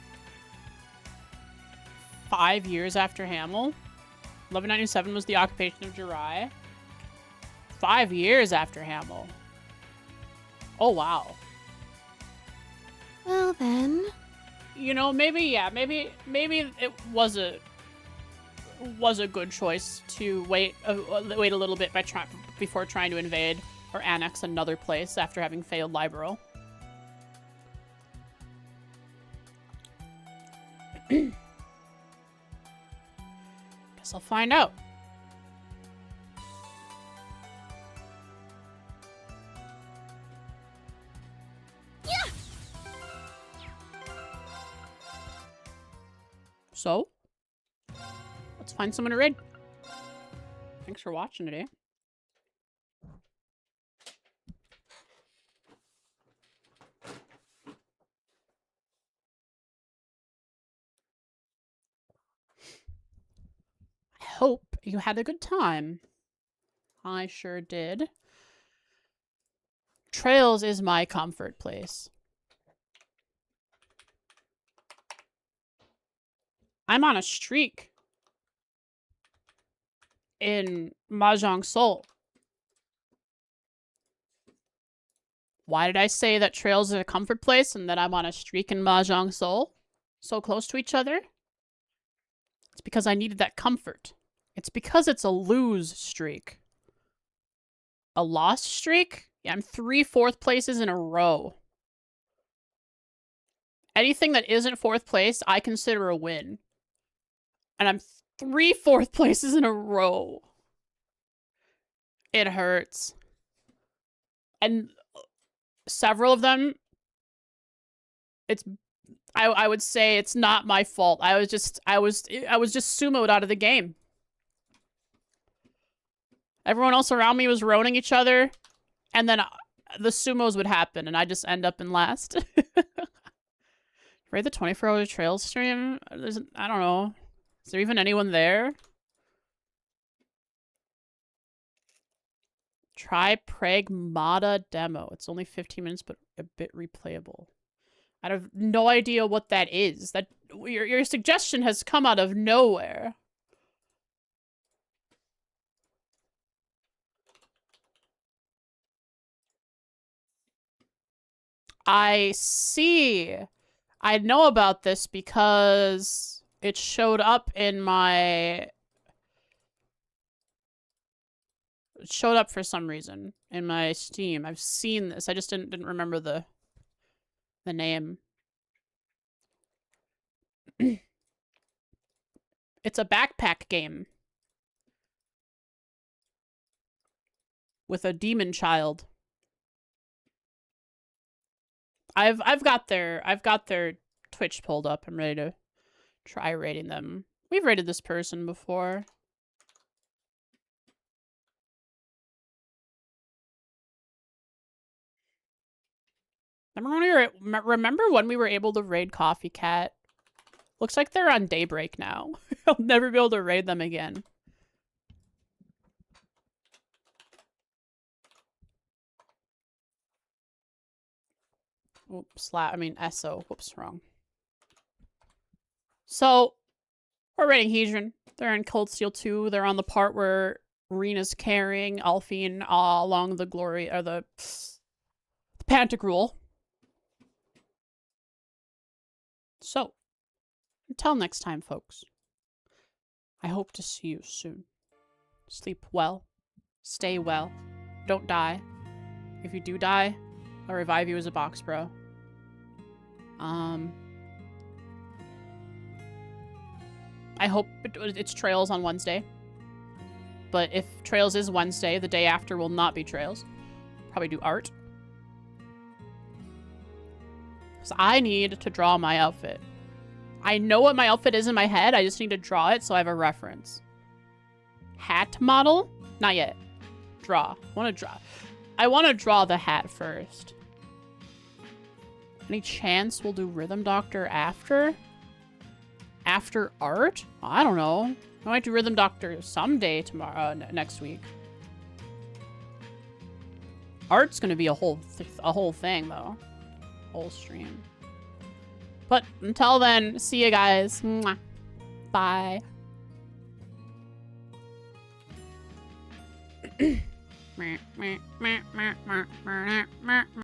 5 years after Hamel. 1197 was the occupation of Jirai. 5 years after Hamel. Oh, wow. Well then. You know, maybe it was a good choice to wait a little bit before trying to invade or annex another place after having failed Libero. Guess I'll find out. Yeah. So, let's find someone to raid. Thanks for watching today. Hope you had a good time. I sure did. Trails is my comfort place. I'm on a streak in Mahjong Soul. Why did I say that Trails is a comfort place and that I'm on a streak in Mahjong Soul? So close to each other? It's because I needed that comfort. It's because it's a lose streak. a lost streak? Yeah, I'm 3 fourth places in a row. Anything that isn't 4th place, I consider a win. And I'm 3 fourth places in a row. It hurts. And several of them, I would say it's not my fault. I was just sumoed out of the game. Everyone else around me was roning each other, and then the sumos would happen, and I just end up in last. Right, the 24-hour trail stream? I don't know. Is there even anyone there? Try Pragmata demo. It's only 15 minutes, but a bit replayable. I have no idea what that is. That your suggestion has come out of nowhere. I see. I know about this because it showed up in my... It showed up for some reason in my Steam. I've seen this. I just didn't remember the name. It's a backpack game with a demon child. I've got their Twitch pulled up. I'm ready to try rating them. We've rated this person before. Remember when we were able to raid Coffee Cat? Looks like they're on Daybreak now. I'll never be able to raid them again. Oops, Esso. Whoops, wrong. So, we're raiding Hedron. They're in Cold Steel 2. They're on the part where Rena's carrying Alphine along the glory, or the Pantic Rule. So, until next time, folks. I hope to see you soon. Sleep well. Stay well. Don't die. If you do die, I'll revive you as a box bro. I hope it's Trails on Wednesday. But if Trails is Wednesday, the day after will not be Trails. Probably do art. Because I need to draw my outfit. I know what my outfit is in my head. I just need to draw it so I have a reference. Hat model? Not yet. Draw. I want to draw the hat first. Any chance we'll do Rhythm Doctor after? After art? I don't know. I might do Rhythm Doctor someday tomorrow, next week. Art's gonna be a whole thing though. Whole stream. But until then, see you guys. Mwah. Bye.